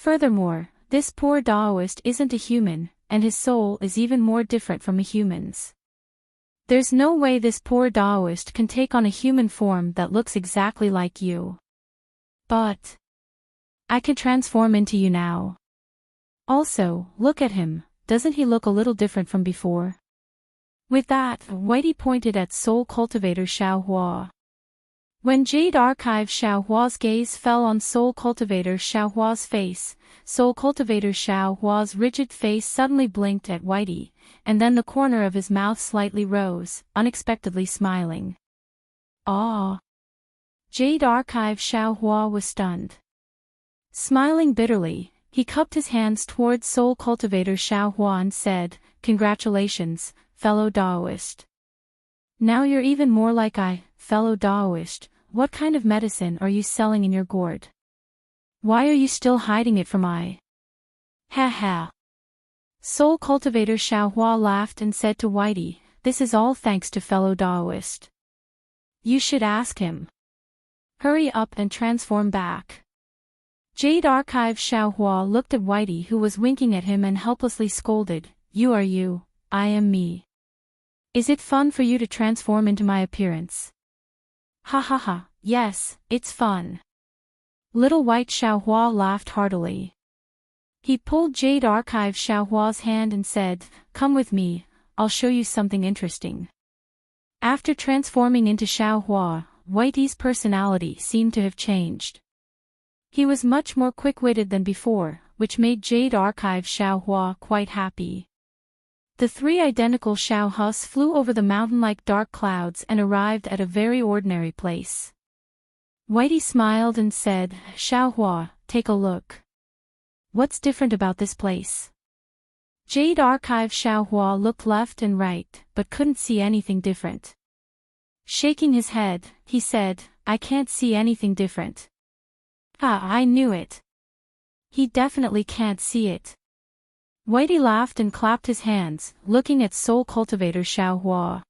Furthermore, this poor Taoist isn't a human, and his soul is even more different from a human's. There's no way this poor Taoist can take on a human form that looks exactly like you. But I can transform into you now. Also, look at him, doesn't he look a little different from before? With that, Whitey pointed at Soul Cultivator Xiaohua. When Jade Archive Xiaohua's gaze fell on Soul Cultivator Xiaohua's face, Soul Cultivator Xiaohua's rigid face suddenly blinked at Whitey, and then the corner of his mouth slightly rose, unexpectedly smiling. "Ah!" Jade Archive Xiaohua was stunned. Smiling bitterly, he cupped his hands towards Soul Cultivator Xiaohua and said, "Congratulations, fellow Taoist. Now you're even more like I, fellow Taoist. What kind of medicine are you selling in your gourd? Why are you still hiding it from I?" "Ha ha." Soul Cultivator Xiaohua laughed and said to Whitey, "This is all thanks to fellow Taoist. You should ask him. Hurry up and transform back." Jade Archive Xiaohua looked at Whitey, who was winking at him, and helplessly scolded, "You are you, I am me. Is it fun for you to transform into my appearance?" "Ha ha ha, yes, it's fun." Little White Xiaohua laughed heartily. He pulled Jade Archive Xiaohua's hand and said, "Come with me, I'll show you something interesting." After transforming into Xiaohua, Whitey's personality seemed to have changed. He was much more quick-witted than before, which made Jade Archive Xiaohua quite happy. The three identical Xiaohus flew over the mountain-like dark clouds and arrived at a very ordinary place. Whitey smiled and said, "Xiaohua, take a look. What's different about this place?" Jade Archive Xiaohua looked left and right, but couldn't see anything different. Shaking his head, he said, "I can't see anything different." "Ah, I knew it. He definitely can't see it." Whitey laughed and clapped his hands, looking at Soul Cultivator Xiaohua.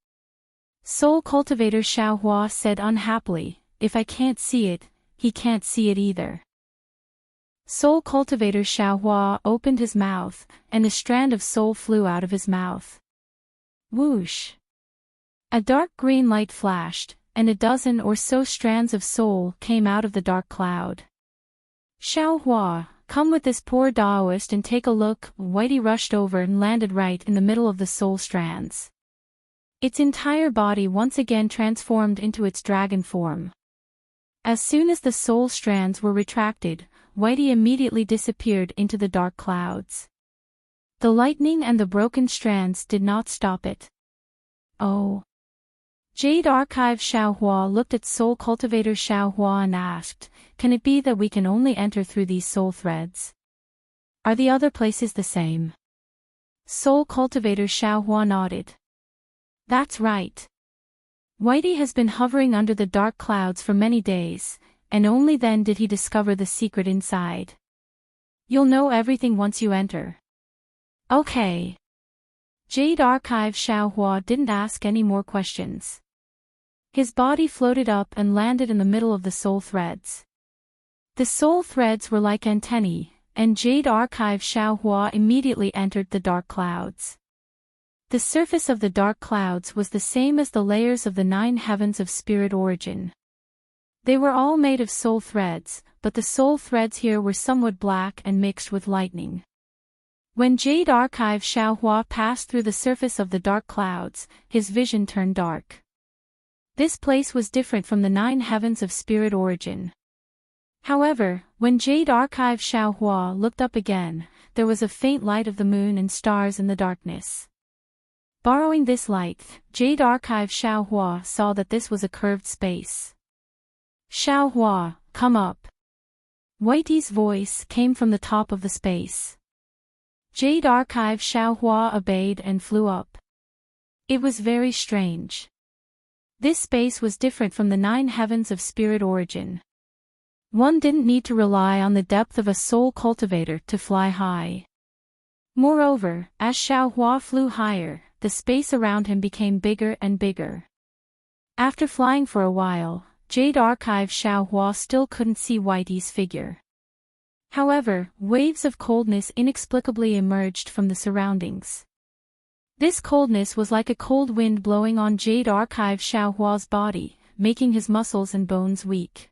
Soul Cultivator Xiaohua said unhappily, "If I can't see it, he can't see it either." Soul Cultivator Xiaohua opened his mouth, and a strand of soul flew out of his mouth. Whoosh! A dark green light flashed, and a dozen or so strands of soul came out of the dark cloud. "Xiaohua, come with this poor Taoist and take a look." Whitey rushed over and landed right in the middle of the soul strands. Its entire body once again transformed into its dragon form. As soon as the soul strands were retracted, Whitey immediately disappeared into the dark clouds. The lightning and the broken strands did not stop it. "Oh." Jade Archive Xiaohua looked at Soul Cultivator Xiaohua and asked, "Can it be that we can only enter through these soul threads? Are the other places the same?" Soul Cultivator Xiaohua nodded. "That's right. Whitey has been hovering under the dark clouds for many days, and only then did he discover the secret inside. You'll know everything once you enter." "Okay." Jade Archive Xiaohua didn't ask any more questions. His body floated up and landed in the middle of the soul threads. The soul threads were like antennae, and Jade Archive Xiaohua immediately entered the dark clouds. The surface of the dark clouds was the same as the layers of the 9 heavens of spirit origin. They were all made of soul threads, but the soul threads here were somewhat black and mixed with lightning. When Jade Archive Xiaohua passed through the surface of the dark clouds, his vision turned dark. This place was different from the 9 heavens of spirit origin. However, when Jade Archive Xiaohua looked up again, there was a faint light of the moon and stars in the darkness. Borrowing this light, Jade Archive Xiaohua saw that this was a curved space. "Xiaohua, come up." Whitey's voice came from the top of the space. Jade Archive Xiaohua obeyed and flew up. It was very strange. This space was different from the 9 heavens of spirit origin. One didn't need to rely on the depth of a soul cultivator to fly high. Moreover, as Xiaohua flew higher, the space around him became bigger and bigger. After flying for a while, Jade Archive Xiaohua still couldn't see Whitey's figure. However, waves of coldness inexplicably emerged from the surroundings. This coldness was like a cold wind blowing on Jade Archive Xiaohua's body, making his muscles and bones weak.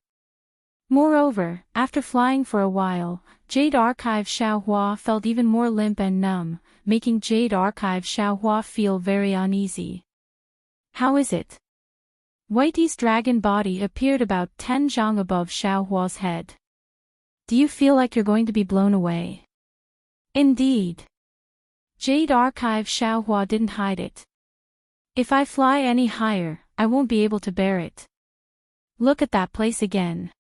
Moreover, after flying for a while, Jade Archive Xiaohua felt even more limp and numb, making Jade Archive Xiaohua feel very uneasy. How is it? Whitey's dragon body appeared about 10 zhang above Xiaohua's head. Do you feel like you're going to be blown away? Indeed. Jade Archive Xiaohua didn't hide it. If I fly any higher, I won't be able to bear it. Look at that place again.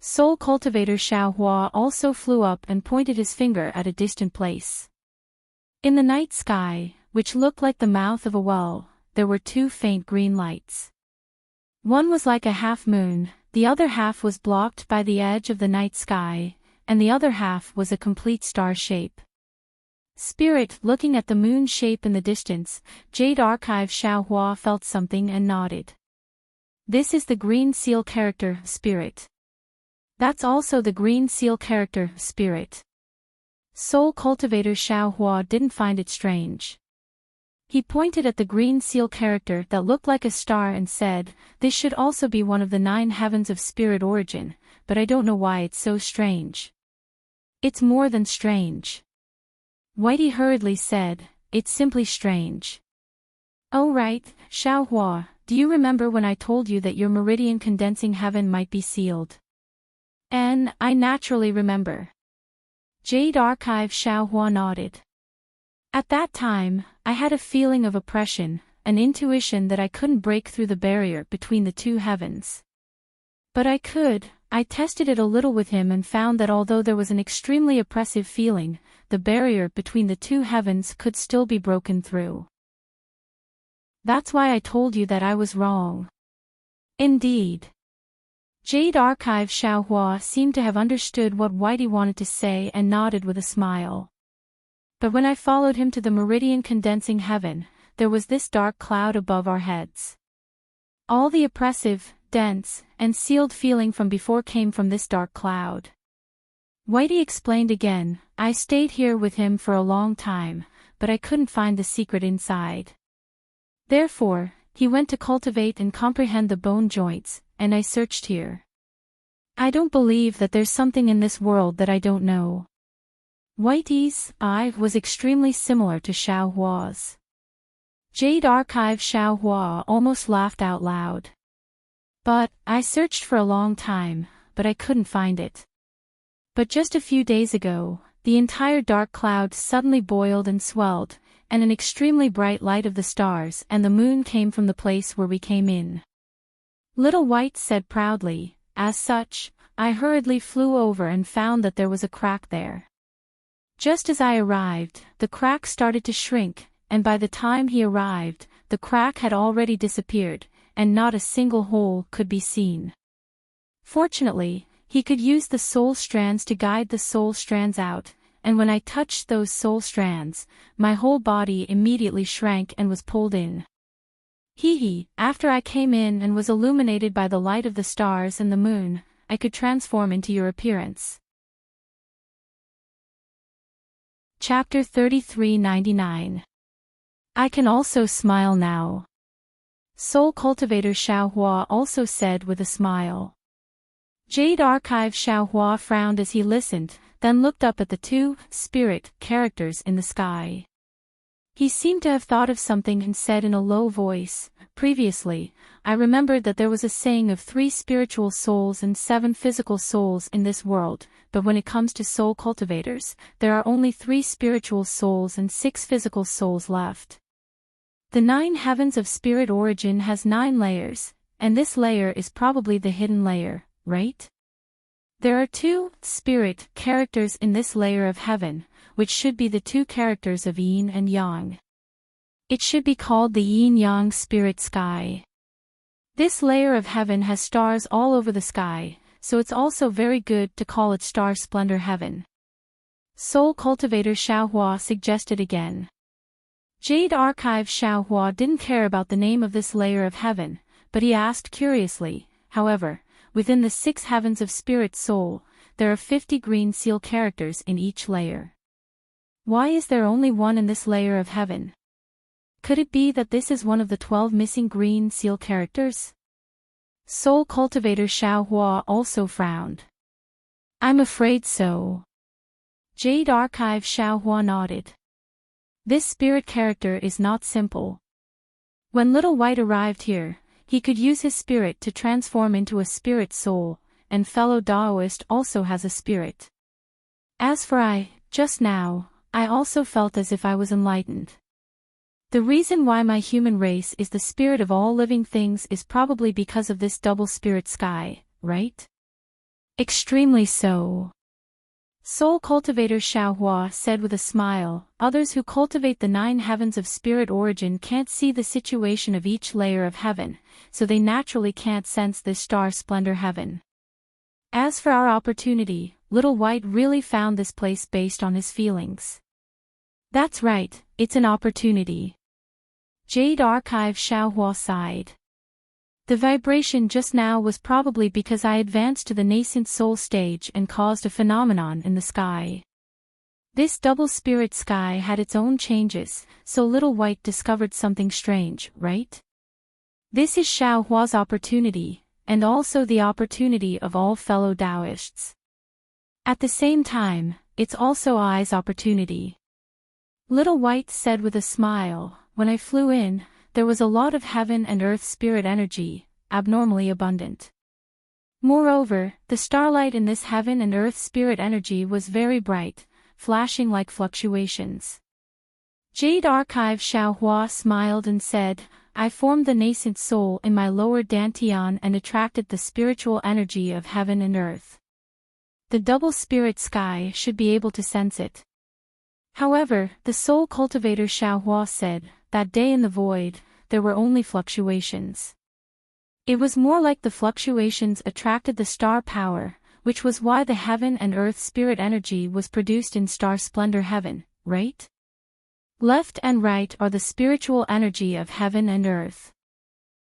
Soul Cultivator Xiaohua also flew up and pointed his finger at a distant place. In the night sky, which looked like the mouth of a well, there were 2 faint green lights. One was like a half moon, the other half was blocked by the edge of the night sky, and the other half was a complete star shape. Spirit, looking at the moon shape in the distance, Jade Archive Xiaohua felt something and nodded. This is the green seal character, Spirit. That's also the green seal character, Spirit. Soul Cultivator Xiaohua didn't find it strange. He pointed at the green seal character that looked like a star and said, "This should also be one of the 9 heavens of spirit origin, but I don't know why it's so strange." It's more than strange. Whitey hurriedly said, "It's simply strange." Oh right, Xiaohua, do you remember when I told you that your meridian condensing heaven might be sealed? And I naturally remember. Jade Archive Xiaohua nodded. At that time, I had a feeling of oppression, an intuition that I couldn't break through the barrier between the 2 heavens. But I could. I tested it a little with him and found that although there was an extremely oppressive feeling, the barrier between the 2 heavens could still be broken through. That's why I told you that I was wrong. Indeed. Jade Archive Xiaohua seemed to have understood what Whitey wanted to say and nodded with a smile. But when I followed him to the meridian condensing heaven, there was this dark cloud above our heads. All the oppressive, dense, and sealed feeling from before came from this dark cloud. Whitey explained again, I stayed here with him for a long time, but I couldn't find the secret inside. Therefore, he went to cultivate and comprehend the bone joints, and I searched here. I don't believe that there's something in this world that I don't know. Whitey's eye was extremely similar to Xiaohua's. Jade Archive Xiaohua almost laughed out loud. But, I searched for a long time, but I couldn't find it. But just a few days ago, the entire dark cloud suddenly boiled and swelled, and an extremely bright light of the stars and the moon came from the place where we came in. Little White said proudly, as such, I hurriedly flew over and found that there was a crack there. Just as I arrived, the crack started to shrink, and by the time he arrived, the crack had already disappeared, and not a single hole could be seen. Fortunately, he could use the soul strands to guide the soul strands out, and when I touched those soul strands, my whole body immediately shrank and was pulled in. After I came in and was illuminated by the light of the stars and the moon, I could transform into your appearance. Chapter 3399. I can also smile now. Soul Cultivator Xiaohua also said with a smile. Jade Archive Xiaohua frowned as he listened, then looked up at the 2 spirit characters in the sky. He seemed to have thought of something and said in a low voice, previously, I remembered that there was a saying of 3 spiritual souls and 7 physical souls in this world, but when it comes to soul cultivators, there are only 3 spiritual souls and 6 physical souls left. The 9 heavens of spirit origin has 9 layers, and this layer is probably the hidden layer, right? There are 2 spirit characters in this layer of heaven, which should be the 2 characters of yin and yang. It should be called the yin-yang spirit sky. This layer of heaven has stars all over the sky, so it's also very good to call it Star Splendor Heaven. Soul Cultivator Xiaohua suggested again. Jade Archive Xiaohua didn't care about the name of this layer of heaven, but he asked curiously, however, within the 6 heavens of spirit soul, there are 50 green seal characters in each layer. Why is there only one in this layer of heaven? Could it be that this is one of the 12 missing green seal characters? Soul Cultivator Xiao Hua also frowned. I'm afraid so. Jade Archive Xiao Hua nodded. This spirit character is not simple. When Little White arrived here, he could use his spirit to transform into a spirit soul, and fellow Daoist also has a spirit. As for just now, I also felt as if I was enlightened. The reason why my human race is the spirit of all living things is probably because of this double spirit sky, right? Extremely so. Soul Cultivator Xiao Hua said with a smile. Others who cultivate the 9 heavens of spirit origin can't see the situation of each layer of heaven, so they naturally can't sense this star splendor heaven. As for our opportunity, Little White really found this place based on his feelings. That's right, it's an opportunity. Jade Archive Xiao Hua sighed. The vibration just now was probably because I advanced to the nascent soul stage and caused a phenomenon in the sky. This double spirit sky had its own changes, so Little White discovered something strange, right? This is Xiao Hua's opportunity, and also the opportunity of all fellow Taoists. At the same time, it's also I's opportunity. Little White said with a smile, when I flew in, there was a lot of heaven and earth spirit energy, abnormally abundant. Moreover, the starlight in this heaven and earth spirit energy was very bright, flashing like fluctuations. Jade Archive Xiao Hua smiled and said, I formed the nascent soul in my lower dantian and attracted the spiritual energy of heaven and earth. The double spirit sky should be able to sense it. However, the soul cultivator Xiao Hua said, that day in the void, there were only fluctuations. It was more like the fluctuations attracted the star power, which was why the heaven and earth spirit energy was produced in star splendor heaven, right? Left and right are the spiritual energy of heaven and earth.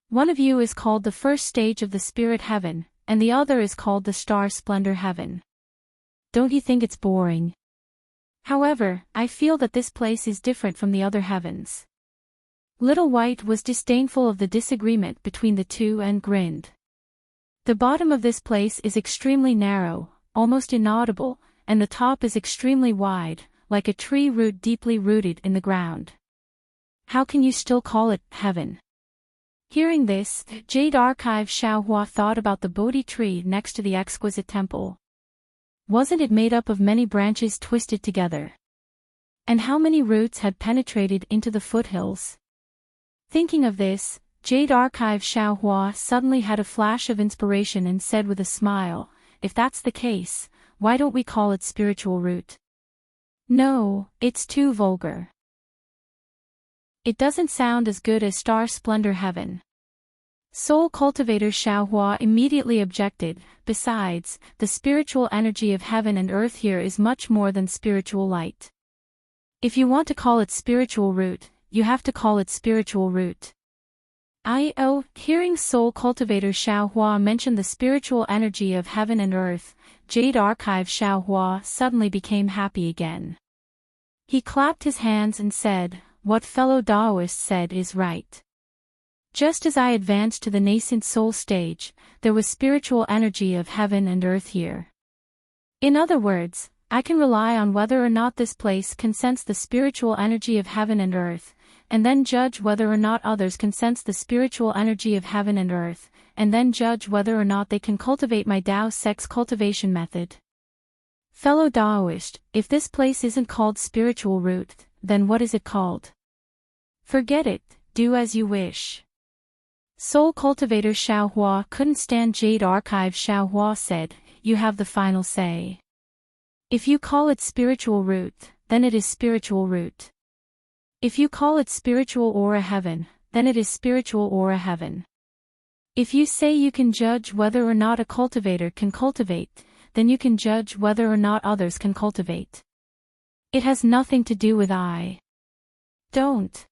One of you is called the first stage of the spirit heaven, and the other is called the star splendor heaven. Don't you think it's boring? However, I feel that this place is different from the other heavens. Little White was disdainful of the disagreement between the two and grinned. The bottom of this place is extremely narrow, almost inaudible, and the top is extremely wide, like a tree root deeply rooted in the ground. How can you still call it heaven? Hearing this, Jade Archive Xiao Hua thought about the Bodhi tree next to the exquisite temple. Wasn't it made up of many branches twisted together? And how many roots had penetrated into the foothills? Thinking of this, Jade Archive Xiao Hua suddenly had a flash of inspiration and said with a smile, if that's the case, why don't we call it spiritual root? No, it's too vulgar. It doesn't sound as good as star splendor heaven. Soul cultivator Xiao Hua immediately objected. Besides, the spiritual energy of heaven and earth here is much more than spiritual light. If you want to call it spiritual root, you have to call it spiritual root. Hearing Soul Cultivator Xiao Hua mention the spiritual energy of heaven and earth, Jade Archive Xiao Hua suddenly became happy again. He clapped his hands and said, what fellow Taoist said is right. Just as I advanced to the nascent soul stage, there was spiritual energy of heaven and earth here. In other words, I can rely on whether or not this place can sense the spiritual energy of heaven and earth, and then judge whether or not others can sense the spiritual energy of heaven and earth, and then judge whether or not they can cultivate my Tao sex cultivation method. Fellow Taoist, if this place isn't called spiritual root, then what is it called? Forget it, do as you wish. Soul Cultivator Xiao Hua couldn't stand Jade Archive Xiao Hua said, you have the final say. If you call it spiritual root, then it is spiritual root. If you call it spiritual aura heaven, then it is spiritual aura heaven. If you say you can judge whether or not a cultivator can cultivate, then you can judge whether or not others can cultivate. It has nothing to do with I. Don't.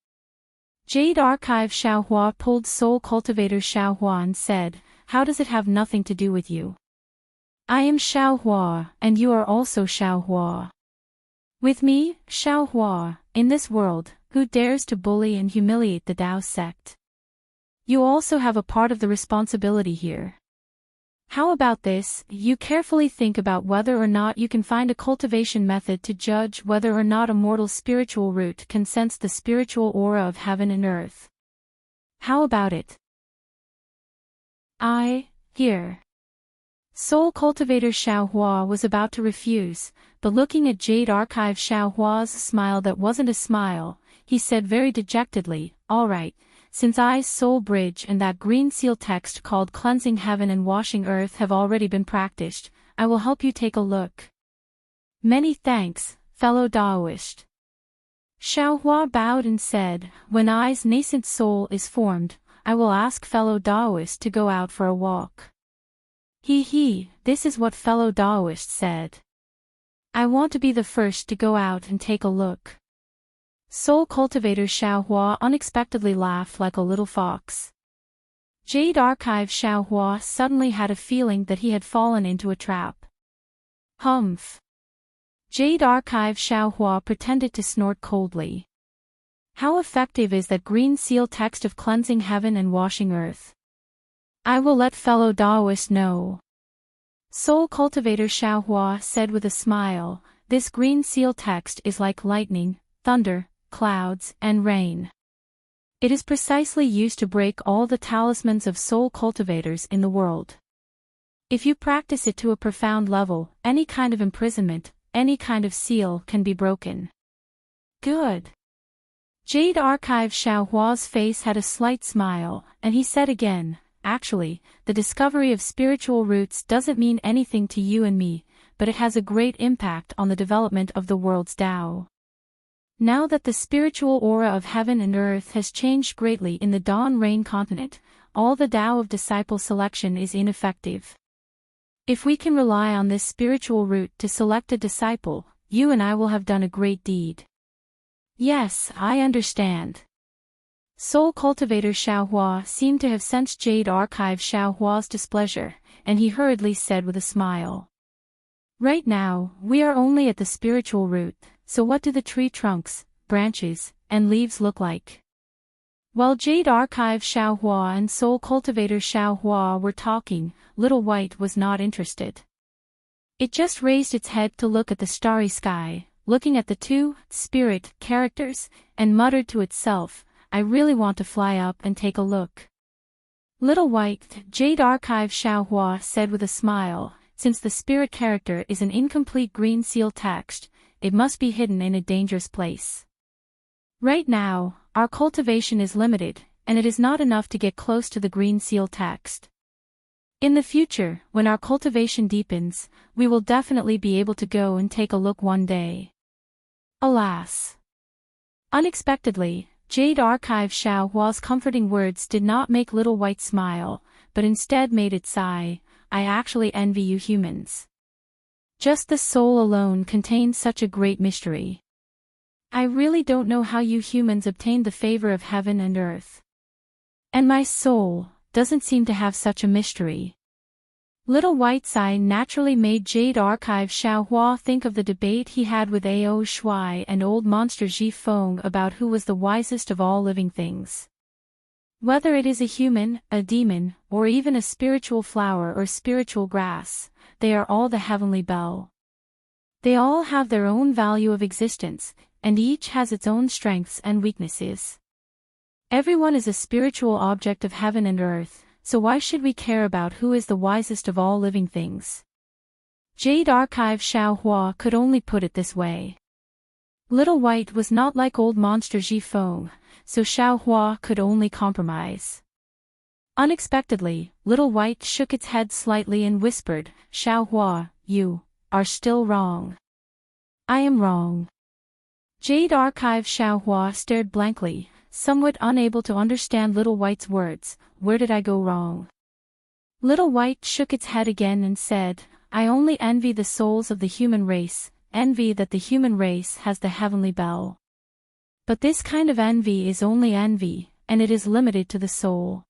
Jade Archive Xiao Hua pulled Soul Cultivator Xiao Hua and said, how does it have nothing to do with you? I am Xiaohua, and you are also Xiaohua. With me, Xiaohua, in this world, who dares to bully and humiliate the Tao sect? You also have a part of the responsibility here. How about this? You carefully think about whether or not you can find a cultivation method to judge whether or not a mortal spiritual root can sense the spiritual aura of heaven and earth. How about it? Here. Soul Cultivator Xiaohua was about to refuse, but looking at Jade Archive Xiaohua's smile that wasn't a smile, he said very dejectedly, "All right. Since I's soul bridge and that green seal text called Cleansing Heaven and Washing Earth have already been practiced, I will help you take a look." "Many thanks, fellow Daoist." Xiaohua bowed and said, "When I's nascent soul is formed, I will ask fellow Daoist to go out for a walk." This is what fellow Daoist said. "I want to be the first to go out and take a look." Soul Cultivator Xiaohua unexpectedly laughed like a little fox. Jade Archive Xiaohua suddenly had a feeling that he had fallen into a trap. Humph. Jade Archive Xiaohua pretended to snort coldly. How effective is that green seal text of Cleansing Heaven and Washing Earth? I will let fellow Daoist know. Soul Cultivator Xiaohua said with a smile, "This green seal text is like lightning, thunder, clouds, and rain. It is precisely used to break all the talismans of soul cultivators in the world. If you practice it to a profound level, any kind of imprisonment, any kind of seal can be broken." Good. Jade Archive Xiaohua's face had a slight smile, and he said again, "Actually, the discovery of spiritual roots doesn't mean anything to you and me, but it has a great impact on the development of the world's Tao. Now that the spiritual aura of heaven and earth has changed greatly in the Dawn Rain continent, all the Tao of disciple selection is ineffective. If we can rely on this spiritual root to select a disciple, you and I will have done a great deed." "Yes, I understand." Soul Cultivator Xiaohua seemed to have sensed Jade Archive Xiaohua's displeasure, and he hurriedly said with a smile, "Right now, we are only at the spiritual root, so what do the tree trunks, branches, and leaves look like?" While Jade Archive Xiaohua and Soul Cultivator Xiaohua were talking, Little White was not interested. It just raised its head to look at the starry sky, looking at the two spirit characters, and muttered to itself, "I really want to fly up and take a look." "Little White," Jade Archive Xiaohua said with a smile, "since the spirit character is an incomplete green seal text, it must be hidden in a dangerous place. Right now, our cultivation is limited, and it is not enough to get close to the green seal text. In the future, when our cultivation deepens, we will definitely be able to go and take a look one day." Alas! Unexpectedly, Jade Archive Xiaohua's comforting words did not make Little White smile, but instead made it sigh, "I actually envy you humans. Just the soul alone contains such a great mystery. I really don't know how you humans obtained the favor of heaven and earth. And my soul doesn't seem to have such a mystery." Little White's eye naturally made Jade Archive Xiaohua think of the debate he had with Ao Shui and old monster Ji Feng about who was the wisest of all living things. Whether it is a human, a demon, or even a spiritual flower or spiritual grass, they are all the heavenly bell. They all have their own value of existence, and each has its own strengths and weaknesses. Everyone is a spiritual object of heaven and earth, so why should we care about who is the wisest of all living things? Jade Archive Xiaohua could only put it this way. Little White was not like old monster Ji Feng, so Xiaohua could only compromise. Unexpectedly, Little White shook its head slightly and whispered, "Xiaohua, you are still wrong." "I am wrong." Jade Archive Xiaohua stared blankly, somewhat unable to understand Little White's words. "Where did I go wrong?" Little White shook its head again and said, "I only envy the souls of the human race, envy that the human race has the heavenly bell. But this kind of envy is only envy, and it is limited to the soul.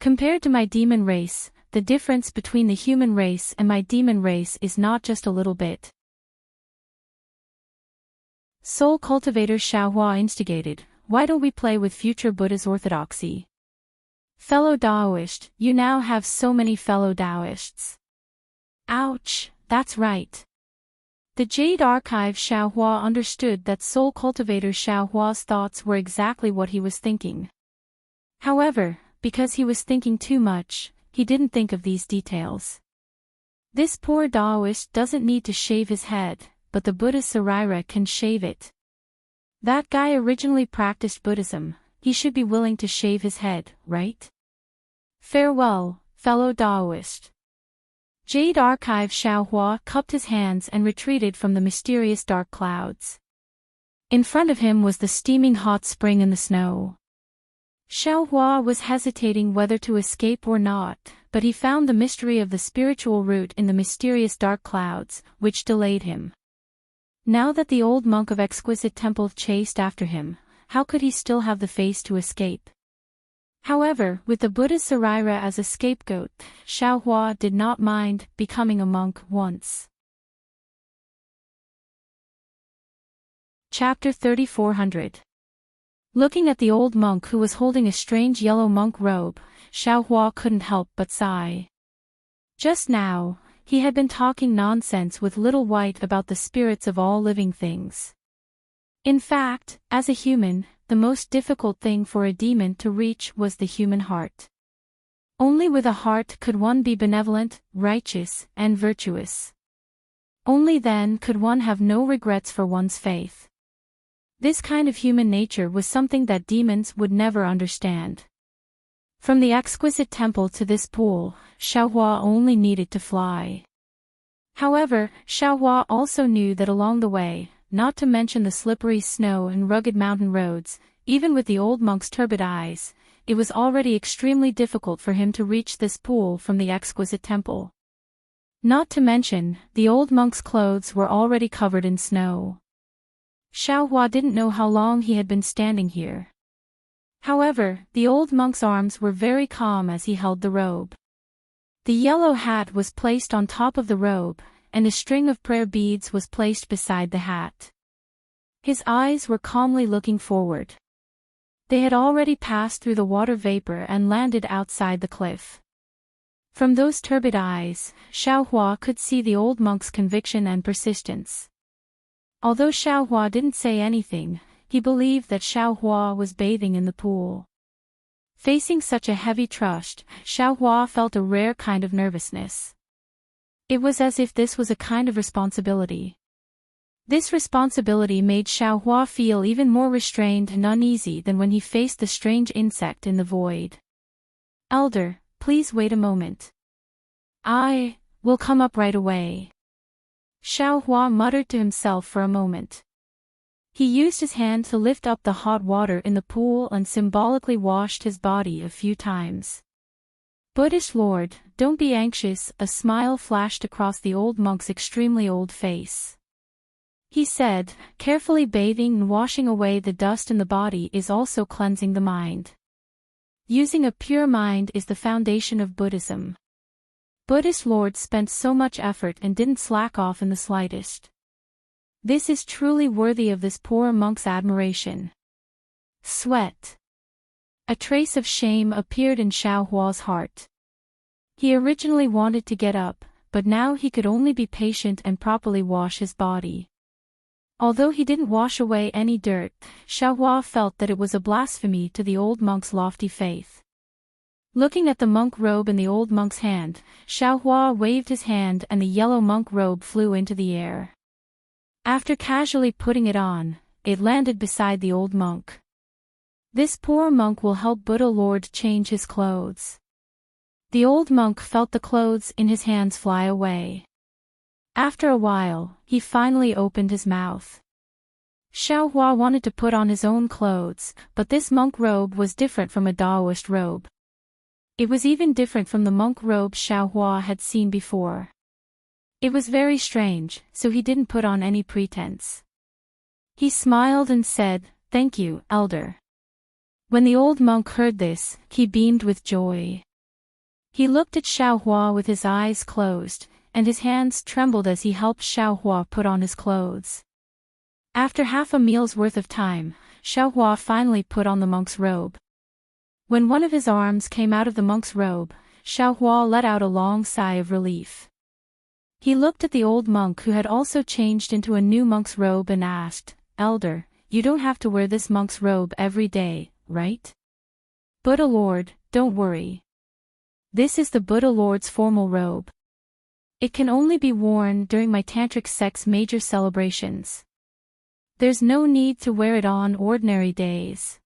Compared to my demon race, the difference between the human race and my demon race is not just a little bit. Soul Cultivator Xiaohua instigated, why don't we play with future Buddha's orthodoxy? Fellow Taoist, you now have so many fellow Taoists. Ouch, that's right. The Jade Archive Xiaohua understood that Soul Cultivator Xiaohua's thoughts were exactly what he was thinking. However, because he was thinking too much, he didn't think of these details. This poor Taoist doesn't need to shave his head, but the Buddha's Sarira can shave it. That guy originally practiced Buddhism, he should be willing to shave his head, right? Farewell, fellow Taoist. Jade Archive Xiaohua cupped his hands and retreated from the mysterious dark clouds. In front of him was the steaming hot spring in the snow. Xiaohua was hesitating whether to escape or not, but he found the mystery of the spiritual route in the mysterious dark clouds, which delayed him. Now that the old monk of Exquisite Temple chased after him, how could he still have the face to escape? However, with the Buddha's Sarira as a scapegoat, Xiaohua did not mind becoming a monk once. Chapter 3400. Looking at the old monk who was holding a strange yellow monk robe, Xiaohua couldn't help but sigh. Just now, he had been talking nonsense with Little White about the spirits of all living things. In fact, as a human, the most difficult thing for a demon to reach was the human heart. Only with a heart could one be benevolent, righteous, and virtuous. Only then could one have no regrets for one's faith. This kind of human nature was something that demons would never understand. From the Exquisite Temple to this pool, Xiaohua only needed to fly. However, Xiaohua also knew that along the way, not to mention the slippery snow and rugged mountain roads, even with the old monk's turbid eyes, it was already extremely difficult for him to reach this pool from the Exquisite Temple. Not to mention, the old monk's clothes were already covered in snow. Xiaohua didn't know how long he had been standing here. However, the old monk's arms were very calm as he held the robe. The yellow hat was placed on top of the robe, and a string of prayer beads was placed beside the hat. His eyes were calmly looking forward. They had already passed through the water vapor and landed outside the cliff. From those turbid eyes, Xiaohua could see the old monk's conviction and persistence. Although Xiaohua didn't say anything, he believed that Xiaohua was bathing in the pool. Facing such a heavy trust, Xiaohua felt a rare kind of nervousness. It was as if this was a kind of responsibility. This responsibility made Xiaohua feel even more restrained and uneasy than when he faced the strange insect in the void. "Elder, please wait a moment. I will come up right away." Xiaohua muttered to himself for a moment. He used his hand to lift up the hot water in the pool and symbolically washed his body a few times. "Buddhist Lord, don't be anxious," a smile flashed across the old monk's extremely old face. He said, "Carefully bathing and washing away the dust in the body is also cleansing the mind. Using a pure mind is the foundation of Buddhism." Buddhist Lord spent so much effort and didn't slack off in the slightest. This is truly worthy of this poor monk's admiration. Sweat. A trace of shame appeared in Xiaohua's heart. He originally wanted to get up, but now he could only be patient and properly wash his body. Although he didn't wash away any dirt, Xiaohua felt that it was a blasphemy to the old monk's lofty faith. Looking at the monk robe in the old monk's hand, Xiaohua waved his hand and the yellow monk robe flew into the air. After casually putting it on, it landed beside the old monk. This poor monk will help Buddha Lord change his clothes. The old monk felt the clothes in his hands fly away. After a while, he finally opened his mouth. Xiaohua wanted to put on his own clothes, but this monk robe was different from a Taoist robe. It was even different from the monk robe Xiaohua had seen before. It was very strange, so he didn't put on any pretense. He smiled and said, "Thank you, elder." When the old monk heard this, he beamed with joy. He looked at Xiaohua with his eyes closed, and his hands trembled as he helped Xiaohua put on his clothes. After half a meal's worth of time, Xiaohua finally put on the monk's robe. When one of his arms came out of the monk's robe, Xiaohua let out a long sigh of relief. He looked at the old monk who had also changed into a new monk's robe and asked, "Elder, you don't have to wear this monk's robe every day, right?" "Buddha Lord, don't worry. This is the Buddha Lord's formal robe. It can only be worn during my tantric sect's major celebrations. There's no need to wear it on ordinary days."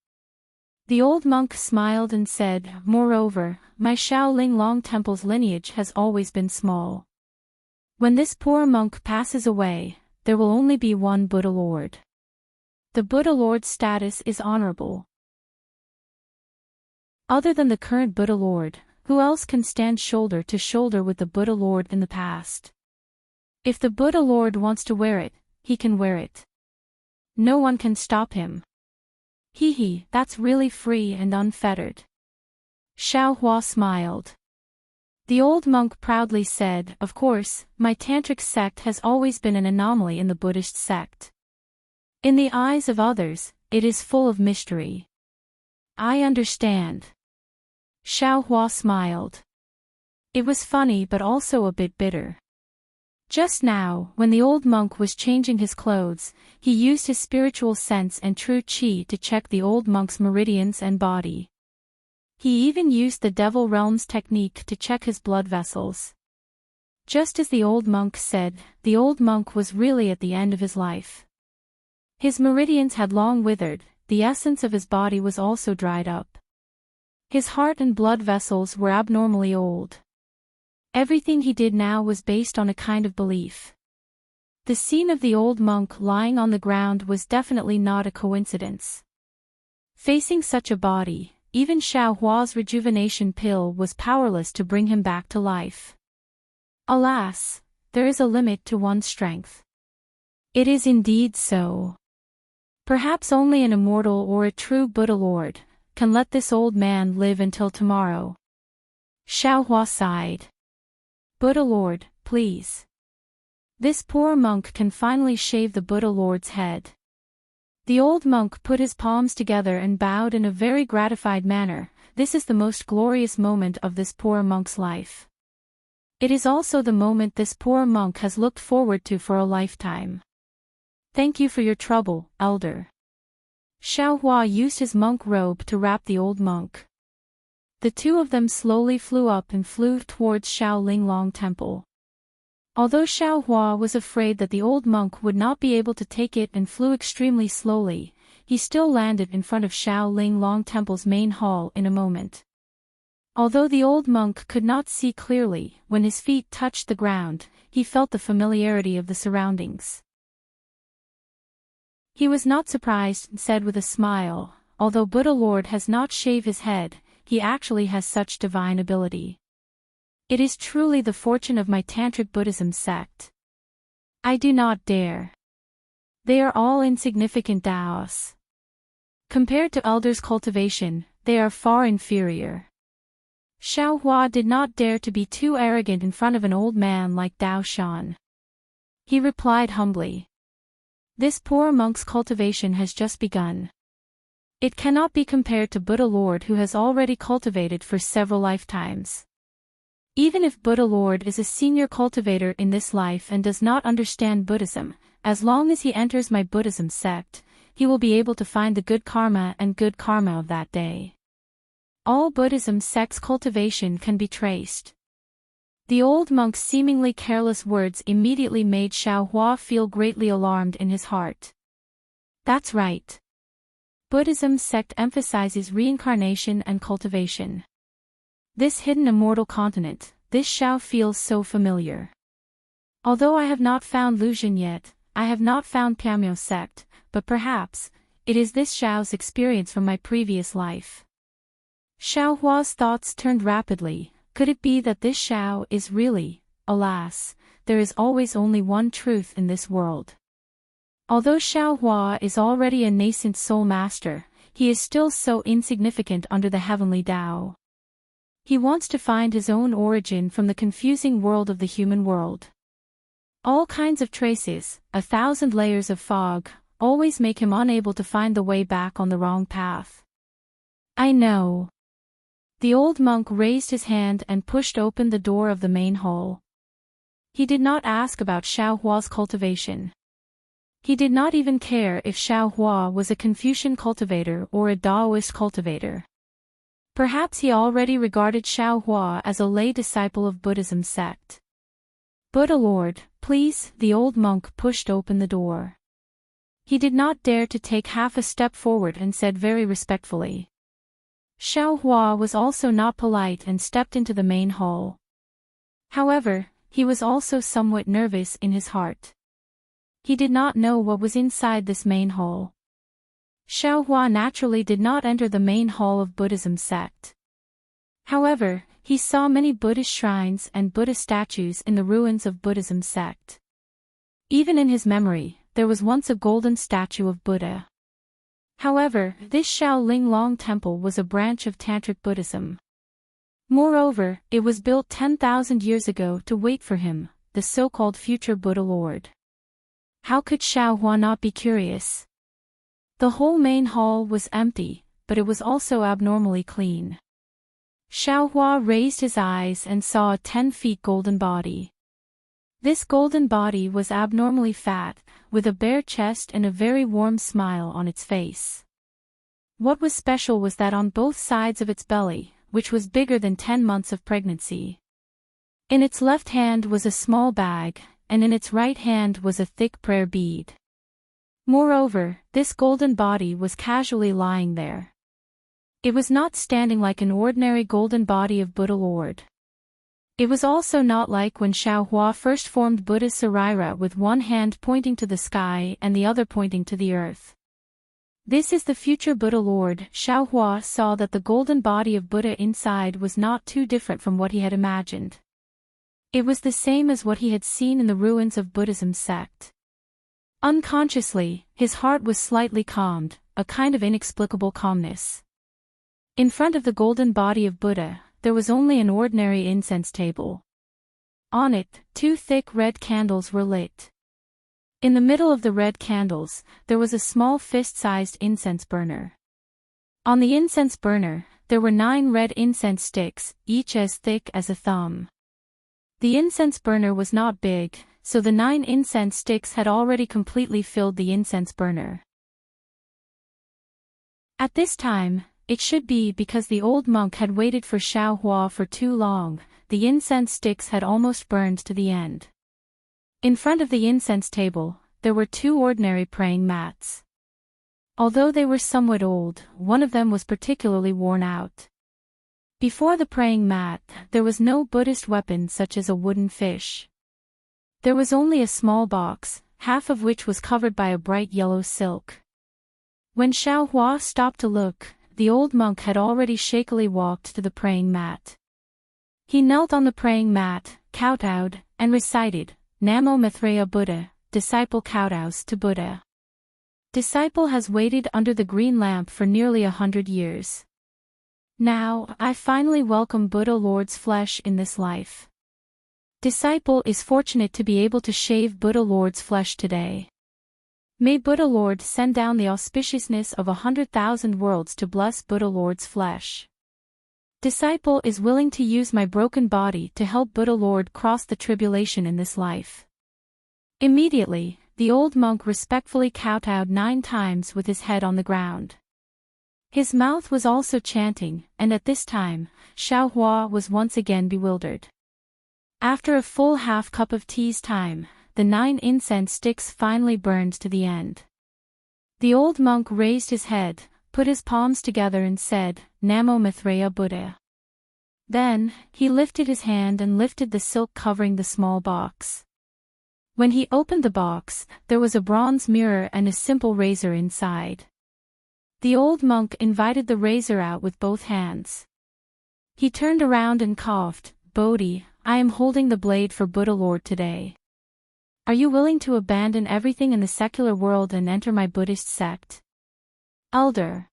The old monk smiled and said, "Moreover, my Shaolin Long Temple's lineage has always been small. When this poor monk passes away, there will only be one Buddha Lord. The Buddha Lord's status is honorable. Other than the current Buddha Lord, who else can stand shoulder to shoulder with the Buddha Lord in the past? If the Buddha Lord wants to wear it, he can wear it. No one can stop him. Hee, that's really free and unfettered." Xiaohua smiled. The old monk proudly said, "Of course, my tantric sect has always been an anomaly in the Buddhist sect. In the eyes of others, it is full of mystery." "I understand." Xiaohua smiled. It was funny but also a bit bitter. Just now, when the old monk was changing his clothes, he used his spiritual sense and true qi to check the old monk's meridians and body. He even used the Devil Realms technique to check his blood vessels. Just as the old monk said, the old monk was really at the end of his life. His meridians had long withered, the essence of his body was also dried up. His heart and blood vessels were abnormally old. Everything he did now was based on a kind of belief. The scene of the old monk lying on the ground was definitely not a coincidence. Facing such a body, even Xiaohua's rejuvenation pill was powerless to bring him back to life. Alas, there is a limit to one's strength. It is indeed so. Perhaps only an immortal or a true Buddha Lord can let this old man live until tomorrow. Xiaohua sighed. "Buddha Lord, please. This poor monk can finally shave the Buddha Lord's head." The old monk put his palms together and bowed in a very gratified manner. This is the most glorious moment of this poor monk's life. It is also the moment this poor monk has looked forward to for a lifetime. "Thank you for your trouble, elder." Xiaohua used his monk robe to wrap the old monk. The two of them slowly flew up and flew towards Shaolin Long Temple. Although Xiaohua was afraid that the old monk would not be able to take it and flew extremely slowly, he still landed in front of Shaolin Long Temple's main hall in a moment. Although the old monk could not see clearly, when his feet touched the ground, he felt the familiarity of the surroundings. He was not surprised and said with a smile, "Although Buddha Lord has not shaved his head, he actually has such divine ability. It is truly the fortune of my Tantric Buddhism sect. I do not dare. They are all insignificant Taoists. Compared to Elder's cultivation, they are far inferior." Xiaohua did not dare to be too arrogant in front of an old man like Dao Shan. He replied humbly, "This poor monk's cultivation has just begun. It cannot be compared to Buddha Lord who has already cultivated for several lifetimes. Even if Buddha Lord is a senior cultivator in this life and does not understand Buddhism, as long as he enters my Buddhism sect, he will be able to find the good karma and good karma of that day. All Buddhism sect's cultivation can be traced." The old monk's seemingly careless words immediately made Xiaohua feel greatly alarmed in his heart. That's right. Buddhism sect emphasizes reincarnation and cultivation. This hidden immortal continent, this Xiao feels so familiar. Although I have not found Lucian yet, I have not found Piamyo sect, but perhaps, it is this Xiao's experience from my previous life. Xiaohua's thoughts turned rapidly. Could it be that this Xiao is really, alas, there is always only one truth in this world. Although Xiaohua is already a nascent soul master, he is still so insignificant under the heavenly Tao. He wants to find his own origin from the confusing world of the human world. All kinds of traces, 1,000 layers of fog, always make him unable to find the way back on the wrong path. I know. The old monk raised his hand and pushed open the door of the main hall. He did not ask about Xiaohua's cultivation. He did not even care if Xiaohua was a Confucian cultivator or a Taoist cultivator. Perhaps he already regarded Xiaohua as a lay disciple of Buddhism sect. Buddha Lord, please, the old monk pushed open the door. He did not dare to take half a step forward and said very respectfully. Xiaohua was also not polite and stepped into the main hall. However, he was also somewhat nervous in his heart. He did not know what was inside this main hall. Xiaohua naturally did not enter the main hall of Buddhism sect. However, he saw many Buddhist shrines and Buddha statues in the ruins of Buddhism sect. Even in his memory, there was once a golden statue of Buddha. However, this Shaolin Long Temple was a branch of Tantric Buddhism. Moreover, it was built 10,000 years ago to wait for him, the so-called future Buddha Lord. How could Xiaohua not be curious? The whole main hall was empty, but it was also abnormally clean. Xiaohua raised his eyes and saw a 10-feet golden body. This golden body was abnormally fat, with a bare chest and a very warm smile on its face. What was special was that on both sides of its belly, which was bigger than 10 months of pregnancy. In its left hand was a small bag, and in its right hand was a thick prayer bead. Moreover, this golden body was casually lying there. It was not standing like an ordinary golden body of Buddha Lord. It was also not like when Xiaohua first formed Buddha Sarira with one hand pointing to the sky and the other pointing to the earth. This is the future Buddha Lord. Xiaohua saw that the golden body of Buddha inside was not too different from what he had imagined. It was the same as what he had seen in the ruins of Buddhism sect. Unconsciously, his heart was slightly calmed, a kind of inexplicable calmness. In front of the golden body of Buddha, there was only an ordinary incense table. On it, 2 thick red candles were lit. In the middle of the red candles, there was a small fist-sized incense burner. On the incense burner, there were 9 red incense sticks, each as thick as a thumb. The incense burner was not big, so the 9 incense sticks had already completely filled the incense burner. At this time, it should be because the old monk had waited for Xiaohua for too long, the incense sticks had almost burned to the end. In front of the incense table, there were 2 ordinary praying mats. Although they were somewhat old, one of them was particularly worn out. Before the praying mat, there was no Buddhist weapon such as a wooden fish. There was only a small box, half of which was covered by a bright yellow silk. When Xiaohua stopped to look, the old monk had already shakily walked to the praying mat. He knelt on the praying mat, kowtowed, and recited, Namo Maitreya Buddha, disciple kowtows to Buddha. Disciple has waited under the green lamp for nearly 100 years. Now, I finally welcome Buddha Lord's flesh in this life. Disciple is fortunate to be able to shave Buddha Lord's flesh today. May Buddha Lord send down the auspiciousness of 100,000 worlds to bless Buddha Lord's flesh. Disciple is willing to use my broken body to help Buddha Lord cross the tribulation in this life. Immediately, the old monk respectfully kowtowed 9 times with his head on the ground. His mouth was also chanting, and at this time, Xiaohua was once again bewildered. After a full half cup of tea's time, the 9 incense sticks finally burned to the end. The old monk raised his head, put his palms together and said, Namo Maitreya Buddha. Then, he lifted his hand and lifted the silk covering the small box. When he opened the box, there was a bronze mirror and a simple razor inside. The old monk invited the razor out with both hands. He turned around and coughed, Bodhi, I am holding the blade for Buddha Lord today. Are you willing to abandon everything in the secular world and enter my Buddhist sect? Elder.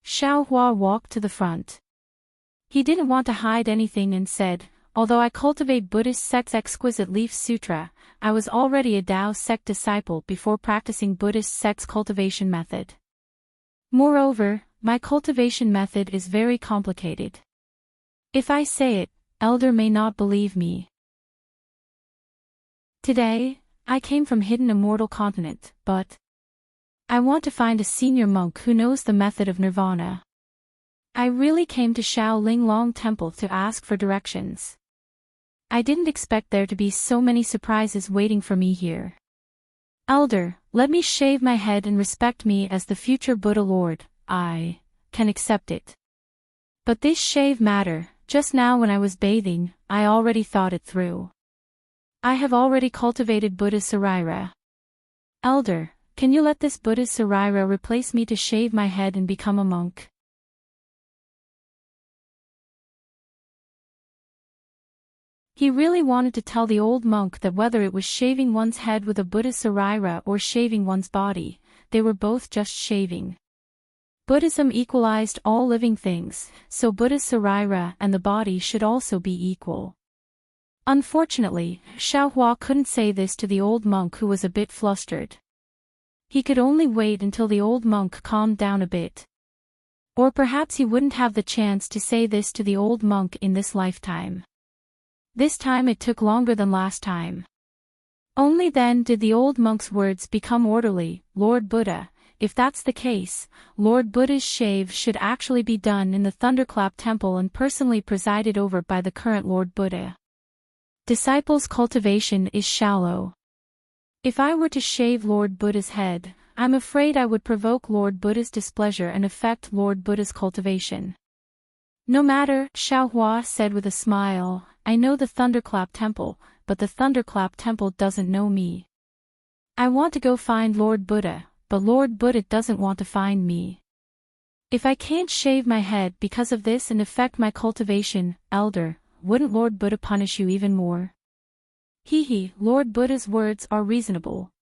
Xiaohua walked to the front. He didn't want to hide anything and said, although I cultivate Buddhist sect's exquisite leaf sutra, I was already a Tao sect disciple before practicing Buddhist sect's cultivation method. Moreover, my cultivation method is very complicated. If I say it, Elder may not believe me. Today, I came from hidden immortal continent, but I want to find a senior monk who knows the method of nirvana. I really came to Shaolin Long Temple to ask for directions. I didn't expect there to be so many surprises waiting for me here. Elder, let me shave my head and respect me as the future Buddha Lord. I can accept it. But this shave matter, just now when I was bathing, I already thought it through. I have already cultivated Buddha Sarira. Elder, can you let this Buddha Sarira replace me to shave my head and become a monk? He really wanted to tell the old monk that whether it was shaving one's head with a Buddha Sarira or shaving one's body, they were both just shaving. Buddhism equalized all living things, so Buddha Sarira and the body should also be equal. Unfortunately, Xiaohua couldn't say this to the old monk who was a bit flustered. He could only wait until the old monk calmed down a bit. Or perhaps he wouldn't have the chance to say this to the old monk in this lifetime. This time it took longer than last time. Only then did the old monk's words become orderly. Lord Buddha, if that's the case, Lord Buddha's shave should actually be done in the Thunderclap Temple and personally presided over by the current Lord Buddha. Disciples' cultivation is shallow. If I were to shave Lord Buddha's head, I'm afraid I would provoke Lord Buddha's displeasure and affect Lord Buddha's cultivation. No matter, Xiaohua said with a smile, I know the Thunderclap Temple, but the Thunderclap Temple doesn't know me. I want to go find Lord Buddha, but Lord Buddha doesn't want to find me. If I can't shave my head because of this and affect my cultivation, Elder, wouldn't Lord Buddha punish you even more? Hee, Lord Buddha's words are reasonable.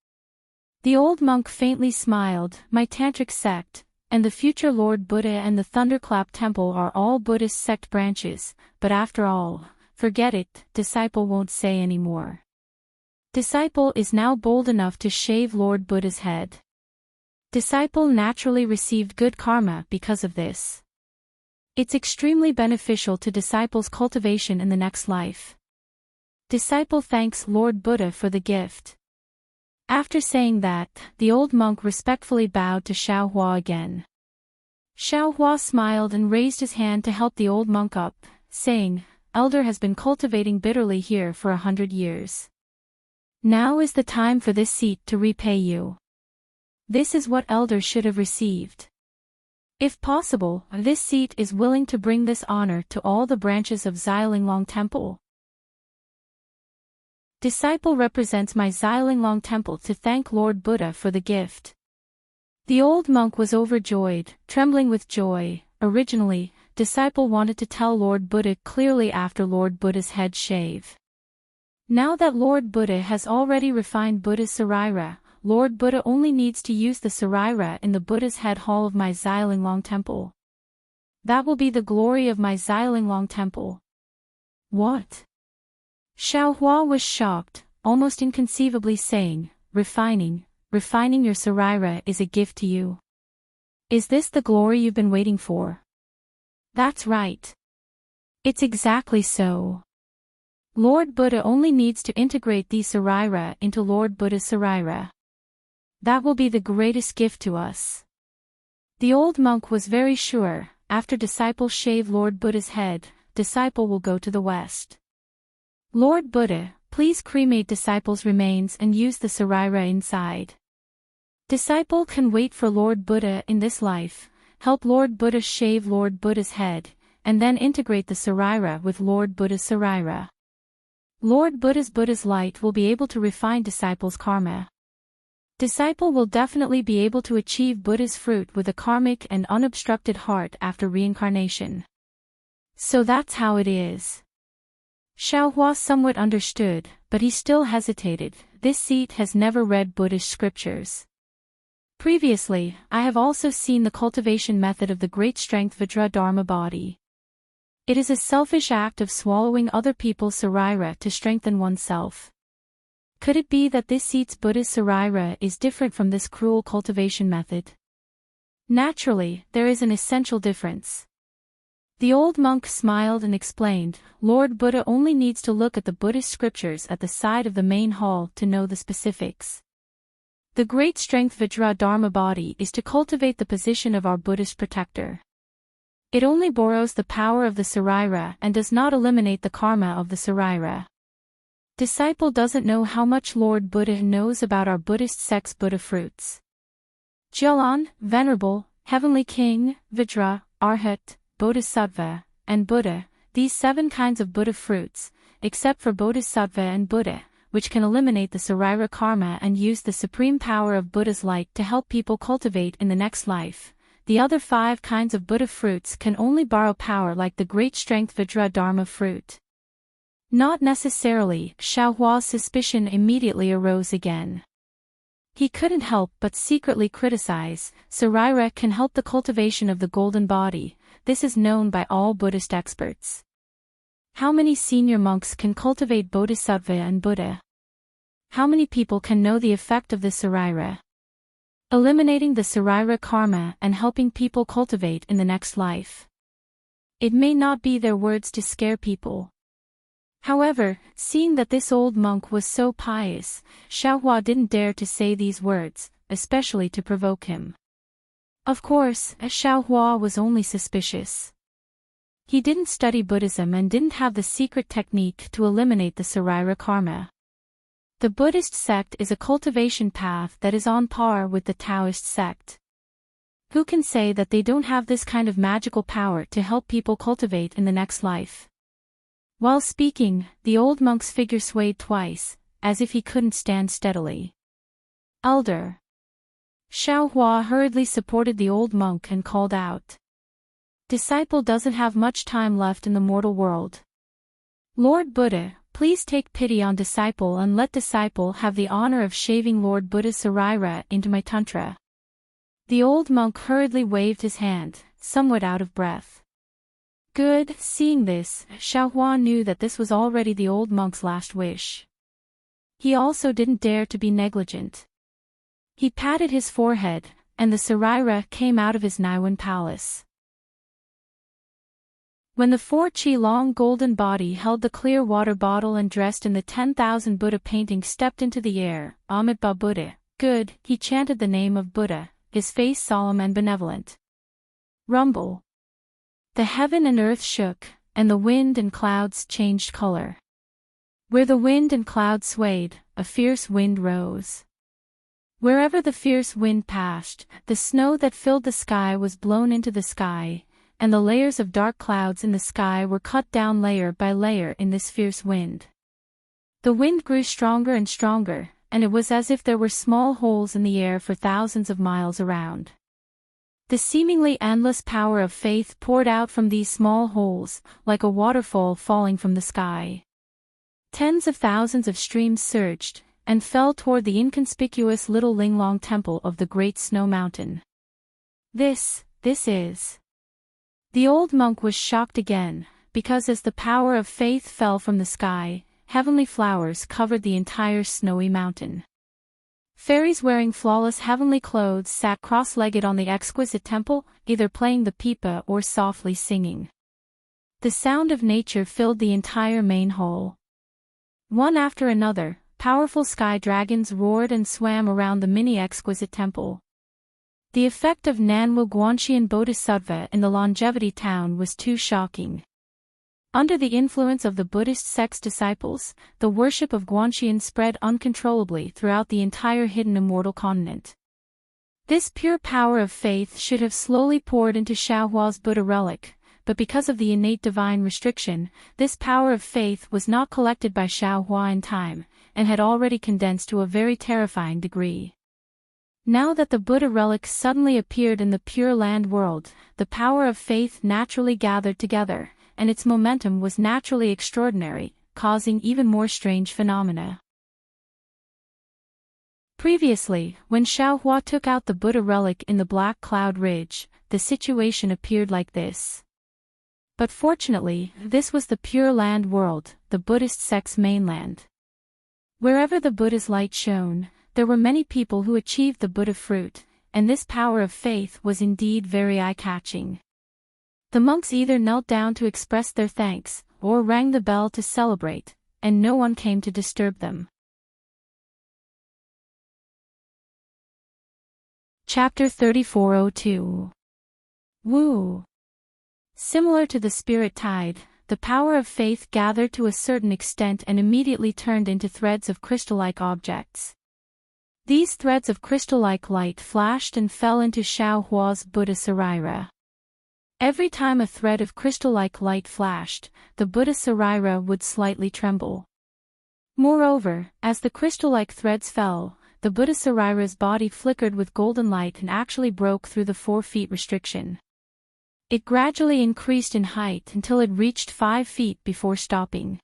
The old monk faintly smiled. My tantric sect, and the future Lord Buddha and the Thunderclap Temple are all Buddhist sect branches, but after all, forget it, disciple won't say any more. Disciple is now bold enough to shave Lord Buddha's head. Disciple naturally received good karma because of this. It's extremely beneficial to disciple's cultivation in the next life. Disciple thanks Lord Buddha for the gift. After saying that, the old monk respectfully bowed to Xiaohua again. Xiaohua smiled and raised his hand to help the old monk up, saying, Elder has been cultivating bitterly here for 100 years. Now is the time for this seat to repay you. This is what Elder should have received. If possible, this seat is willing to bring this honor to all the branches of Xiaolinglong Temple. Disciple represents my Xiaolinglong Temple to thank Lord Buddha for the gift. The old monk was overjoyed, trembling with joy. Originally, disciple wanted to tell Lord Buddha clearly after Lord Buddha's head shave. Now that Lord Buddha has already refined Buddha's Sarira, Lord Buddha only needs to use the Sarira in the Buddha's head hall of my Xiaolinglong Temple. That will be the glory of my Xiaolinglong Temple. What? Xiaohua was shocked, almost inconceivably saying, refining your Sarira is a gift to you. Is this the glory you've been waiting for? That's right. It's exactly so. Lord Buddha only needs to integrate the Sarira into Lord Buddha's Sarira. That will be the greatest gift to us. The old monk was very sure, after disciple shave Lord Buddha's head, disciple will go to the west. Lord Buddha, please cremate disciple's remains and use the Sarira inside. Disciple can wait for Lord Buddha in this life, help Lord Buddha shave Lord Buddha's head, and then integrate the Sarira with Lord Buddha's Sarira. Lord Buddha's light will be able to refine disciple's karma. Disciple will definitely be able to achieve Buddha's fruit with a karmic and unobstructed heart after reincarnation. So that's how it is. Xiaohua somewhat understood, but he still hesitated. This seat has never read Buddhist scriptures. Previously, I have also seen the cultivation method of the great strength Vajra Dharma body. It is a selfish act of swallowing other people's sarira to strengthen oneself. Could it be that this eats Buddha's sarira is different from this cruel cultivation method? Naturally, there is an essential difference. The old monk smiled and explained, Lord Buddha only needs to look at the Buddhist scriptures at the side of the main hall to know the specifics. The great strength Vajra Dharma body is to cultivate the position of our Buddhist protector. It only borrows the power of the sarira and does not eliminate the karma of the sarira. Disciple doesn't know how much Lord Buddha knows about our Buddhist sect's Buddha fruits. Jalan, Venerable, Heavenly King, Vajra, Arhat, Bodhisattva, and Buddha, these 7 kinds of Buddha fruits, except for Bodhisattva and Buddha, which can eliminate the sarira karma and use the supreme power of Buddha's light to help people cultivate in the next life. The other 5 kinds of Buddha fruits can only borrow power like the great strength Vajra Dharma fruit. Not necessarily, Xiaohua's suspicion immediately arose again. He couldn't help but secretly criticize, sarira can help the cultivation of the golden body, this is known by all Buddhist experts. How many senior monks can cultivate Bodhisattva and Buddha? How many people can know the effect of the sarira? Eliminating the sarira karma and helping people cultivate in the next life. It may not be their words to scare people. However, seeing that this old monk was so pious, Xiaohua didn't dare to say these words, especially to provoke him. Of course, Xiaohua was only suspicious. He didn't study Buddhism and didn't have the secret technique to eliminate the sarira karma. The Buddhist sect is a cultivation path that is on par with the Taoist sect. Who can say that they don't have this kind of magical power to help people cultivate in the next life? While speaking, the old monk's figure swayed twice, as if he couldn't stand steadily. Elder. Xiaohua hurriedly supported the old monk and called out. Disciple doesn't have much time left in the mortal world. Lord Buddha, please take pity on disciple and let disciple have the honor of shaving Lord Buddha's sarira into my tantra. The old monk hurriedly waved his hand, somewhat out of breath. Good, seeing this, Xiaohua knew that this was already the old monk's last wish. He also didn't dare to be negligent. He patted his forehead, and the sarira came out of his Naiwan palace. When the 4-chi-long golden body held the clear water bottle and dressed in the 10,000 Buddha painting stepped into the air, Amitabha Buddha, good, he chanted the name of Buddha, his face solemn and benevolent. Rumble. The heaven and earth shook, and the wind and clouds changed color. Where the wind and clouds swayed, a fierce wind rose. Wherever the fierce wind passed, the snow that filled the sky was blown into the sky, and the layers of dark clouds in the sky were cut down layer by layer in this fierce wind. The wind grew stronger and stronger, and it was as if there were small holes in the air for thousands of miles around. The seemingly endless power of faith poured out from these small holes, like a waterfall falling from the sky. Tens of thousands of streams surged, and fell toward the inconspicuous little Linglong temple of the great snow mountain. This is... The old monk was shocked again, because as the power of faith fell from the sky, heavenly flowers covered the entire snowy mountain. Fairies wearing flawless heavenly clothes sat cross-legged on the exquisite temple, either playing the pipa or softly singing. The sound of nature filled the entire main hall. One after another, powerful sky dragons roared and swam around the mini-exquisite temple. The effect of Nanwu Guanxian Bodhisattva in the longevity town was too shocking. Under the influence of the Buddhist sect's disciples, the worship of Guanxian spread uncontrollably throughout the entire hidden immortal continent. This pure power of faith should have slowly poured into Xiaohua's Buddha relic, but because of the innate divine restriction, this power of faith was not collected by Xiaohua in time, and had already condensed to a very terrifying degree. Now that the Buddha relic suddenly appeared in the Pure Land world, the power of faith naturally gathered together, and its momentum was naturally extraordinary, causing even more strange phenomena. Previously, when Xiaohua took out the Buddha relic in the Black Cloud Ridge, the situation appeared like this. But fortunately, this was the Pure Land world, the Buddhist sect's mainland. Wherever the Buddha's light shone, there were many people who achieved the Buddha fruit, and this power of faith was indeed very eye-catching. The monks either knelt down to express their thanks, or rang the bell to celebrate, and no one came to disturb them. Chapter 3402. Woo! Similar to the spirit tide, the power of faith gathered to a certain extent and immediately turned into threads of crystal-like objects. These threads of crystal-like light flashed and fell into Xiao Hua's Buddha Sarira. Every time a thread of crystal-like light flashed, the Buddha Sarira would slightly tremble. Moreover, as the crystal-like threads fell, the Buddha Sarira's body flickered with golden light and actually broke through the 4 feet restriction. It gradually increased in height until it reached 5 feet before stopping.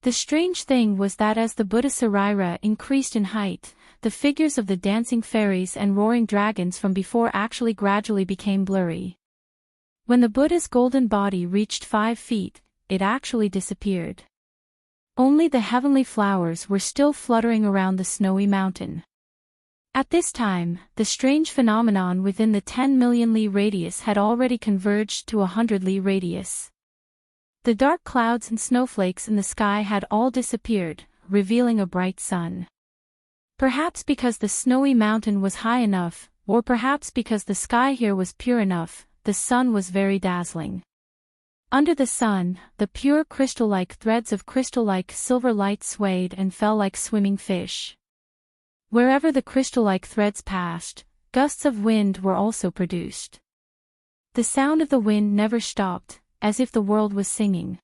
The strange thing was that as the Buddha Sarira increased in height, the figures of the dancing fairies and roaring dragons from before actually gradually became blurry. When the Buddha's golden body reached 5 feet, it actually disappeared. Only the heavenly flowers were still fluttering around the snowy mountain. At this time, the strange phenomenon within the 10 million li radius had already converged to a 100 li radius. The dark clouds and snowflakes in the sky had all disappeared, revealing a bright sun. Perhaps because the snowy mountain was high enough, or perhaps because the sky here was pure enough, the sun was very dazzling. Under the sun, the pure crystal-like threads of crystal-like silver light swayed and fell like swimming fish. Wherever the crystal-like threads passed, gusts of wind were also produced. The sound of the wind never stopped, as if the world was singing.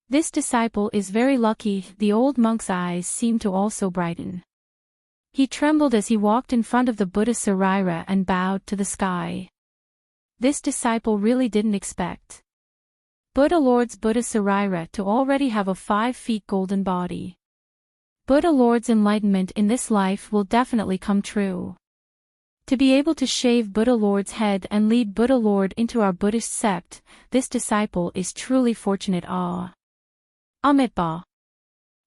This disciple is very lucky. The old monk's eyes seemed to also brighten. He trembled as he walked in front of the Buddha Sarira and bowed to the sky. This disciple really didn't expect Buddha Lord's Buddha Sarira to already have a 5 feet golden body. Buddha Lord's enlightenment in this life will definitely come true. To be able to shave Buddha Lord's head and lead Buddha Lord into our Buddhist sect, this disciple is truly fortunate. Amitabha.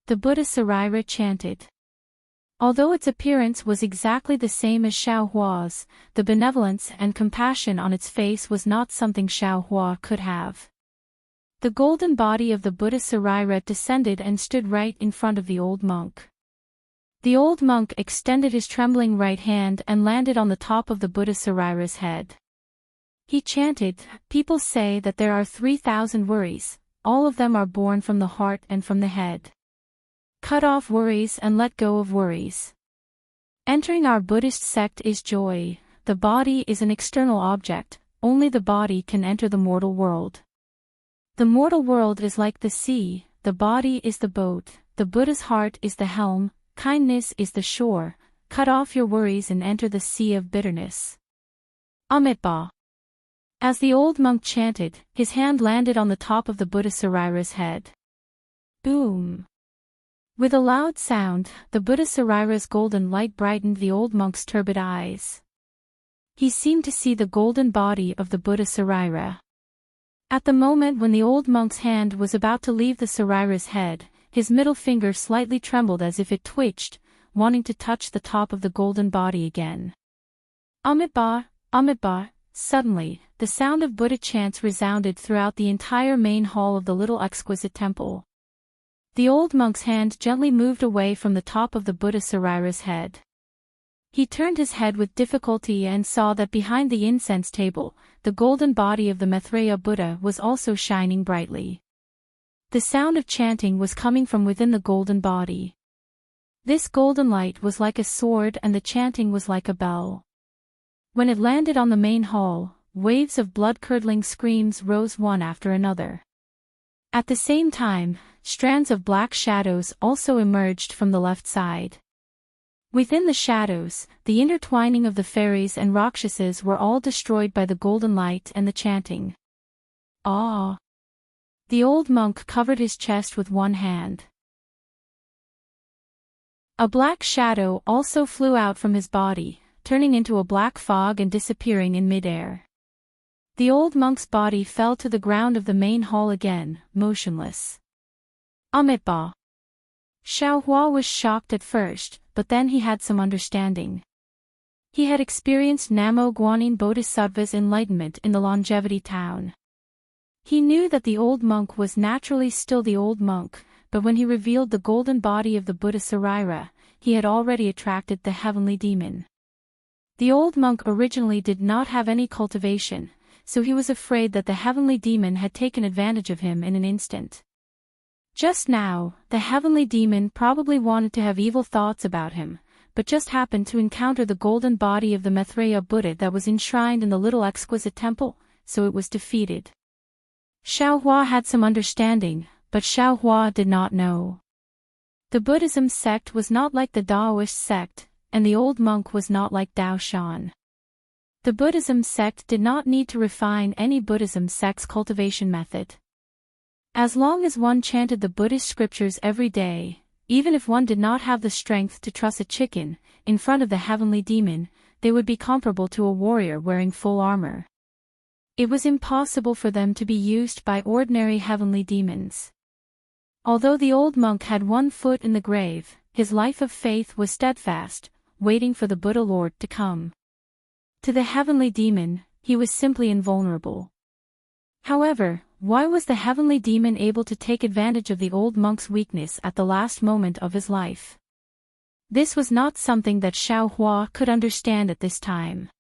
The Buddha Sarira chanted. Although its appearance was exactly the same as Xiao Hua's, the benevolence and compassion on its face was not something Xiao Hua could have. The golden body of the Buddha Sarira descended and stood right in front of the old monk. The old monk extended his trembling right hand and landed on the top of the Buddha Sarira's head. He chanted, "People say that there are 3,000 worries, all of them are born from the heart and from the head. Cut off worries and let go of worries. Entering our Buddhist sect is joy. The body is an external object, only the body can enter the mortal world. The mortal world is like the sea, the body is the boat, the Buddha's heart is the helm, kindness is the shore. Cut off your worries and enter the sea of bitterness." Amitabha. As the old monk chanted, his hand landed on the top of the Buddha Sarira's head. Boom! With a loud sound, the Buddha Sarira's golden light brightened the old monk's turbid eyes. He seemed to see the golden body of the Buddha Sarira. At the moment when the old monk's hand was about to leave the Sarira's head, his middle finger slightly trembled as if it twitched, wanting to touch the top of the golden body again. Amitabha, Amitabha. Suddenly, the sound of Buddha chants resounded throughout the entire main hall of the little exquisite temple. The old monk's hand gently moved away from the top of the Buddha Sarira's head. He turned his head with difficulty and saw that behind the incense table, the golden body of the Maitreya Buddha was also shining brightly. The sound of chanting was coming from within the golden body. This golden light was like a sword and the chanting was like a bell. When it landed on the main hall, waves of blood-curdling screams rose one after another. At the same time, strands of black shadows also emerged from the left side. Within the shadows, the intertwining of the fairies and rakshasas were all destroyed by the golden light and the chanting. Ah! The old monk covered his chest with one hand. A black shadow also flew out from his body, turning into a black fog and disappearing in midair. The old monk's body fell to the ground of the main hall again, motionless. Amitba. Xiaohua was shocked at first, but then he had some understanding. He had experienced Namo Guanyin Bodhisattva's enlightenment in the Longevity Town. He knew that the old monk was naturally still the old monk, but when he revealed the golden body of the Buddha Sarira, he had already attracted the heavenly demon. The old monk originally did not have any cultivation, so he was afraid that the heavenly demon had taken advantage of him in an instant. Just now, the heavenly demon probably wanted to have evil thoughts about him, but just happened to encounter the golden body of the Maitreya Buddha that was enshrined in the little exquisite temple, so it was defeated. Xiaohua had some understanding, but Xiaohua did not know. The Buddhism sect was not like the Taoist sect, and the old monk was not like Dao Shan. The Buddhism sect did not need to refine any Buddhism sect's cultivation method. As long as one chanted the Buddhist scriptures every day, even if one did not have the strength to truss a chicken, in front of the heavenly demon, they would be comparable to a warrior wearing full armor. It was impossible for them to be used by ordinary heavenly demons. Although the old monk had one foot in the grave, his life of faith was steadfast, waiting for the Buddha Lord to come. To the heavenly demon, he was simply invulnerable. However, why was the heavenly demon able to take advantage of the old monk's weakness at the last moment of his life? This was not something that Xiaohua could understand at this time.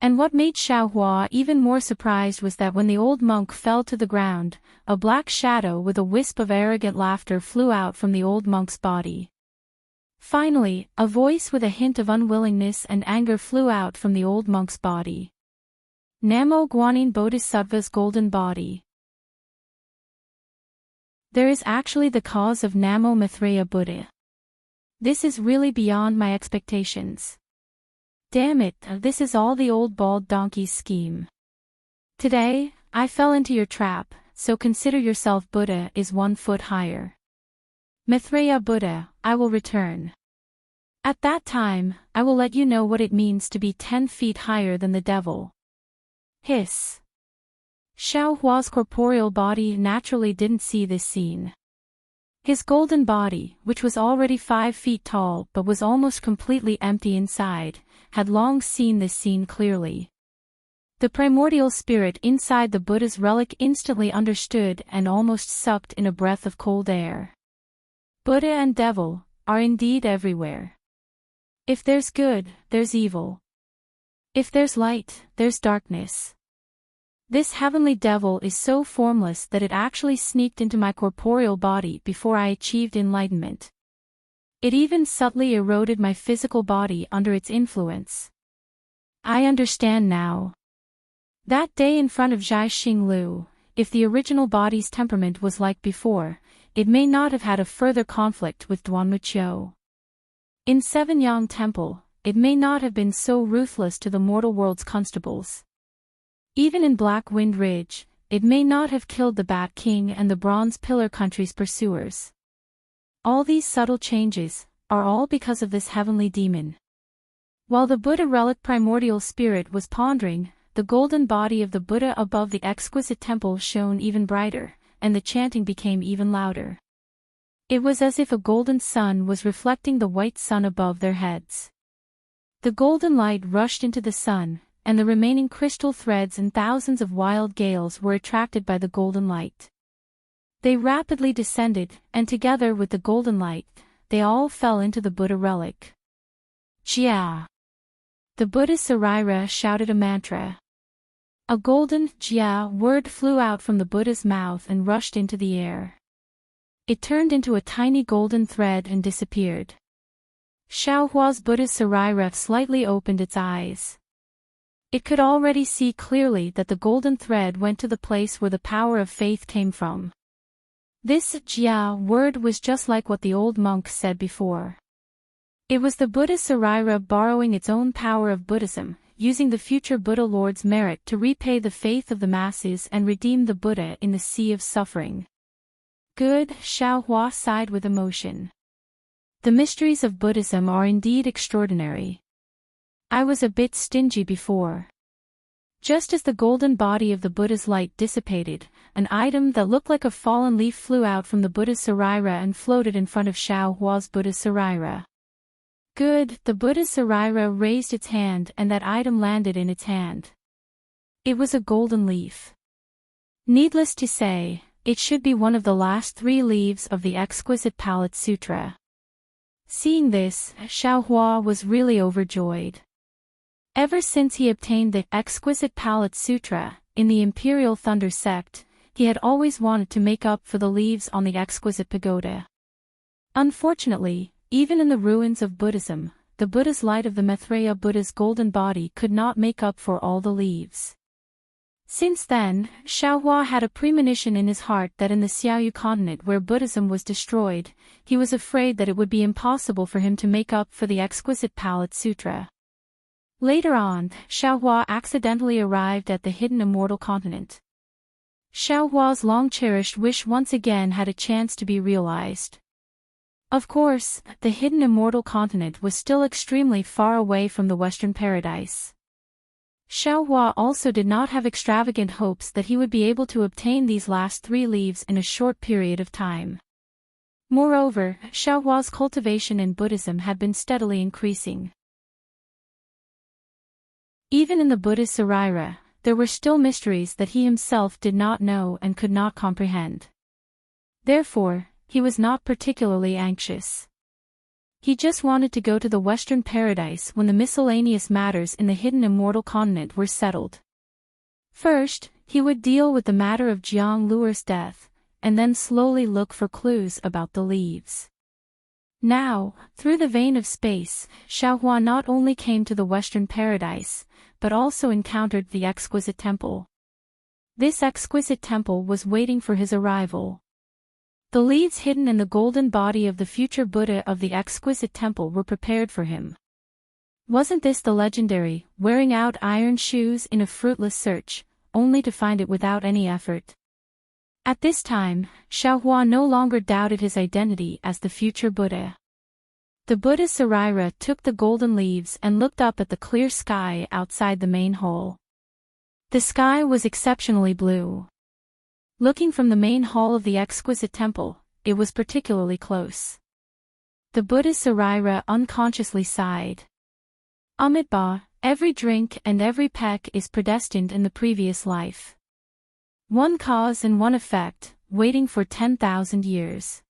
And what made Xiaohua even more surprised was that when the old monk fell to the ground, a black shadow with a wisp of arrogant laughter flew out from the old monk's body. Finally, a voice with a hint of unwillingness and anger flew out from the old monk's body. Namo Guanyin Bodhisattva's golden body. There is actually the cause of Namo Maitreya Buddha. This is really beyond my expectations. Damn it, this is all the old bald donkey's scheme. Today, I fell into your trap, so consider yourself Buddha is 1 foot higher. Maitreya Buddha, I will return. At that time, I will let you know what it means to be 10 feet higher than the devil. Hiss. Xiaohua's corporeal body naturally didn't see this scene. His golden body, which was already 5 feet tall but was almost completely empty inside, had long seen this scene clearly. The primordial spirit inside the Buddha's relic instantly understood and almost sucked in a breath of cold air. Buddha and devil are indeed everywhere. If there's good, there's evil. If there's light, there's darkness. This heavenly devil is so formless that it actually sneaked into my corporeal body before I achieved enlightenment. It even subtly eroded my physical body under its influence. I understand now. That day in front of Zhai Xinglu, if the original body's temperament was like before, it may not have had a further conflict with Duanmuqiu. In Seven Yang Temple, it may not have been so ruthless to the mortal world's constables. Even in Black Wind Ridge, it may not have killed the Bat King and the Bronze Pillar country's pursuers. All these subtle changes are all because of this heavenly demon. While the Buddha relic primordial spirit was pondering, the golden body of the Buddha above the exquisite temple shone even brighter, and the chanting became even louder. It was as if a golden sun was reflecting the white sun above their heads. The golden light rushed into the sun, and the remaining crystal threads and thousands of wild gales were attracted by the golden light. They rapidly descended, and together with the golden light, they all fell into the Buddha relic. Jia. The Buddha Sarira shouted a mantra. A golden Jia word flew out from the Buddha's mouth and rushed into the air. It turned into a tiny golden thread and disappeared. Xiaohua's Buddha Sarira slightly opened its eyes. It could already see clearly that the golden thread went to the place where the power of faith came from. This Jia word was just like what the old monk said before. It was the Buddha Sarira borrowing its own power of Buddhism, using the future Buddha Lord's merit to repay the faith of the masses and redeem the Buddha in the sea of suffering. Good, Xiaohua sighed with emotion. The mysteries of Buddhism are indeed extraordinary. I was a bit stingy before. Just as the golden body of the Buddha's light dissipated, an item that looked like a fallen leaf flew out from the Buddha's sarira and floated in front of Xiao Hua's Buddha's sarira. Good, the Buddha's sarira raised its hand and that item landed in its hand. It was a golden leaf. Needless to say, it should be one of the last 3 leaves of the Exquisite Palette Sutra. Seeing this, Xiao Hua was really overjoyed. Ever since he obtained the Exquisite Palette Sutra, in the Imperial Thunder sect, he had always wanted to make up for the leaves on the Exquisite Pagoda. Unfortunately, even in the ruins of Buddhism, the Buddha's light of the Maitreya Buddha's golden body could not make up for all the leaves. Since then, Xiao Hua had a premonition in his heart that in the Xiaoyu continent where Buddhism was destroyed, he was afraid that it would be impossible for him to make up for the Exquisite Palette Sutra. Later on, Xiao Hua accidentally arrived at the hidden immortal continent. Xiao Hua's long-cherished wish once again had a chance to be realized. Of course, the hidden immortal continent was still extremely far away from the Western Paradise. Xiao Hua also did not have extravagant hopes that he would be able to obtain these last 3 leaves in a short period of time. Moreover, Xiao Hua's cultivation in Buddhism had been steadily increasing. Even in the Buddha's sarira, there were still mysteries that he himself did not know and could not comprehend. Therefore, he was not particularly anxious. He just wanted to go to the Western Paradise when the miscellaneous matters in the hidden immortal continent were settled. First, he would deal with the matter of Jiang Luer's death, and then slowly look for clues about the leaves. Now, through the vein of space, Xiao Hua not only came to the Western Paradise, but also encountered the Exquisite Temple. This Exquisite Temple was waiting for his arrival. The leaves hidden in the golden body of the future Buddha of the Exquisite Temple were prepared for him. Wasn't this the legendary, wearing out iron shoes in a fruitless search, only to find it without any effort? At this time, Xiao Hua no longer doubted his identity as the future Buddha. The Buddha's sarira took the golden leaves and looked up at the clear sky outside the main hall. The sky was exceptionally blue. Looking from the main hall of the Exquisite Temple, it was particularly close. The Buddha's sarira unconsciously sighed. Amitabha, every drink and every peck is predestined in the previous life. One cause and one effect, waiting for 10,000 years.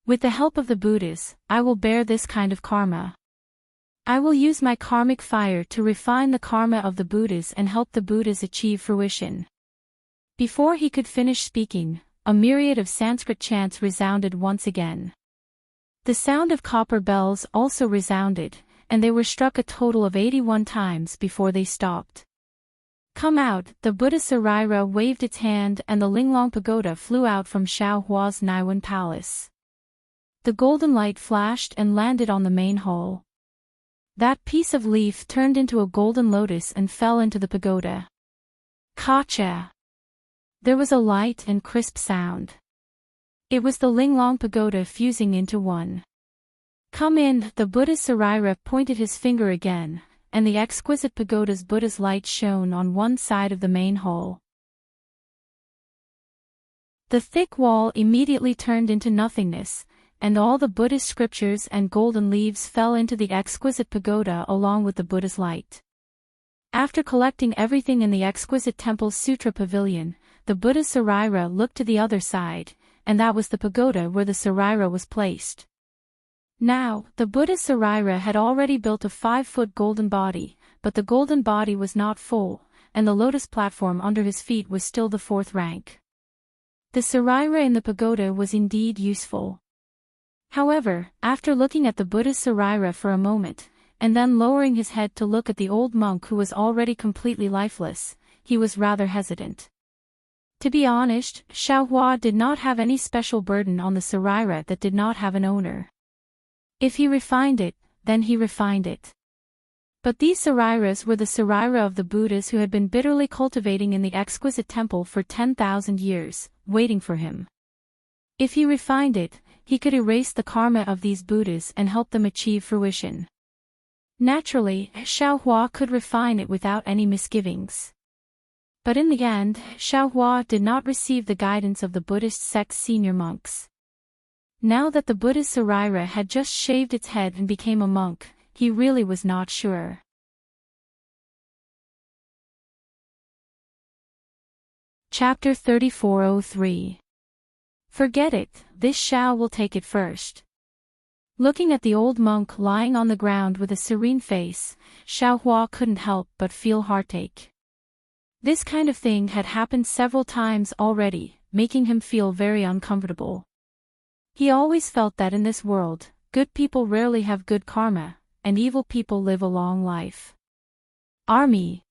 With the help of the Buddhas, I will bear this kind of karma. I will use my karmic fire to refine the karma of the Buddhas and help the Buddhas achieve fruition. Before he could finish speaking, a myriad of Sanskrit chants resounded once again. The sound of copper bells also resounded, and they were struck a total of 81 times before they stopped. Come out, the Buddha sarira waved its hand and the Linglong Pagoda flew out from Xiao Hua's Naiwan Palace. The golden light flashed and landed on the main hall. That piece of leaf turned into a golden lotus and fell into the pagoda. Kacha! There was a light and crisp sound. It was the Linglong Pagoda fusing into one. Come in, the Buddha's sarira pointed his finger again, and the Exquisite Pagoda's Buddha's light shone on one side of the main hall. The thick wall immediately turned into nothingness, and all the Buddhist scriptures and golden leaves fell into the Exquisite Pagoda along with the Buddha's light. After collecting everything in the Exquisite Temple's Sutra Pavilion, the Buddha's sarira looked to the other side, and that was the pagoda where the sarira was placed. Now, the Buddha's sarira had already built a 5-foot golden body, but the golden body was not full, and the lotus platform under his feet was still the 4th rank. The sarira in the pagoda was indeed useful. However, after looking at the Buddha's sarira for a moment, and then lowering his head to look at the old monk who was already completely lifeless, he was rather hesitant. To be honest, Xiao Hua did not have any special burden on the sarira that did not have an owner. If he refined it, then he refined it. But these sariras were the sarira of the Buddhas who had been bitterly cultivating in the Exquisite Temple for 10,000 years, waiting for him. If he refined it, he could erase the karma of these Buddhas and help them achieve fruition. Naturally, Xiao Hua could refine it without any misgivings. But in the end, Xiaohua did not receive the guidance of the Buddhist sect's senior monks. Now that the Buddhist Saraira had just shaved its head and became a monk, he really was not sure. Chapter 3403. Forget it, this Xiao will take it first. Looking at the old monk lying on the ground with a serene face, Xiaohua couldn't help but feel heartache. This kind of thing had happened several times already, making him feel very uncomfortable. He always felt that in this world, good people rarely have good karma, and evil people live a long life. Army.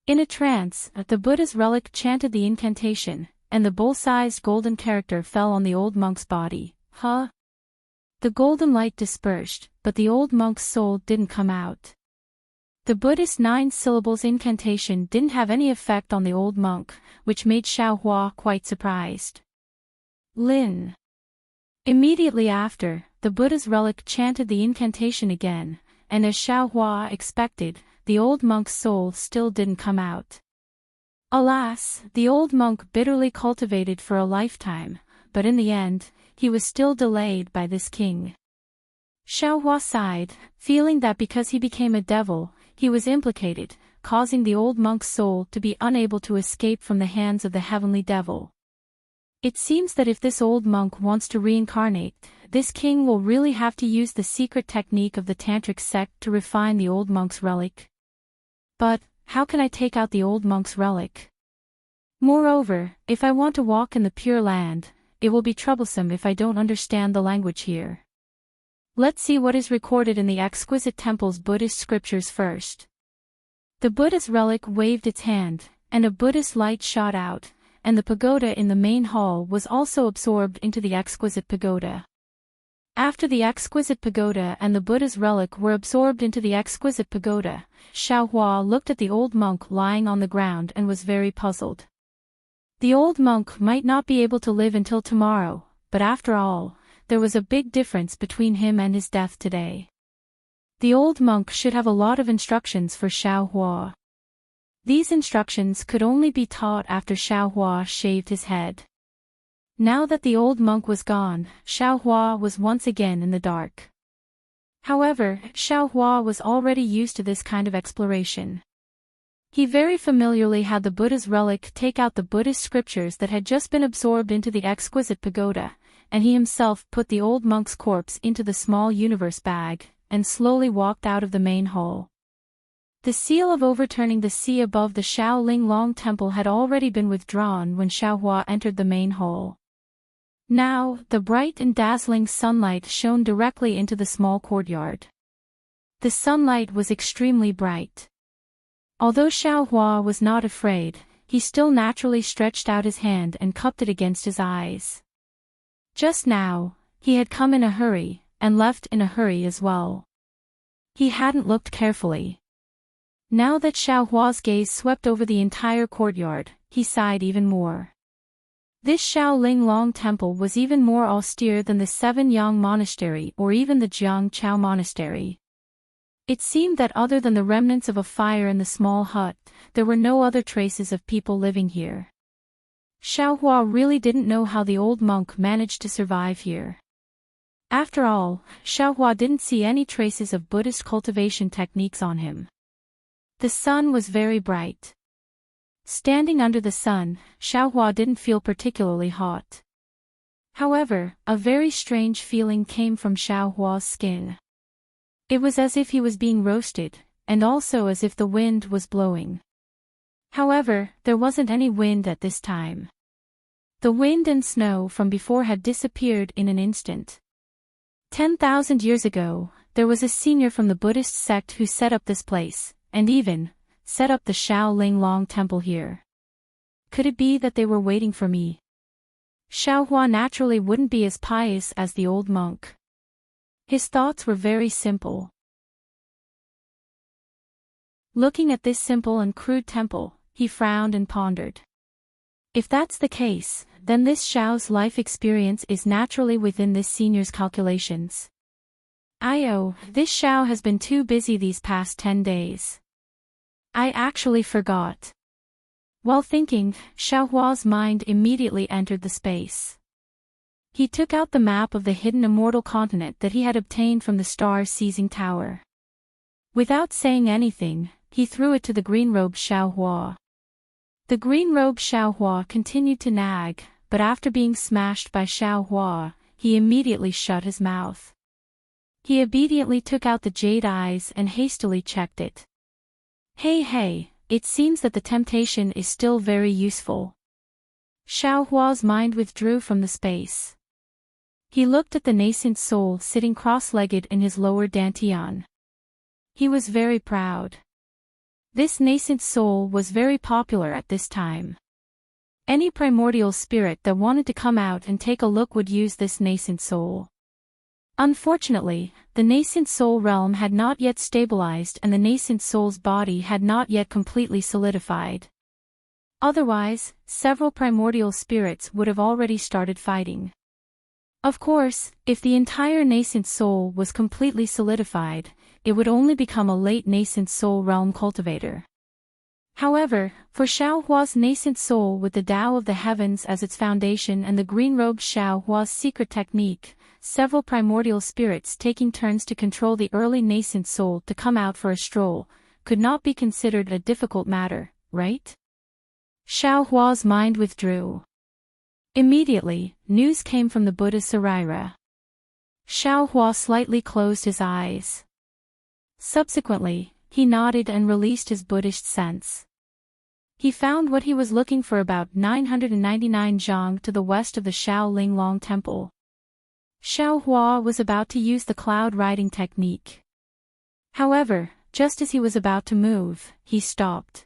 In a trance, the Buddha's relic chanted the incantation, and the bull-sized golden character fell on the old monk's body. The golden light dispersed, but the old monk's soul didn't come out. The Buddhist 9 syllables incantation didn't have any effect on the old monk, which made Xiaohua quite surprised. Lin. Immediately after, the Buddha's relic chanted the incantation again, and as Xiaohua expected, the old monk's soul still didn't come out. Alas, the old monk bitterly cultivated for a lifetime, but in the end, he was still delayed by this king. Xiaohua sighed, feeling that because he became a devil, he was implicated, causing the old monk's soul to be unable to escape from the hands of the heavenly devil. It seems that if this old monk wants to reincarnate, this king will really have to use the secret technique of the tantric sect to refine the old monk's relic. But, how can I take out the old monk's relic? Moreover, if I want to walk in the Pure Land, it will be troublesome if I don't understand the language here. Let's see what is recorded in the exquisite temple's Buddhist scriptures first. The Buddha's relic waved its hand, and a Buddhist light shot out, and the pagoda in the main hall was also absorbed into the exquisite pagoda. After the exquisite pagoda and the Buddha's relic were absorbed into the exquisite pagoda, Xiaohua looked at the old monk lying on the ground and was very puzzled. The old monk might not be able to live until tomorrow, but after all, there was a big difference between him and his death today. The old monk should have a lot of instructions for Xiaohua. These instructions could only be taught after Xiaohua shaved his head. Now that the old monk was gone, Xiaohua was once again in the dark. However, Xiaohua was already used to this kind of exploration. He very familiarly had the Buddha's relic take out the Buddhist scriptures that had just been absorbed into the exquisite pagoda, and he himself put the old monk's corpse into the small universe bag, and slowly walked out of the main hall. The seal of overturning the sea above the Shaolin Long Temple had already been withdrawn when Xiaohua entered the main hall. Now, the bright and dazzling sunlight shone directly into the small courtyard. The sunlight was extremely bright. Although Xiaohua was not afraid, he still naturally stretched out his hand and cupped it against his eyes. Just now, he had come in a hurry, and left in a hurry as well. He hadn't looked carefully. Now that Xiaohua's gaze swept over the entire courtyard, he sighed even more. This Shaolin Long Temple was even more austere than the 7 Yang Monastery or even the Jiang Chao Monastery. It seemed that other than the remnants of a fire in the small hut, there were no other traces of people living here. Xiaohua really didn't know how the old monk managed to survive here. After all, Xiaohua didn't see any traces of Buddhist cultivation techniques on him. The sun was very bright. Standing under the sun, Xiaohua didn't feel particularly hot. However, a very strange feeling came from Xiaohua's skin. It was as if he was being roasted, and also as if the wind was blowing. However, there wasn't any wind at this time. The wind and snow from before had disappeared in an instant. 10,000 years ago, there was a senior from the Buddhist sect who set up this place, and even set up the Shaolin Long Temple here. Could it be that they were waiting for me? Xiaohua naturally wouldn't be as pious as the old monk. His thoughts were very simple. Looking at this simple and crude temple, he frowned and pondered. If that's the case, then this Xiao's life experience is naturally within this senior's calculations. This Xiao has been too busy these past 10 days. I actually forgot. While thinking, Xiaohua's mind immediately entered the space. He took out the map of the hidden immortal continent that he had obtained from the star-seizing tower. Without saying anything, he threw it to the green-robed Xiaohua. The green-robed Xiaohua continued to nag, but after being smashed by Xiaohua, he immediately shut his mouth. He obediently took out the jade eyes and hastily checked it. Hey, it seems that the temptation is still very useful. Xiaohua's mind withdrew from the space. He looked at the nascent soul sitting cross-legged in his lower dantian. He was very proud. This nascent soul was very popular at this time. Any primordial spirit that wanted to come out and take a look would use this nascent soul. Unfortunately, the nascent soul realm had not yet stabilized and the nascent soul's body had not yet completely solidified. Otherwise, several primordial spirits would have already started fighting. Of course, if the entire nascent soul was completely solidified, it would only become a late nascent soul realm cultivator. However, for Xiaohua's nascent soul with the Tao of the heavens as its foundation and the green-robed Xiaohua's secret technique, several primordial spirits taking turns to control the early nascent soul to come out for a stroll, could not be considered a difficult matter, right? Xiaohua's mind withdrew. Immediately, news came from the Buddha Saraira. Xiaohua slightly closed his eyes. Subsequently, he nodded and released his Buddhist sense. He found what he was looking for about 999 zhang to the west of the Shaolinglong Temple. Xiaohua was about to use the cloud riding technique. However, just as he was about to move, he stopped.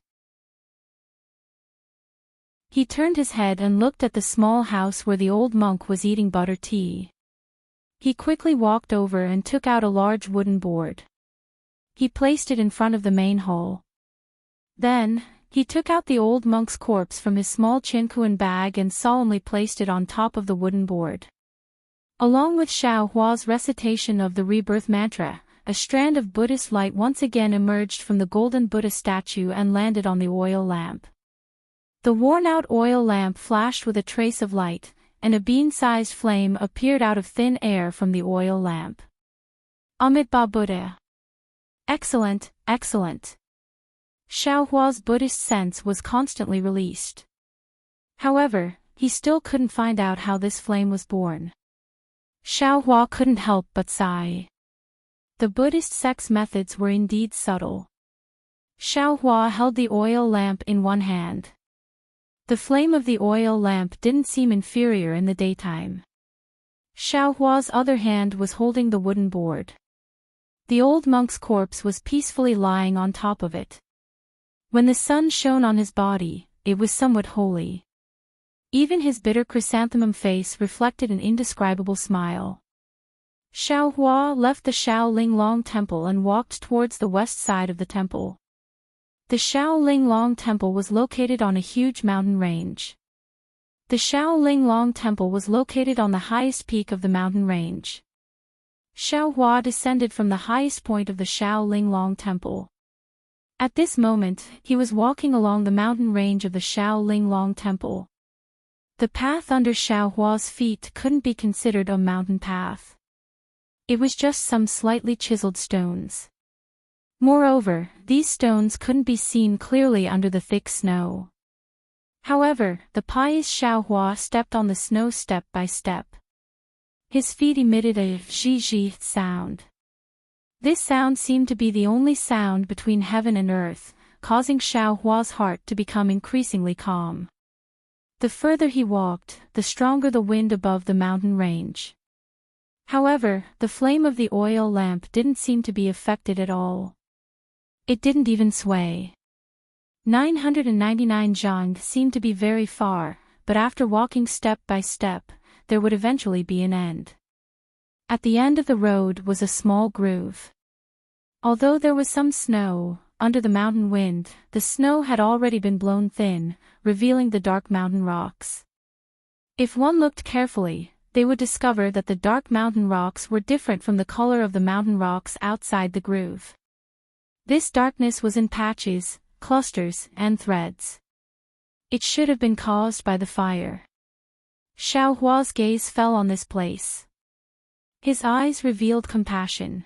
He turned his head and looked at the small house where the old monk was eating butter tea. He quickly walked over and took out a large wooden board. He placed it in front of the main hall. Then, he took out the old monk's corpse from his small chinkuan bag and solemnly placed it on top of the wooden board. Along with Xiaohua's recitation of the rebirth mantra, a strand of Buddhist light once again emerged from the golden Buddha statue and landed on the oil lamp. The worn-out oil lamp flashed with a trace of light, and a bean-sized flame appeared out of thin air from the oil lamp. Amitabha Buddha. Excellent, excellent. Xiaohua's Buddhist sense was constantly released. However, he still couldn't find out how this flame was born. Xiaohua couldn't help but sigh. The Buddhist sex methods were indeed subtle. Xiaohua held the oil lamp in one hand. The flame of the oil lamp didn't seem inferior in the daytime. Xiaohua's other hand was holding the wooden board. The old monk's corpse was peacefully lying on top of it. When the sun shone on his body, it was somewhat holy. Even his bitter chrysanthemum face reflected an indescribable smile. Xiaohua left the Shaolinglong Temple and walked towards the west side of the temple. The Shaolinglong Temple was located on a huge mountain range. The Shaolinglong Temple was located on the highest peak of the mountain range. Xiaohua descended from the highest point of the Shaolinglong Temple. At this moment, he was walking along the mountain range of the Shaolinglong Temple. The path under Xiaohua's feet couldn't be considered a mountain path. It was just some slightly chiseled stones. Moreover, these stones couldn't be seen clearly under the thick snow. However, the pious Xiaohua stepped on the snow step by step. His feet emitted a zhi-zhi sound. This sound seemed to be the only sound between heaven and earth, causing Xiaohua's heart to become increasingly calm. The further he walked, the stronger the wind above the mountain range. However, the flame of the oil lamp didn't seem to be affected at all. It didn't even sway. 999 zhang seemed to be very far, but after walking step by step, there would eventually be an end. At the end of the road was a small groove. Although there was some snow, under the mountain wind, the snow had already been blown thin, revealing the dark mountain rocks. If one looked carefully, they would discover that the dark mountain rocks were different from the color of the mountain rocks outside the groove. This darkness was in patches, clusters, and threads. It should have been caused by the fire. Xiao Hua's gaze fell on this place. His eyes revealed compassion.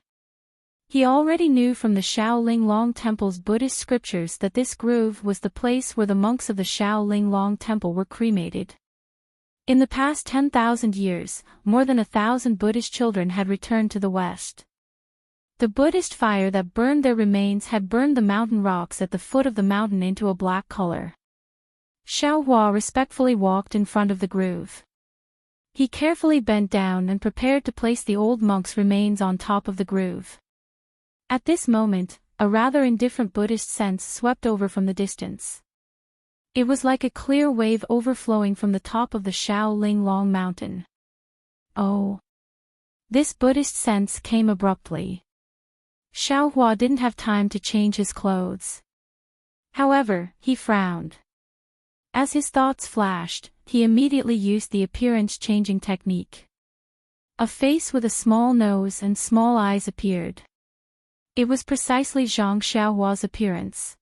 He already knew from the Shaolin Long Temple's Buddhist scriptures that this groove was the place where the monks of the Shaolin Long Temple were cremated. In the past 10,000 years, more than 1,000 Buddhist children had returned to the West. The Buddhist fire that burned their remains had burned the mountain rocks at the foot of the mountain into a black color. Xiao Hua respectfully walked in front of the groove. He carefully bent down and prepared to place the old monk's remains on top of the groove. At this moment, a rather indifferent Buddhist sense swept over from the distance. It was like a clear wave overflowing from the top of the Shaolin Long Mountain. Oh! This Buddhist sense came abruptly. Xiao Hua didn't have time to change his clothes. However, he frowned. As his thoughts flashed, he immediately used the appearance-changing technique. A face with a small nose and small eyes appeared. It was precisely Zhang Xiaohua's appearance.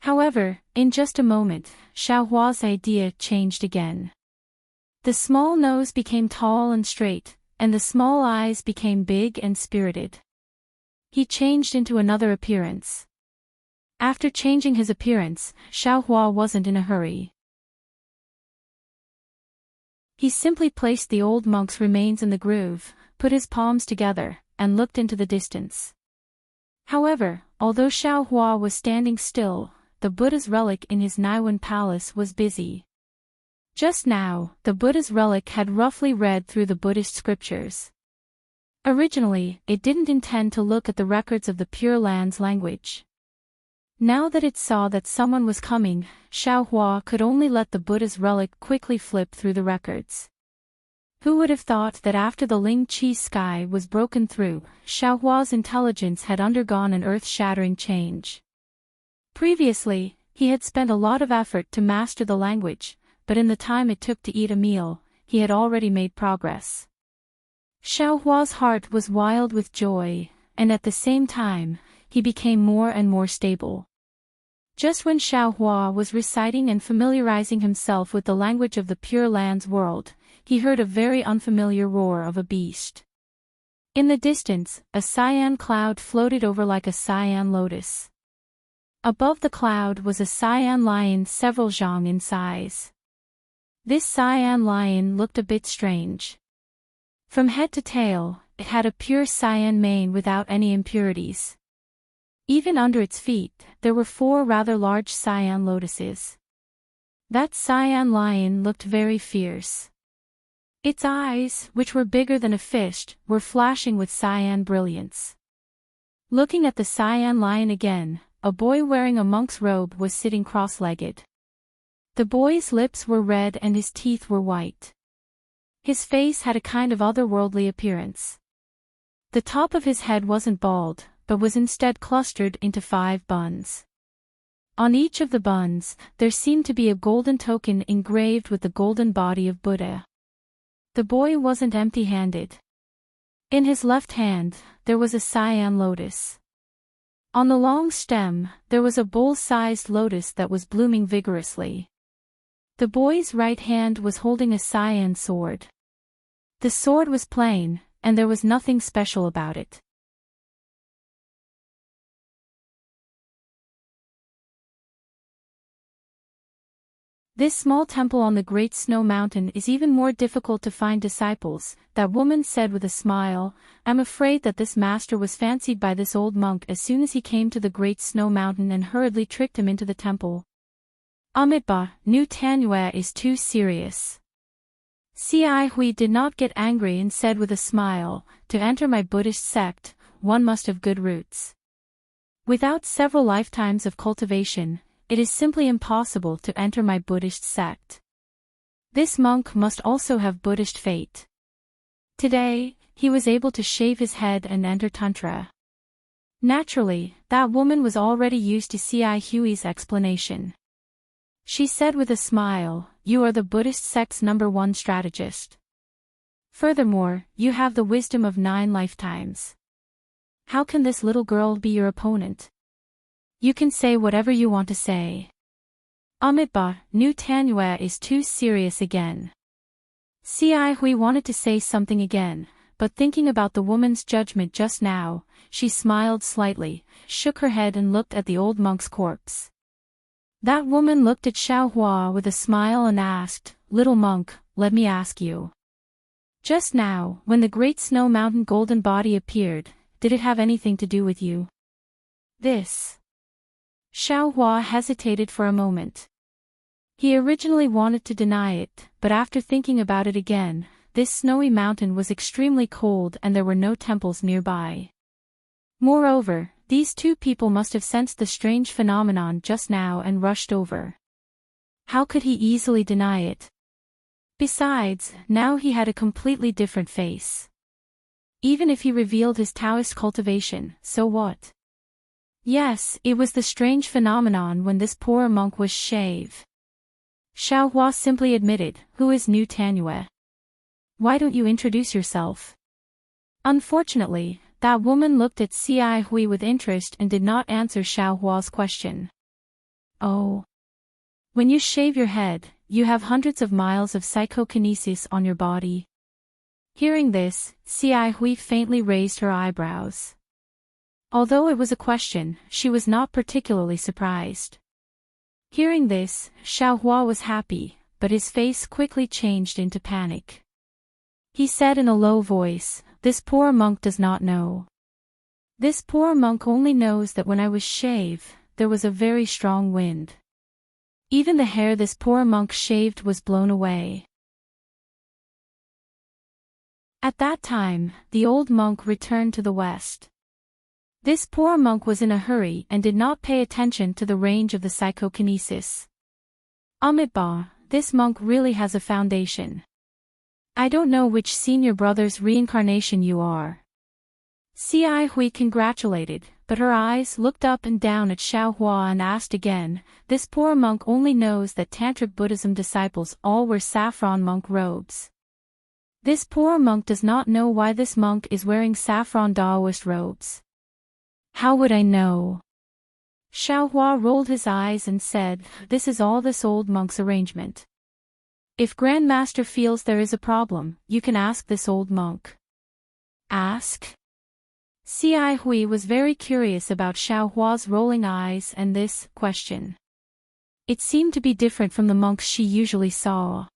However, in just a moment, Xiaohua's idea changed again. The small nose became tall and straight, and the small eyes became big and spirited. He changed into another appearance. After changing his appearance, Xiaohua wasn't in a hurry. He simply placed the old monk's remains in the groove, put his palms together, and looked into the distance. However, although Xiaohua was standing still, the Buddha's relic in his Naiwan palace was busy. Just now, the Buddha's relic had roughly read through the Buddhist scriptures. Originally, it didn't intend to look at the records of the Pure Land's language. Now that it saw that someone was coming, Xiaohua could only let the Buddha's relic quickly flip through the records. Who would have thought that after the Ling Chi sky was broken through, Xiaohua's intelligence had undergone an earth-shattering change? Previously, he had spent a lot of effort to master the language, but in the time it took to eat a meal, he had already made progress. Xiaohua's heart was wild with joy, and at the same time, he became more and more stable. Just when Xiaohua was reciting and familiarizing himself with the language of the Pure Land's world, he heard a very unfamiliar roar of a beast. In the distance, a cyan cloud floated over like a cyan lotus. Above the cloud was a cyan lion several zhang in size. This cyan lion looked a bit strange. From head to tail, it had a pure cyan mane without any impurities. Even under its feet, there were 4 rather large cyan lotuses. That cyan lion looked very fierce. Its eyes, which were bigger than a fish, were flashing with cyan brilliance. Looking at the cyan lion again, a boy wearing a monk's robe was sitting cross-legged. The boy's lips were red and his teeth were white. His face had a kind of otherworldly appearance. The top of his head wasn't bald, but was instead clustered into 5 buns. On each of the buns, there seemed to be a golden token engraved with the golden body of Buddha. The boy wasn't empty-handed. In his left hand, there was a cyan lotus. On the long stem, there was a bowl-sized lotus that was blooming vigorously. The boy's right hand was holding a cyan sword. The sword was plain, and there was nothing special about it. This small temple on the Great Snow Mountain is even more difficult to find disciples, that woman said with a smile. I'm afraid that this master was fancied by this old monk as soon as he came to the Great Snow Mountain and hurriedly tricked him into the temple. Amitabha, Nu Tanyue is too serious. Ci Hui did not get angry and said with a smile, to enter my Buddhist sect, one must have good roots. Without several lifetimes of cultivation, it is simply impossible to enter my Buddhist sect. This monk must also have Buddhist fate. Today, he was able to shave his head and enter Tantra. Naturally, that woman was already used to Ci Hui's explanation. She said with a smile, you are the Buddhist sect's #1 strategist. Furthermore, you have the wisdom of 9 lifetimes. How can this little girl be your opponent? You can say whatever you want to say. Amitabha, New Tanua is too serious again. Cai Hui wanted to say something again, but thinking about the woman's judgment just now, she smiled slightly, shook her head and looked at the old monk's corpse. That woman looked at Xiao Hua with a smile and asked, "Little monk, let me ask you. Just now, when the great snow mountain golden body appeared, did it have anything to do with you?" This. Xiao Hua hesitated for a moment. He originally wanted to deny it, but after thinking about it again, this snowy mountain was extremely cold and there were no temples nearby. Moreover, these two people must have sensed the strange phenomenon just now and rushed over. How could he easily deny it? Besides, now he had a completely different face. Even if he revealed his Taoist cultivation, so what? Yes, it was the strange phenomenon when this poor monk was shaved. Xiao Hua simply admitted, "Who is New Tanua? Why don't you introduce yourself?" Unfortunately, that woman looked at Cai Hui with interest and did not answer Xiao Hua's question. "Oh. When you shave your head, you have hundreds of miles of psychokinesis on your body." Hearing this, Cai Hui faintly raised her eyebrows. Although it was a question, she was not particularly surprised. Hearing this, Xiao Hua was happy, but his face quickly changed into panic. He said in a low voice, "This poor monk does not know. This poor monk only knows that when I was shaved, there was a very strong wind. Even the hair this poor monk shaved was blown away." At that time, the old monk returned to the west. This poor monk was in a hurry and did not pay attention to the range of the psychokinesis. Amitabha, this monk really has a foundation. I don't know which senior brother's reincarnation you are. Cai Hui congratulated, but her eyes looked up and down at Xiao Hua and asked again, "This poor monk only knows that Tantric Buddhism disciples all wear saffron monk robes. This poor monk does not know why this monk is wearing saffron Taoist robes. How would I know?" Xiao Hua rolled his eyes and said, "This is all this old monk's arrangement. If Grandmaster feels there is a problem, you can ask this old monk." Ask? Cai Hui was very curious about Xiao Hua's rolling eyes and this question. It seemed to be different from the monks she usually saw.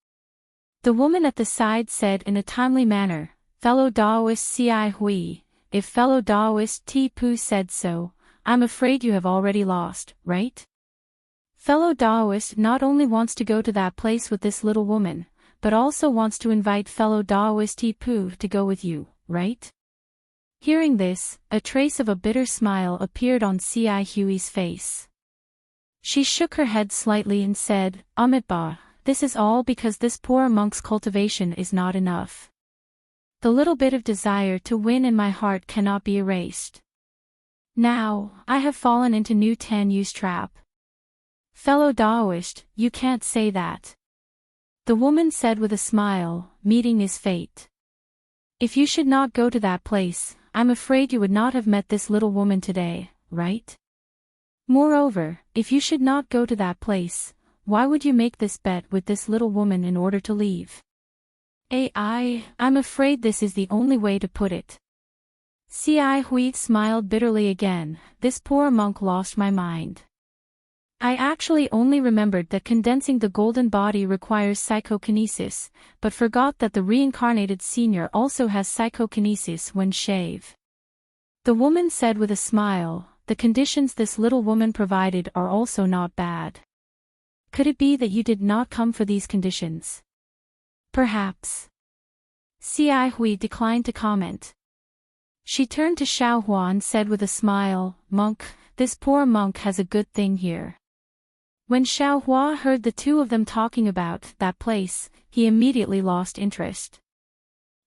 The woman at the side said in a timely manner, "Fellow Taoist Cai Hui, if fellow Taoist Tipu said so, I'm afraid you have already lost, right? Fellow Taoist not only wants to go to that place with this little woman, but also wants to invite fellow Taoist Tipu to go with you, right?" Hearing this, a trace of a bitter smile appeared on Cai Hui's face. She shook her head slightly and said, "Amitabha, this is all because this poor monk's cultivation is not enough. The little bit of desire to win in my heart cannot be erased. Now, I have fallen into New Tanu's trap." "Fellow Taoist, you can't say that," the woman said with a smile, "meeting is fate. If you should not go to that place, I'm afraid you would not have met this little woman today, right? Moreover, if you should not go to that place, why would you make this bet with this little woman in order to leave? I'm afraid this is the only way to put it." Cai Hui smiled bitterly again, "This poor monk lost my mind. I actually only remembered that condensing the golden body requires psychokinesis, but forgot that the reincarnated senior also has psychokinesis when shave." The woman said with a smile, "The conditions this little woman provided are also not bad. Could it be that you did not come for these conditions?" "Perhaps." Cai Hui declined to comment. She turned to Xiao Hua and said with a smile, "Monk, this poor monk has a good thing here." When Xiao Hua heard the two of them talking about that place, he immediately lost interest.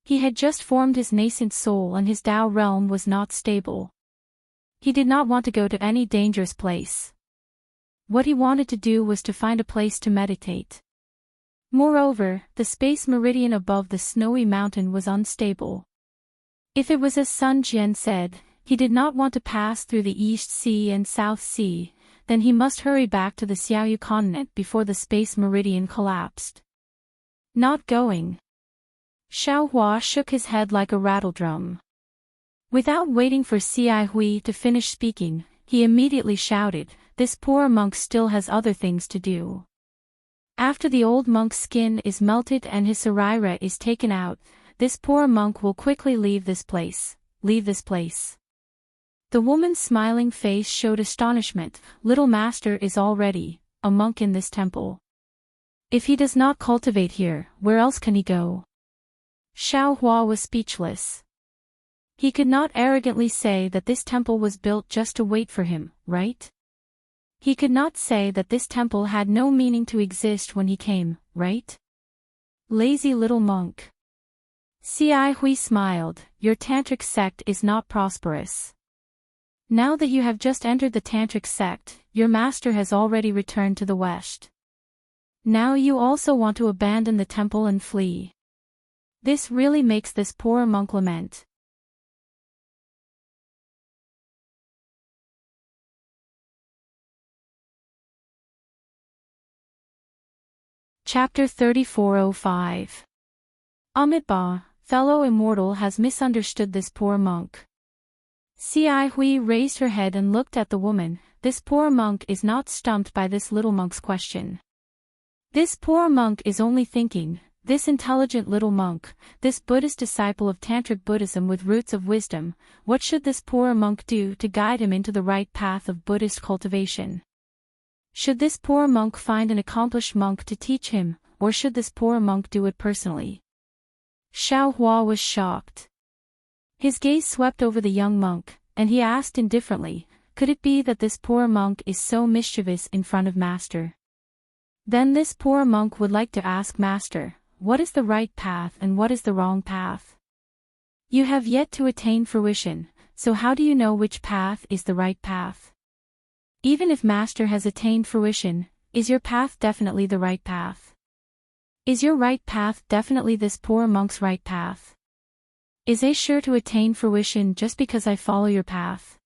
He had just formed his nascent soul and his Tao realm was not stable. He did not want to go to any dangerous place. What he wanted to do was to find a place to meditate. Moreover, the space meridian above the snowy mountain was unstable. If it was as Sun Jian said, he did not want to pass through the East Sea and South Sea, then he must hurry back to the Xiaoyu continent before the space meridian collapsed. Not going. Xiao Hua shook his head like a rattledrum. Without waiting for Xi Hui to finish speaking, he immediately shouted, "This poor monk still has other things to do. After the old monk's skin is melted and his saraira is taken out, this poor monk will quickly leave this place. Leave this place." The woman's smiling face showed astonishment. "Little master is already a monk in this temple. If he does not cultivate here, where else can he go?" Xiao Hua was speechless. He could not arrogantly say that this temple was built just to wait for him, right? He could not say that this temple had no meaning to exist when he came, right? Lazy little monk. Xi Hui smiled, "Your tantric sect is not prosperous. Now that you have just entered the tantric sect, your master has already returned to the West. Now you also want to abandon the temple and flee. This really makes this poor monk lament." Chapter 3405. Amitabha, fellow immortal, has misunderstood this poor monk. Xi Hui raised her head and looked at the woman. This poor monk is not stumped by this little monk's question. This poor monk is only thinking, this intelligent little monk, this Buddhist disciple of Tantric Buddhism with roots of wisdom, what should this poor monk do to guide him into the right path of Buddhist cultivation? Should this poor monk find an accomplished monk to teach him, or should this poor monk do it personally? Xiao Hua was shocked. His gaze swept over the young monk, and he asked indifferently, could it be that this poor monk is so mischievous in front of Master? Then this poor monk would like to ask Master, what is the right path and what is the wrong path? You have yet to attain fruition, so how do you know which path is the right path? Even if Master has attained fruition, is your path definitely the right path? Is your right path definitely this poor monk's right path? Is I sure to attain fruition just because I follow your path?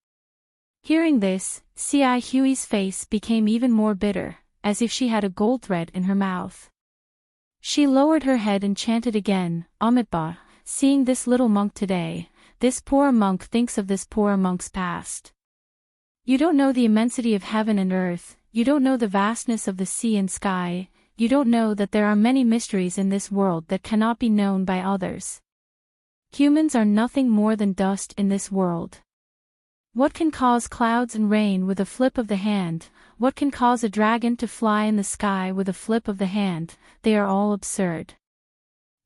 Hearing this, Xi Hui's face became even more bitter, as if she had a gold thread in her mouth. She lowered her head and chanted again, Amitabha, seeing this little monk today, this poor monk thinks of this poor monk's past. You don't know the immensity of heaven and earth, you don't know the vastness of the sea and sky, you don't know that there are many mysteries in this world that cannot be known by others. Humans are nothing more than dust in this world. What can cause clouds and rain with a flip of the hand? What can cause a dragon to fly in the sky with a flip of the hand? They are all absurd.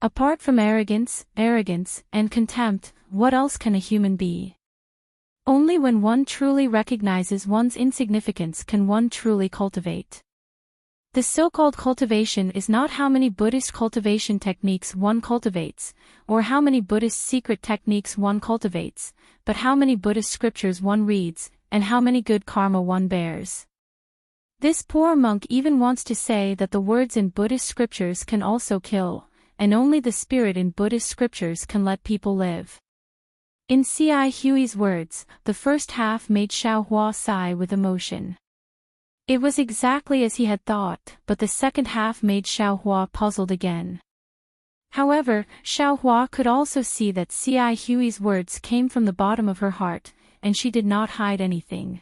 Apart from arrogance, and contempt, what else can a human be? Only when one truly recognizes one's insignificance can one truly cultivate. The so-called cultivation is not how many Buddhist cultivation techniques one cultivates, or how many Buddhist secret techniques one cultivates, but how many Buddhist scriptures one reads, and how many good karma one bears. This poor monk even wants to say that the words in Buddhist scriptures can also kill, and only the spirit in Buddhist scriptures can let people live. In Xi Hui's words, the first half made Xiao Hua sigh with emotion. It was exactly as he had thought, but the second half made Xiao Hua puzzled again. However, Xiao Hua could also see that Xi Hui's words came from the bottom of her heart, and she did not hide anything.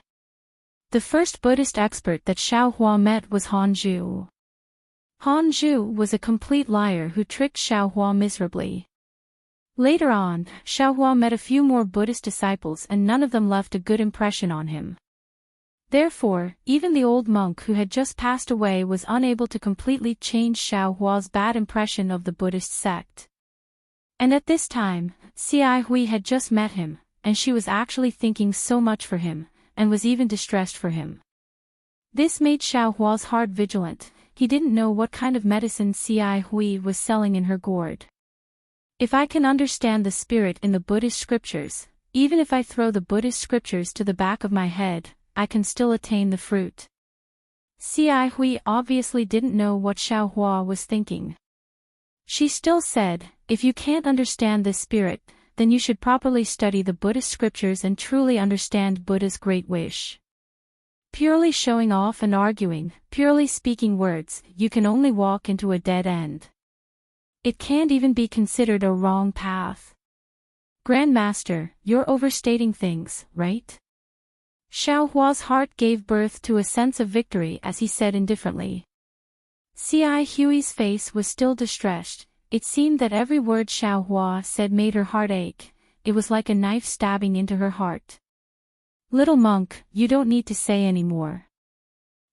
The first Buddhist expert that Xiao Hua met was Han Zhu. Han Zhu was a complete liar who tricked Xiao Hua miserably. Later on, Xiao Hua met a few more Buddhist disciples and none of them left a good impression on him. Therefore, even the old monk who had just passed away was unable to completely change Xiao Hua's bad impression of the Buddhist sect. And at this time, Xi Hui had just met him, and she was actually thinking so much for him, and was even distressed for him. This made Xiao Hua's heart vigilant. He didn't know what kind of medicine Xi Hui was selling in her gourd. If I can understand the spirit in the Buddhist scriptures, even if I throw the Buddhist scriptures to the back of my head, I can still attain the fruit. Xi Hui obviously didn't know what Xiao Hua was thinking. She still said, if you can't understand this spirit, then you should properly study the Buddhist scriptures and truly understand Buddha's great wish. Purely showing off and arguing, purely speaking words, you can only walk into a dead end. It can't even be considered a wrong path. Grandmaster, you're overstating things, right? Xiao Hua's heart gave birth to a sense of victory as he said indifferently. Ci Hui's face was still distressed. It seemed that every word Xiao Hua said made her heart ache. It was like a knife stabbing into her heart. Little monk, you don't need to say any more.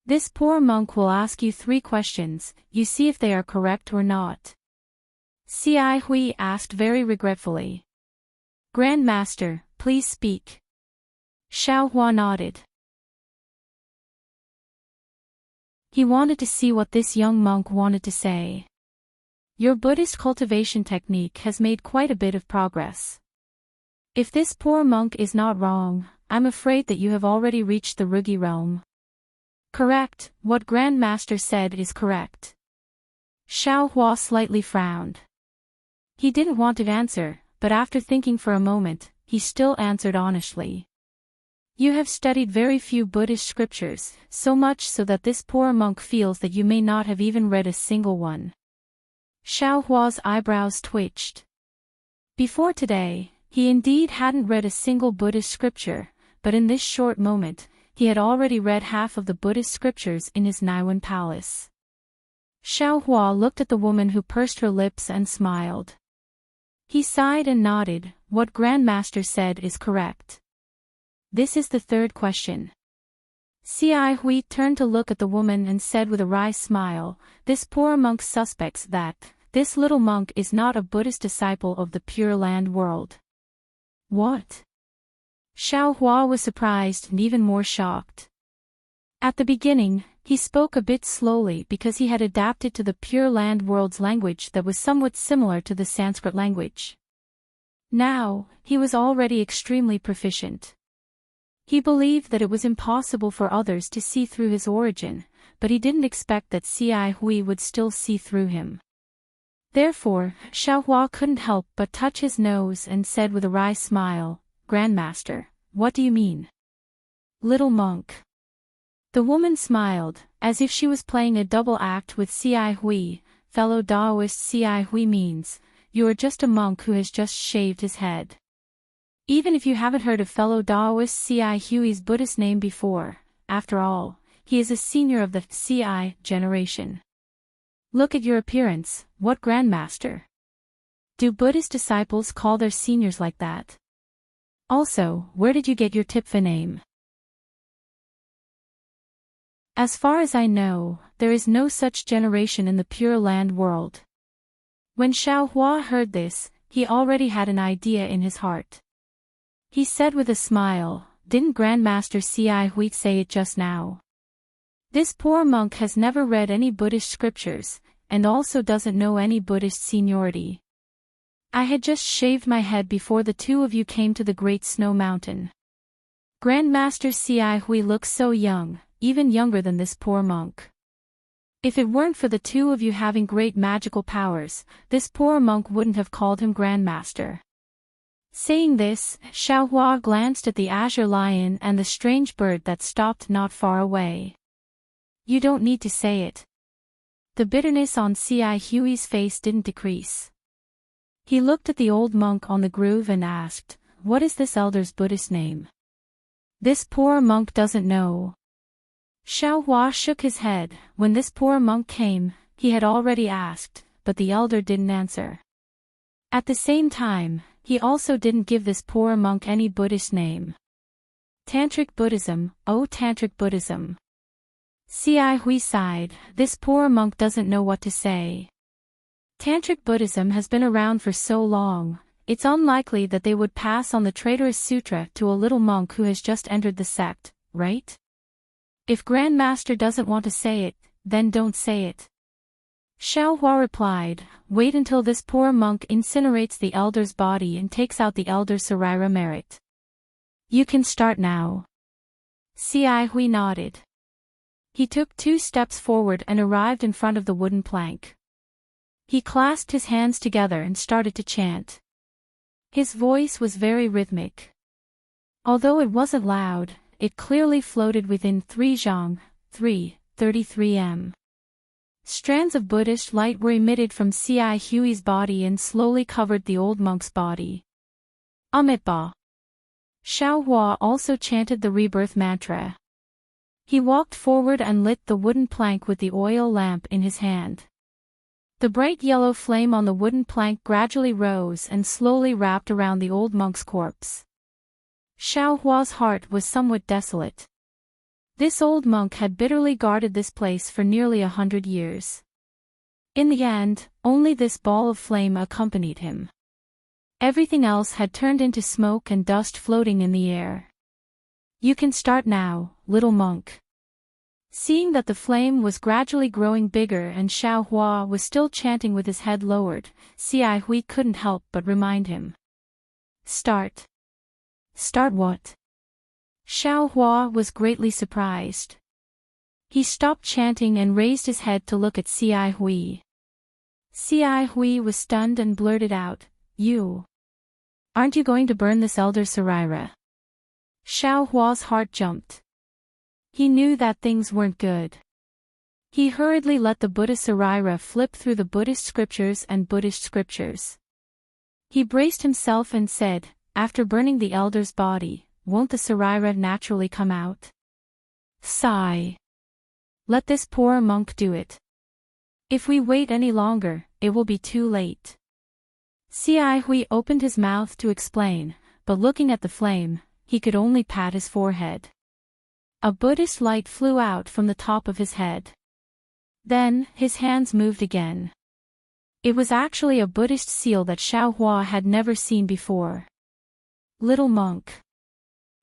This poor monk will ask you 3 questions, you see if they are correct or not. Ci Hui asked very regretfully. Grandmaster, please speak. Xiao Hua nodded. He wanted to see what this young monk wanted to say. Your Buddhist cultivation technique has made quite a bit of progress. If this poor monk is not wrong, I'm afraid that you have already reached the Rugi realm. Correct, what Grandmaster said is correct. Xiao Hua slightly frowned. He didn't want to answer, but after thinking for a moment, he still answered honestly. You have studied very few Buddhist scriptures, so much so that this poor monk feels that you may not have even read a single one. Xiao Hua's eyebrows twitched. Before today, he indeed hadn't read a single Buddhist scripture, but in this short moment, he had already read half of the Buddhist scriptures in his Naiwan palace. Xiao Hua looked at the woman who pursed her lips and smiled. He sighed and nodded, what Grandmaster said is correct. This is the 3rd question. Ci Hui turned to look at the woman and said with a wry smile, this poor monk suspects that this little monk is not a Buddhist disciple of the Pure Land world. What? Xiao Hua was surprised and even more shocked. At the beginning, he spoke a bit slowly because he had adapted to the Pure Land world's language that was somewhat similar to the Sanskrit language. Now, he was already extremely proficient. He believed that it was impossible for others to see through his origin, but he didn't expect that Ci Hui would still see through him. Therefore, Xiao Hua couldn't help but touch his nose and said with a wry smile, Grandmaster, what do you mean? Little monk. The woman smiled, as if she was playing a double act with Ci Hui. Fellow Taoist Ci Hui means, you are just a monk who has just shaved his head. Even if you haven't heard of fellow Taoist Ci Hui's Buddhist name before, after all, he is a senior of the Ci generation. Look at your appearance, what Grandmaster? Do Buddhist disciples call their seniors like that? Also, where did you get your Tipfa name? As far as I know, there is no such generation in the Pure Land world. When Xiao Hua heard this, he already had an idea in his heart. He said with a smile, didn't Grandmaster Ci Hui say it just now? This poor monk has never read any Buddhist scriptures, and also doesn't know any Buddhist seniority. I had just shaved my head before the 2 of you came to the Great Snow Mountain. Grandmaster Ci Hui looks so young, even younger than this poor monk. If it weren't for the 2 of you having great magical powers, this poor monk wouldn't have called him Grandmaster. Saying this, Xiao Hua glanced at the azure lion and the strange bird that stopped not far away. You don't need to say it. The bitterness on Ci Hui's face didn't decrease. He looked at the old monk on the groove and asked, what is this elder's Buddhist name? This poor monk doesn't know. Xiao Hua shook his head. When this poor monk came, he had already asked, but the elder didn't answer. At the same time, he also didn't give this poor monk any Buddhist name. Tantric Buddhism, oh Tantric Buddhism. Ci Hui sighed, this poor monk doesn't know what to say. Tantric Buddhism has been around for so long, it's unlikely that they would pass on the traitorous sutra to a little monk who has just entered the sect, right? If Grandmaster doesn't want to say it, then don't say it. Xiao Hua replied, wait until this poor monk incinerates the elder's body and takes out the elder's Sarira merit. You can start now. Ci Hui nodded. He took 2 steps forward and arrived in front of the wooden plank. He clasped his hands together and started to chant. His voice was very rhythmic. Although it wasn't loud, it clearly floated within 3 zhang, 33 m. Strands of Buddhist light were emitted from Ci Hui's body and slowly covered the old monk's body. Amitabha. Xiaohua also chanted the rebirth mantra. He walked forward and lit the wooden plank with the oil lamp in his hand. The bright yellow flame on the wooden plank gradually rose and slowly wrapped around the old monk's corpse. Xiaohua's heart was somewhat desolate. This old monk had bitterly guarded this place for nearly 100 years. In the end, only this ball of flame accompanied him. Everything else had turned into smoke and dust floating in the air. You can start now, little monk. Seeing that the flame was gradually growing bigger and Xiaohua was still chanting with his head lowered, Ci Hui couldn't help but remind him. Start. Start what? Xiaohua was greatly surprised. He stopped chanting and raised his head to look at Ci Hui. Ci Hui was stunned and blurted out, You. Aren't you going to burn this elder Saraira? Xiaohua's heart jumped. He knew that things weren't good. He hurriedly let the Buddha Saraira flip through the Buddhist scriptures and Buddhist scriptures. He braced himself and said, After burning the elder's body, won't the Saraira naturally come out? Sigh. Let this poor monk do it. If we wait any longer, it will be too late. Ci Hui opened his mouth to explain, but looking at the flame, he could only pat his forehead. A Buddhist light flew out from the top of his head. Then, his hands moved again. It was actually a Buddhist seal that Xiaohua had never seen before. Little monk.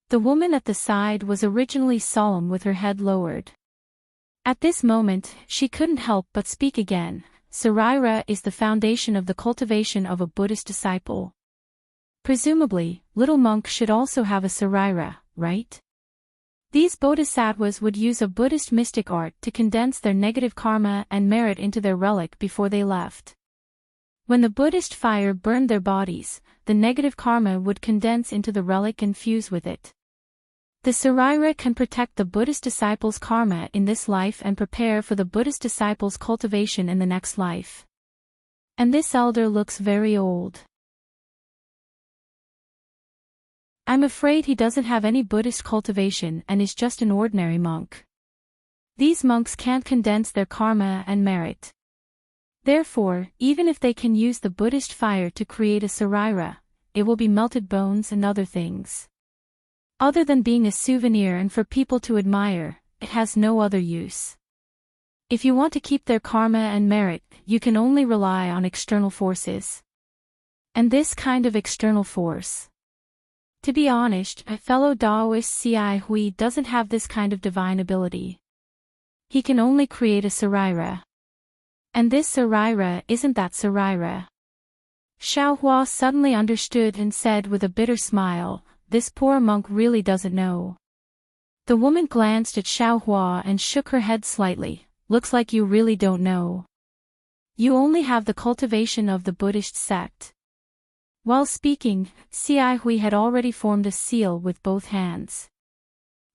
The woman at the side was originally solemn with her head lowered. At this moment, she couldn't help but speak again. Saraira is the foundation of the cultivation of a Buddhist disciple. Presumably, little monk should also have a Saraira, right? These bodhisattvas would use a Buddhist mystic art to condense their negative karma and merit into their relic before they left. When the Buddhist fire burned their bodies, the negative karma would condense into the relic and fuse with it. The Saraira can protect the Buddhist disciple's karma in this life and prepare for the Buddhist disciple's cultivation in the next life. And this elder looks very old. I'm afraid he doesn't have any Buddhist cultivation and is just an ordinary monk. These monks can't condense their karma and merit. Therefore, even if they can use the Buddhist fire to create a Saraira, it will be melted bones and other things. Other than being a souvenir and for people to admire, it has no other use. If you want to keep their karma and merit, you can only rely on external forces. And this kind of external force. To be honest, a fellow Taoist Ci Hui doesn't have this kind of divine ability. He can only create a Saraira. And this Saraira isn't that Saraira. Xiaohua suddenly understood and said with a bitter smile, This poor monk really doesn't know. The woman glanced at Xiaohua and shook her head slightly. Looks like you really don't know. You only have the cultivation of the Buddhist sect. While speaking, Ci Hui had already formed a seal with both hands.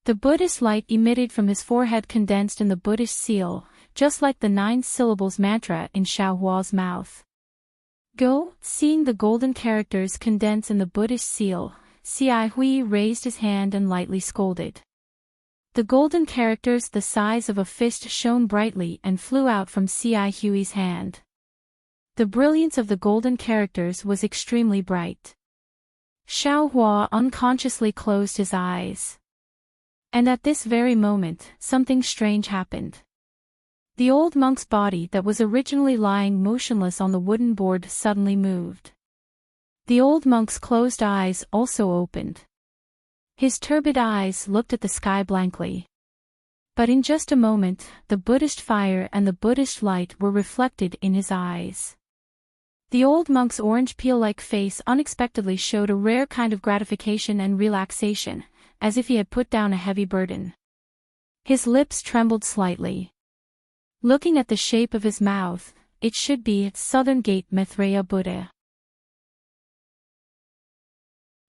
The Buddhist light emitted from his forehead condensed in the Buddhist seal, just like the 9 syllables mantra in Xiaohua's mouth. Go, seeing the golden characters condense in the Buddhist seal, Ci Hui raised his hand and lightly scolded. The golden characters the size of a fist shone brightly and flew out from Ci Hui's hand. The brilliance of the golden characters was extremely bright. Xiaohua unconsciously closed his eyes. And at this very moment, something strange happened. The old monk's body that was originally lying motionless on the wooden board suddenly moved. The old monk's closed eyes also opened. His turbid eyes looked at the sky blankly. But in just a moment, the Buddhist fire and the Buddhist light were reflected in his eyes. The old monk's orange peel-like face unexpectedly showed a rare kind of gratification and relaxation, as if he had put down a heavy burden. His lips trembled slightly. Looking at the shape of his mouth, it should be Southern Gate Maitreya Buddha.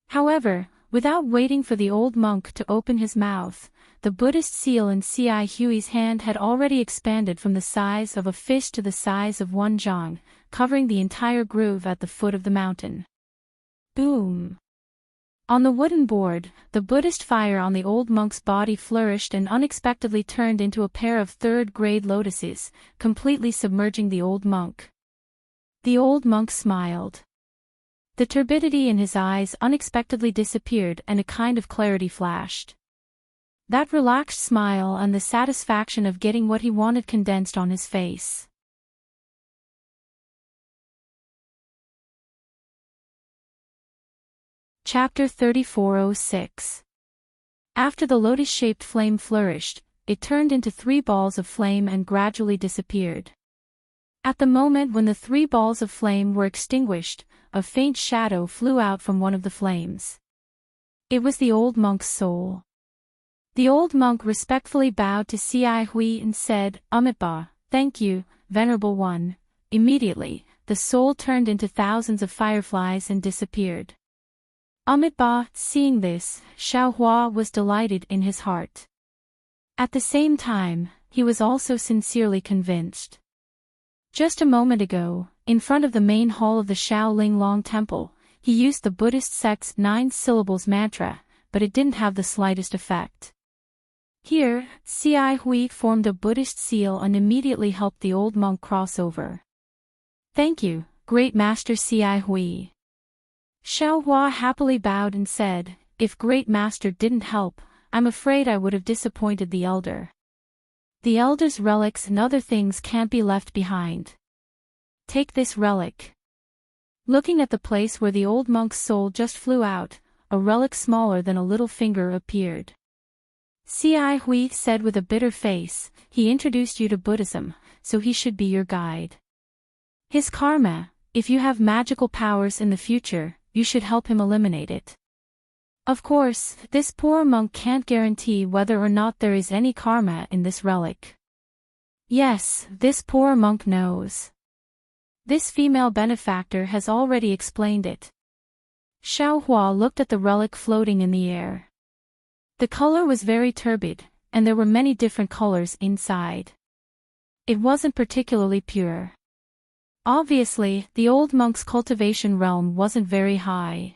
However, Without waiting for the old monk to open his mouth, the Buddhist seal in C.I. Huey's hand had already expanded from the size of a fish to the size of one zhang, covering the entire groove at the foot of the mountain. Boom! On the wooden board, the Buddhist fire on the old monk's body flourished and unexpectedly turned into a pair of third-grade lotuses, completely submerging the old monk. The old monk smiled. The turbidity in his eyes unexpectedly disappeared and a kind of clarity flashed. That relaxed smile and the satisfaction of getting what he wanted condensed on his face. Chapter 3406. After the lotus-shaped flame flourished, it turned into 3 balls of flame and gradually disappeared. At the moment when the 3 balls of flame were extinguished, a faint shadow flew out from one of the flames. It was the old monk's soul. The old monk respectfully bowed to C.I. Hui and said, "Amitabha, thank you, Venerable One." Immediately, the soul turned into thousands of fireflies and disappeared. Amitabha, seeing this, Xiaohua was delighted in his heart. At the same time, he was also sincerely convinced. Just a moment ago, in front of the main hall of the Shaolin Long Temple, he used the Buddhist sect's 9 syllables mantra, but it didn't have the slightest effect. Here, C.I. Hui formed a Buddhist seal and immediately helped the old monk cross over. "Thank you, Great Master C.I. Hui." Xiaohua happily bowed and said, "If Great Master didn't help, I'm afraid I would have disappointed the elder. The elder's relics and other things can't be left behind. Take this relic." Looking at the place where the old monk's soul just flew out, a relic smaller than a little finger appeared. C.I. Hui said with a bitter face, "He introduced you to Buddhism, so he should be your guide. His karma, if you have magical powers in the future, you should help him eliminate it. Of course, this poor monk can't guarantee whether or not there is any karma in this relic. Yes, this poor monk knows. This female benefactor has already explained it." Xiaohua looked at the relic floating in the air. The color was very turbid, and there were many different colors inside. It wasn't particularly pure. Obviously, the old monk's cultivation realm wasn't very high.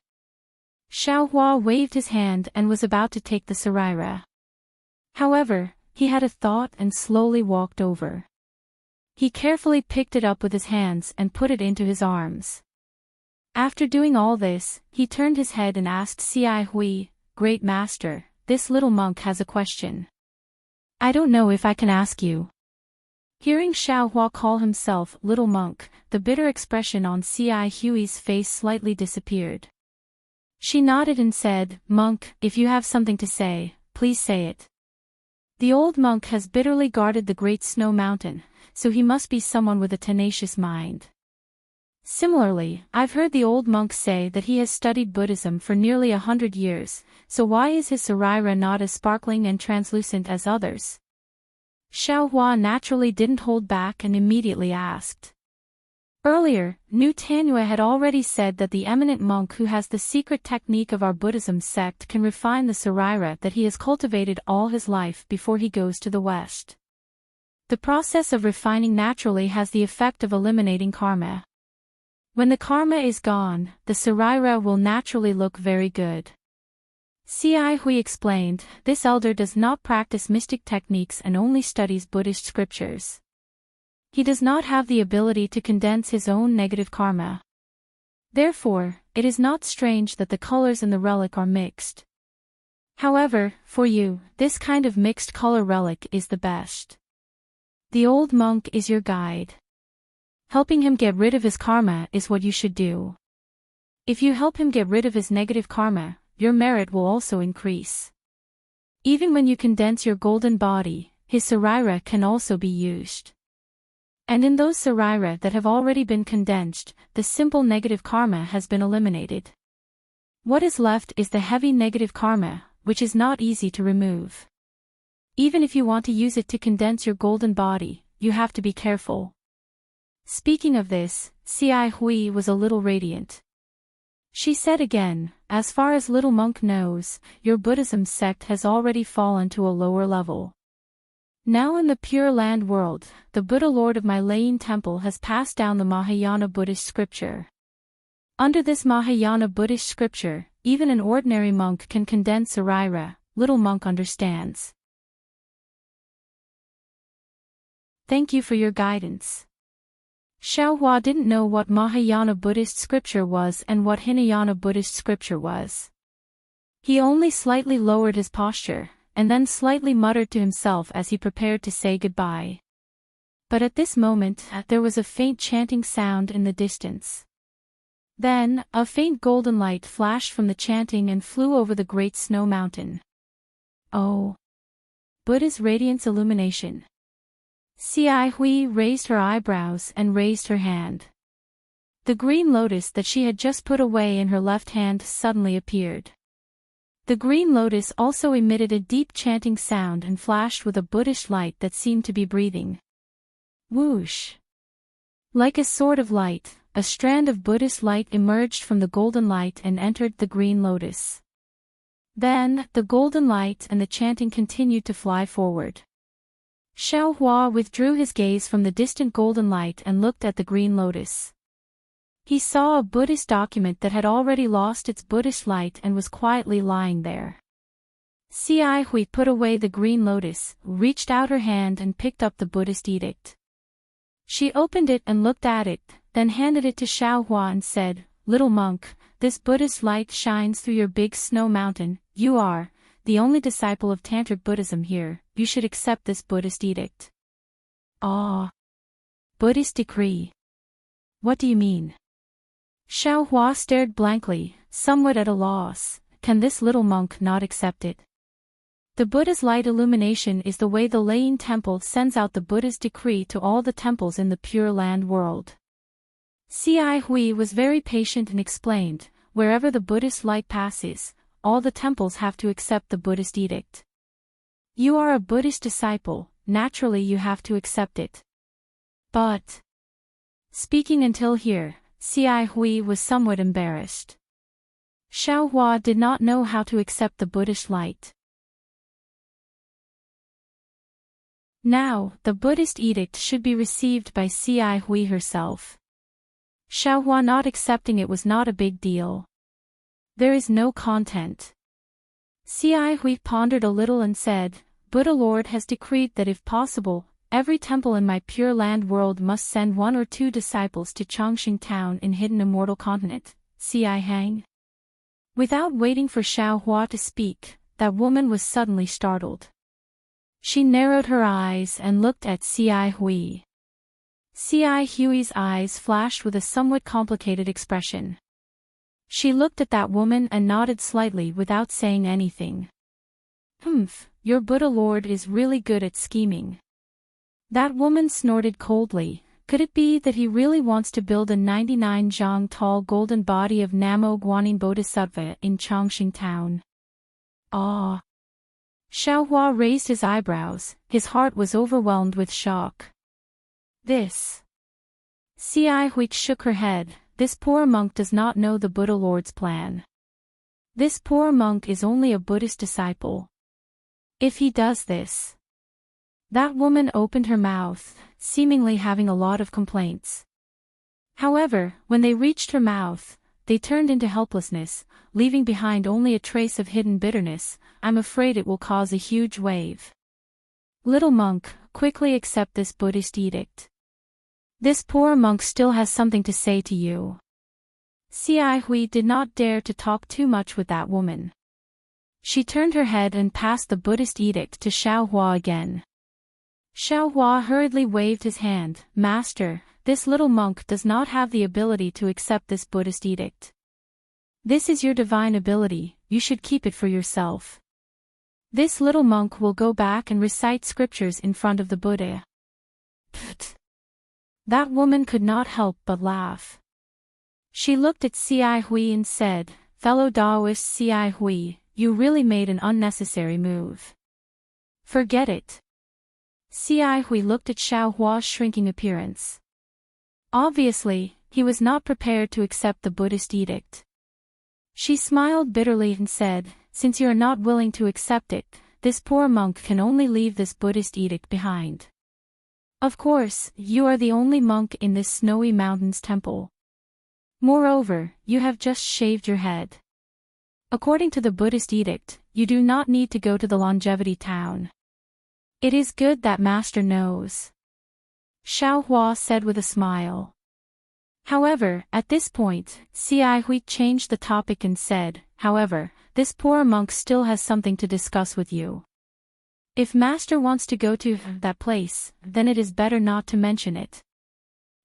Xiaohua waved his hand and was about to take the saraira. However, he had a thought and slowly walked over. He carefully picked it up with his hands and put it into his arms. After doing all this, he turned his head and asked C.I. Hui, "Great Master, this little monk has a question. I don't know if I can ask you." Hearing Xiaohua call himself little monk, the bitter expression on C.I. Hui's face slightly disappeared. She nodded and said, "Monk, if you have something to say, please say it." The old monk has bitterly guarded the great snow mountain, so he must be someone with a tenacious mind. Similarly, I've heard the old monk say that he has studied Buddhism for nearly 100 years, so why is his saraira not as sparkling and translucent as others? Xiaohua naturally didn't hold back and immediately asked. Earlier, Nu Tanhua had already said that the eminent monk who has the secret technique of our Buddhism sect can refine the saraira that he has cultivated all his life before he goes to the West. The process of refining naturally has the effect of eliminating karma. When the karma is gone, the saraira will naturally look very good. C.I. Hui explained, "This elder does not practice mystic techniques and only studies Buddhist scriptures. He does not have the ability to condense his own negative karma. Therefore, it is not strange that the colors in the relic are mixed. However, for you, this kind of mixed color relic is the best. The old monk is your guide. Helping him get rid of his karma is what you should do. If you help him get rid of his negative karma, your merit will also increase. Even when you condense your golden body, his saraira can also be used. And in those saraira that have already been condensed, the simple negative karma has been eliminated. What is left is the heavy negative karma, which is not easy to remove. Even if you want to use it to condense your golden body, you have to be careful." Speaking of this, C.I. Hui was a little radiant. She said again, as far as little monk knows, your Buddhism sect has already fallen to a lower level. Now in the Pure Land world, the Buddha Lord of my Lain Temple has passed down the Mahayana Buddhist scripture. Under this Mahayana Buddhist scripture, even an ordinary monk can condense Sarira, little monk understands. Thank you for your guidance. Xiaohua didn't know what Mahayana Buddhist scripture was and what Hinayana Buddhist scripture was. He only slightly lowered his posture, and then slightly muttered to himself as he prepared to say goodbye. But at this moment, there was a faint chanting sound in the distance. Then, a faint golden light flashed from the chanting and flew over the great snow mountain. Oh! Buddha's radiance illumination. Xia Hui raised her eyebrows and raised her hand. The green lotus that she had just put away in her left hand suddenly appeared. The green lotus also emitted a deep chanting sound and flashed with a Buddhist light that seemed to be breathing. Whoosh! Like a sword of light, a strand of Buddhist light emerged from the golden light and entered the green lotus. Then, the golden light and the chanting continued to fly forward. Xiaohua withdrew his gaze from the distant golden light and looked at the green lotus. He saw a Buddhist document that had already lost its Buddhist light and was quietly lying there. Xia Hui put away the green lotus, reached out her hand and picked up the Buddhist edict. She opened it and looked at it, then handed it to Xiaohua and said, "Little monk, this Buddhist light shines through your big snow mountain. You are the only disciple of Tantric Buddhism here. You should accept this Buddhist edict." Ah! Buddhist decree. What do you mean? Xiaohua stared blankly, somewhat at a loss. Can this little monk not accept it? The Buddha's light illumination is the way the Lain Temple sends out the Buddha's decree to all the temples in the Pure Land world. Xia Hui was very patient and explained, wherever the Buddhist light passes, all the temples have to accept the Buddhist edict. You are a Buddhist disciple, naturally you have to accept it. But... Speaking until here, Xia Hui was somewhat embarrassed. Xiaohua did not know how to accept the Buddhist light. Now, the Buddhist edict should be received by Xia Hui herself. Xiaohua not accepting it was not a big deal. There is no content. Xia Hui pondered a little and said, Buddha Lord has decreed that if possible, every temple in my Pure Land world must send 1 or 2 disciples to Chongqing town in Hidden Immortal Continent, Xia Hang. Without waiting for Xiaohua to speak, that woman was suddenly startled. She narrowed her eyes and looked at Xia Hui. Xia Hui's eyes flashed with a somewhat complicated expression. She looked at that woman and nodded slightly without saying anything. Your Buddha Lord is really good at scheming. That woman snorted coldly. Could it be that he really wants to build a 99 zhang tall golden body of Namo Guanyin Bodhisattva in Chongqing town? Ah! Xiaohua raised his eyebrows, his heart was overwhelmed with shock. This. Xia Hui shook her head, this poor monk does not know the Buddha Lord's plan. This poor monk is only a Buddhist disciple. If he does this. That woman opened her mouth, seemingly having a lot of complaints. However, when they reached her mouth, they turned into helplessness, leaving behind only a trace of hidden bitterness. I'm afraid it will cause a huge wave. Little monk, quickly accept this Buddhist edict. This poor monk still has something to say to you. Xia Hui did not dare to talk too much with that woman. She turned her head and passed the Buddhist edict to Xiaohua again. Xiaohua hurriedly waved his hand, Master, this little monk does not have the ability to accept this Buddhist edict. This is your divine ability, you should keep it for yourself. This little monk will go back and recite scriptures in front of the Buddha. Pfft. That woman could not help but laugh. She looked at Xia Hui and said, Fellow Taoist Xia Hui, you really made an unnecessary move. Forget it. Xia Hui looked at Xiaohua's shrinking appearance. Obviously, he was not prepared to accept the Buddhist edict. She smiled bitterly and said, "Since you are not willing to accept it, this poor monk can only leave this Buddhist edict behind. Of course, you are the only monk in this snowy mountains temple. Moreover, you have just shaved your head. According to the Buddhist edict, you do not need to go to the longevity town. It is good that master knows," Xiao Hua said with a smile. However, at this point, Xi Hui changed the topic and said, "However, this poor monk still has something to discuss with you. If master wants to go to that place, then it is better not to mention it."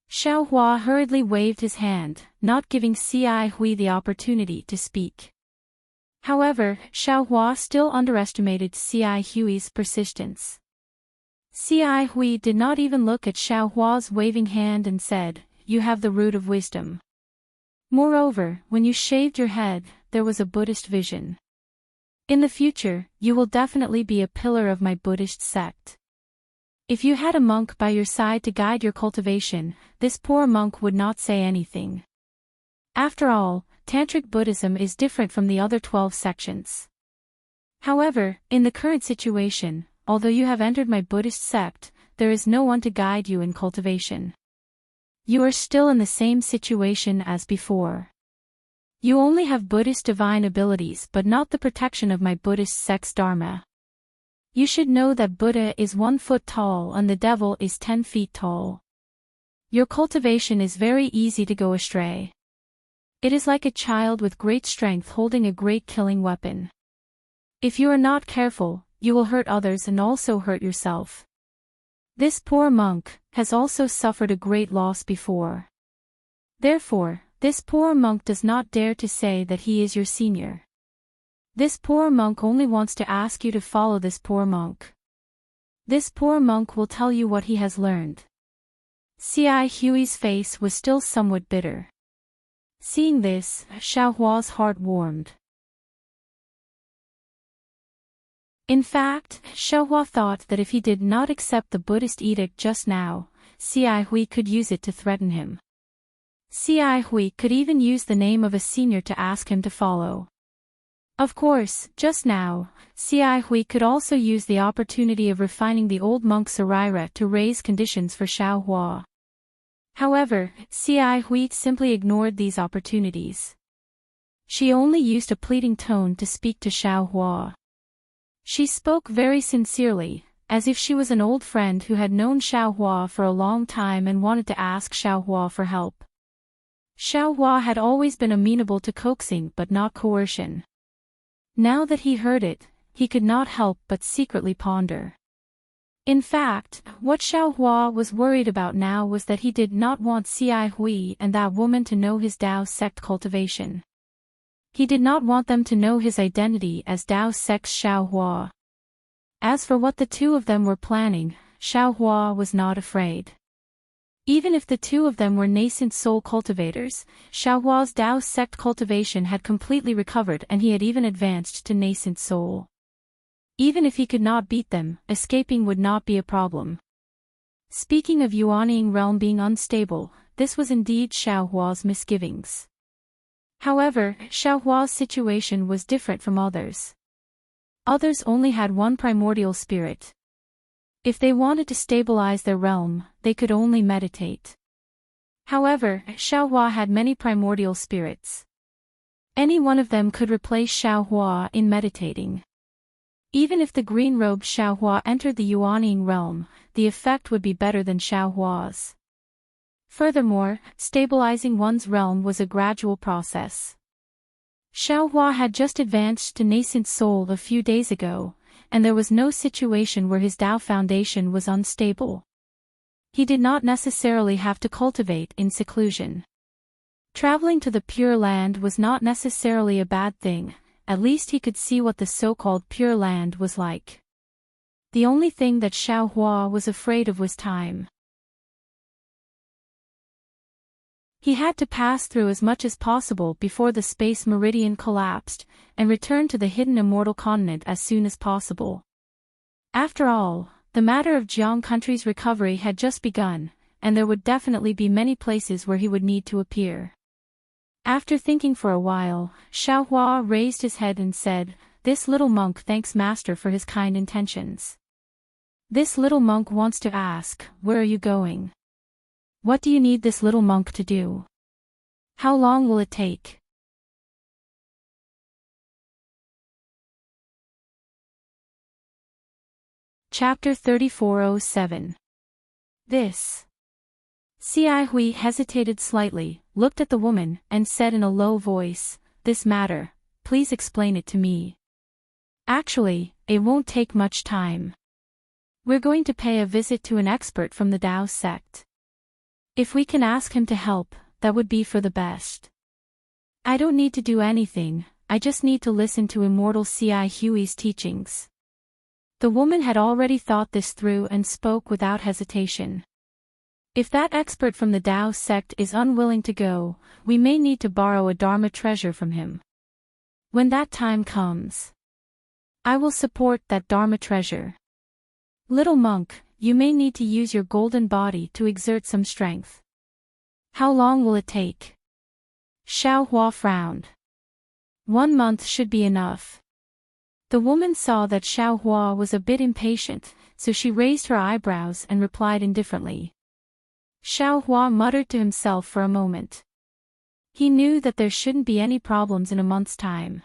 Xiao Hua hurriedly waved his hand, not giving Xi Hui the opportunity to speak. However, Xiao Hua still underestimated Xi Hui's persistence. Xi Hui did not even look at Xiao Hua's waving hand and said, "You have the root of wisdom. Moreover, when you shaved your head, there was a Buddhist vision. In the future, you will definitely be a pillar of my Buddhist sect. If you had a monk by your side to guide your cultivation, this poor monk would not say anything. After all, Tantric Buddhism is different from the other 12 sections. However, in the current situation, although you have entered my Buddhist sect, there is no one to guide you in cultivation. You are still in the same situation as before. You only have Buddhist divine abilities but not the protection of my Buddhist sect's dharma. You should know that Buddha is 1 foot tall and the devil is 10 feet tall. Your cultivation is very easy to go astray. It is like a child with great strength holding a great killing weapon. If you are not careful, you will hurt others and also hurt yourself. This poor monk has also suffered a great loss before. Therefore, this poor monk does not dare to say that he is your senior. This poor monk only wants to ask you to follow this poor monk. This poor monk will tell you what he has learned." Xi Hui's face was still somewhat bitter. Seeing this, Xiao Hua's heart warmed. In fact, Xiao Hua thought that if he did not accept the Buddhist edict just now, Xi Hui could use it to threaten him. Xi Hui could even use the name of a senior to ask him to follow. Of course, just now, Xi Hui could also use the opportunity of refining the old monk Sarira to raise conditions for Xiao Hua. However, Xi Hui simply ignored these opportunities. She only used a pleading tone to speak to Xiao Hua. She spoke very sincerely, as if she was an old friend who had known Xiao Hua for a long time and wanted to ask Xiao Hua for help. Xiao Hua had always been amenable to coaxing but not coercion. Now that he heard it, he could not help but secretly ponder. In fact, what Xiao Hua was worried about now was that he did not want Xi Hui and that woman to know his Dao sect cultivation. He did not want them to know his identity as Dao sect's Xiao Hua. As for what the two of them were planning, Xiao Hua was not afraid. Even if the two of them were nascent soul cultivators, Xiao Hua's Dao sect cultivation had completely recovered and he had even advanced to nascent soul. Even if he could not beat them, escaping would not be a problem. Speaking of Yuanying realm being unstable, this was indeed Xiao Hua's misgivings. However, Xiao Hua's situation was different from others. Others only had one primordial spirit. If they wanted to stabilize their realm, they could only meditate. However, Xiao Hua had many primordial spirits. Any one of them could replace Xiao Hua in meditating. Even if the green-robed Xiao Hua entered the Yuanying realm, the effect would be better than Xiao Hua's. Furthermore, stabilizing one's realm was a gradual process. Xiao Hua had just advanced to nascent soul a few days ago, and there was no situation where his Dao foundation was unstable. He did not necessarily have to cultivate in seclusion. Traveling to the Pure Land was not necessarily a bad thing, at least he could see what the so-called Pure Land was like. The only thing that Xiao Hua was afraid of was time. He had to pass through as much as possible before the space meridian collapsed, and return to the hidden immortal continent as soon as possible. After all, the matter of Jiang country's recovery had just begun, and there would definitely be many places where he would need to appear. After thinking for a while, Xiaohua raised his head and said, "This little monk thanks Master for his kind intentions. This little monk wants to ask, where are you going? What do you need this little monk to do? How long will it take?" Chapter 3407. This. Xi Hui hesitated slightly, looked at the woman, and said in a low voice, "This matter, please explain it to me. Actually, it won't take much time. We're going to pay a visit to an expert from the Tao sect. If we can ask him to help, that would be for the best. I don't need to do anything, I just need to listen to Immortal Xi Hui's teachings." The woman had already thought this through and spoke without hesitation. "If that expert from the Tao sect is unwilling to go, we may need to borrow a Dharma treasure from him. When that time comes, I will support that Dharma treasure. Little monk, you may need to use your golden body to exert some strength. How long will it take?" Xiaohua frowned. 1 month should be enough. The woman saw that Xiaohua was a bit impatient, so she raised her eyebrows and replied indifferently. Xiaohua muttered to himself for a moment. He knew that there shouldn't be any problems in a month's time.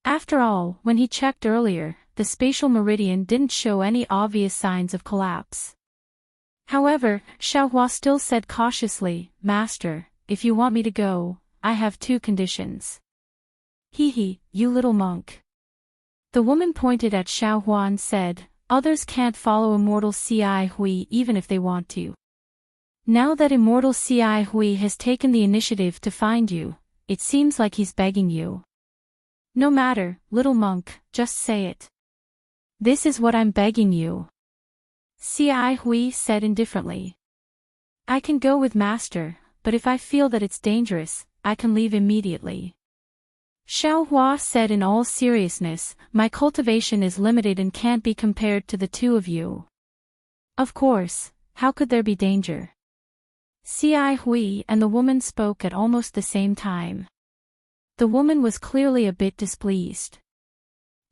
After all, when he checked earlier, the spatial meridian didn't show any obvious signs of collapse. However, Xiaohua still said cautiously, "Master, if you want me to go, I have 2 conditions." "Hee, you little monk." The woman pointed at Xiaohua and said, "Others can't follow Immortal Xi Hui even if they want to. Now that Immortal Xi Hui has taken the initiative to find you, it seems like he's begging you. No matter, little monk, just say it. This is what I'm begging you." Xi Hui said indifferently. "I can go with Master, but if I feel that it's dangerous, I can leave immediately." Xiaohua said in all seriousness, "My cultivation is limited and can't be compared to the 2 of you. Of course, how could there be danger?" Xi Hui and the woman spoke at almost the same time. The woman was clearly a bit displeased.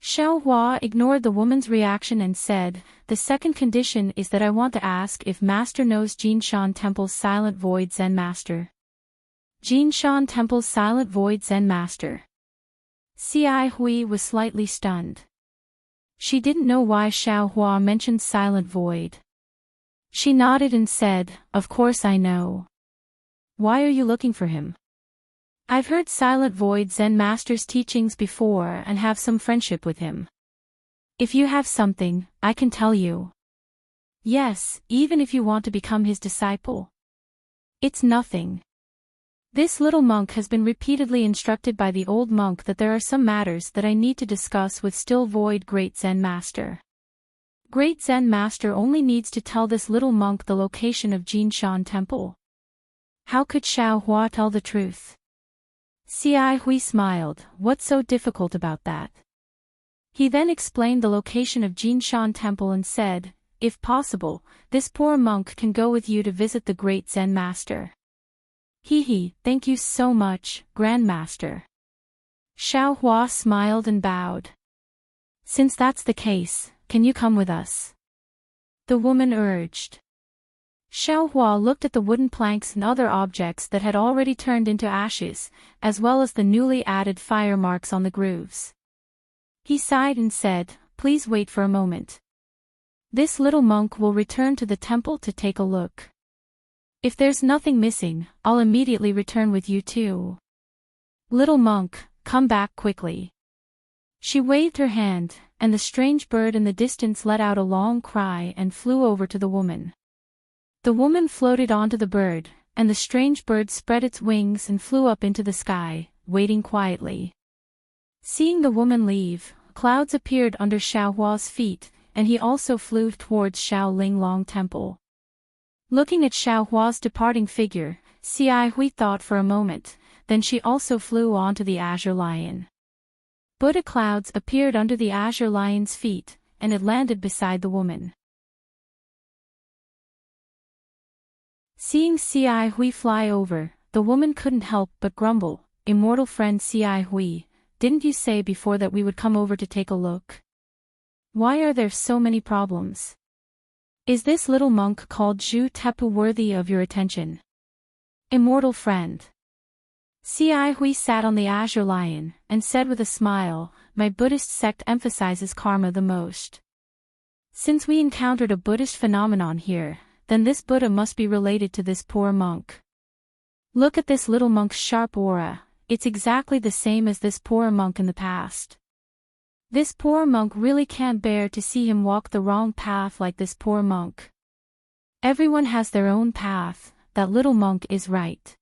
Xiaohua ignored the woman's reaction and said, "The second condition is that I want to ask if Master knows Jinshan Temple's Silent Void Zen Master." Jinshan Temple's Silent Void Zen Master. Xi Hui was slightly stunned. She didn't know why Xiaohua mentioned Silent Void. She nodded and said, "Of course I know. Why are you looking for him?" "I've heard Silent Void Zen Master's teachings before and have some friendship with him. If you have something, I can tell you." "Yes, even if you want to become his disciple." "It's nothing. This little monk has been repeatedly instructed by the old monk that there are some matters that I need to discuss with Still Void Great Zen Master. Great Zen Master only needs to tell this little monk the location of Jinshan Temple." How could Xiaohua tell the truth? Xi Hui smiled, "What's so difficult about that?" He then explained the location of Jinshan Temple and said, "If possible, this poor monk can go with you to visit the Great Zen Master." "Hee, thank you so much, Grandmaster." Xiaohua smiled and bowed. "Since that's the case, can you come with us?" the woman urged. Xiaohua looked at the wooden planks and other objects that had already turned into ashes, as well as the newly added fire marks on the grooves. He sighed and said, "Please wait for a moment. This little monk will return to the temple to take a look. If there's nothing missing, I'll immediately return with you too. Little monk, come back quickly." She waved her hand, and the strange bird in the distance let out a long cry and flew over to the woman. The woman floated onto the bird, and the strange bird spread its wings and flew up into the sky, waiting quietly. Seeing the woman leave, clouds appeared under Xiaohua's feet, and he also flew towards Shaolinglong Temple. Looking at Xiaohua's departing figure, Xi Hui thought for a moment, then she also flew onto the azure lion. Buddha clouds appeared under the azure lion's feet, and it landed beside the woman. Seeing Xi Hui fly over, the woman couldn't help but grumble, "Immortal friend Ci Hui, didn't you say before that we would come over to take a look? Why are there so many problems? Is this little monk called Zhu Tepu worthy of your attention? Immortal friend." Ci Hui sat on the azure lion, and said with a smile, "My Buddhist sect emphasizes karma the most. Since we encountered a Buddhist phenomenon here, then this Buddha must be related to this poor monk. Look at this little monk's sharp aura, it's exactly the same as this poor monk in the past. This poor monk really can't bear to see him walk the wrong path like this poor monk. Everyone has their own path, that little monk is right."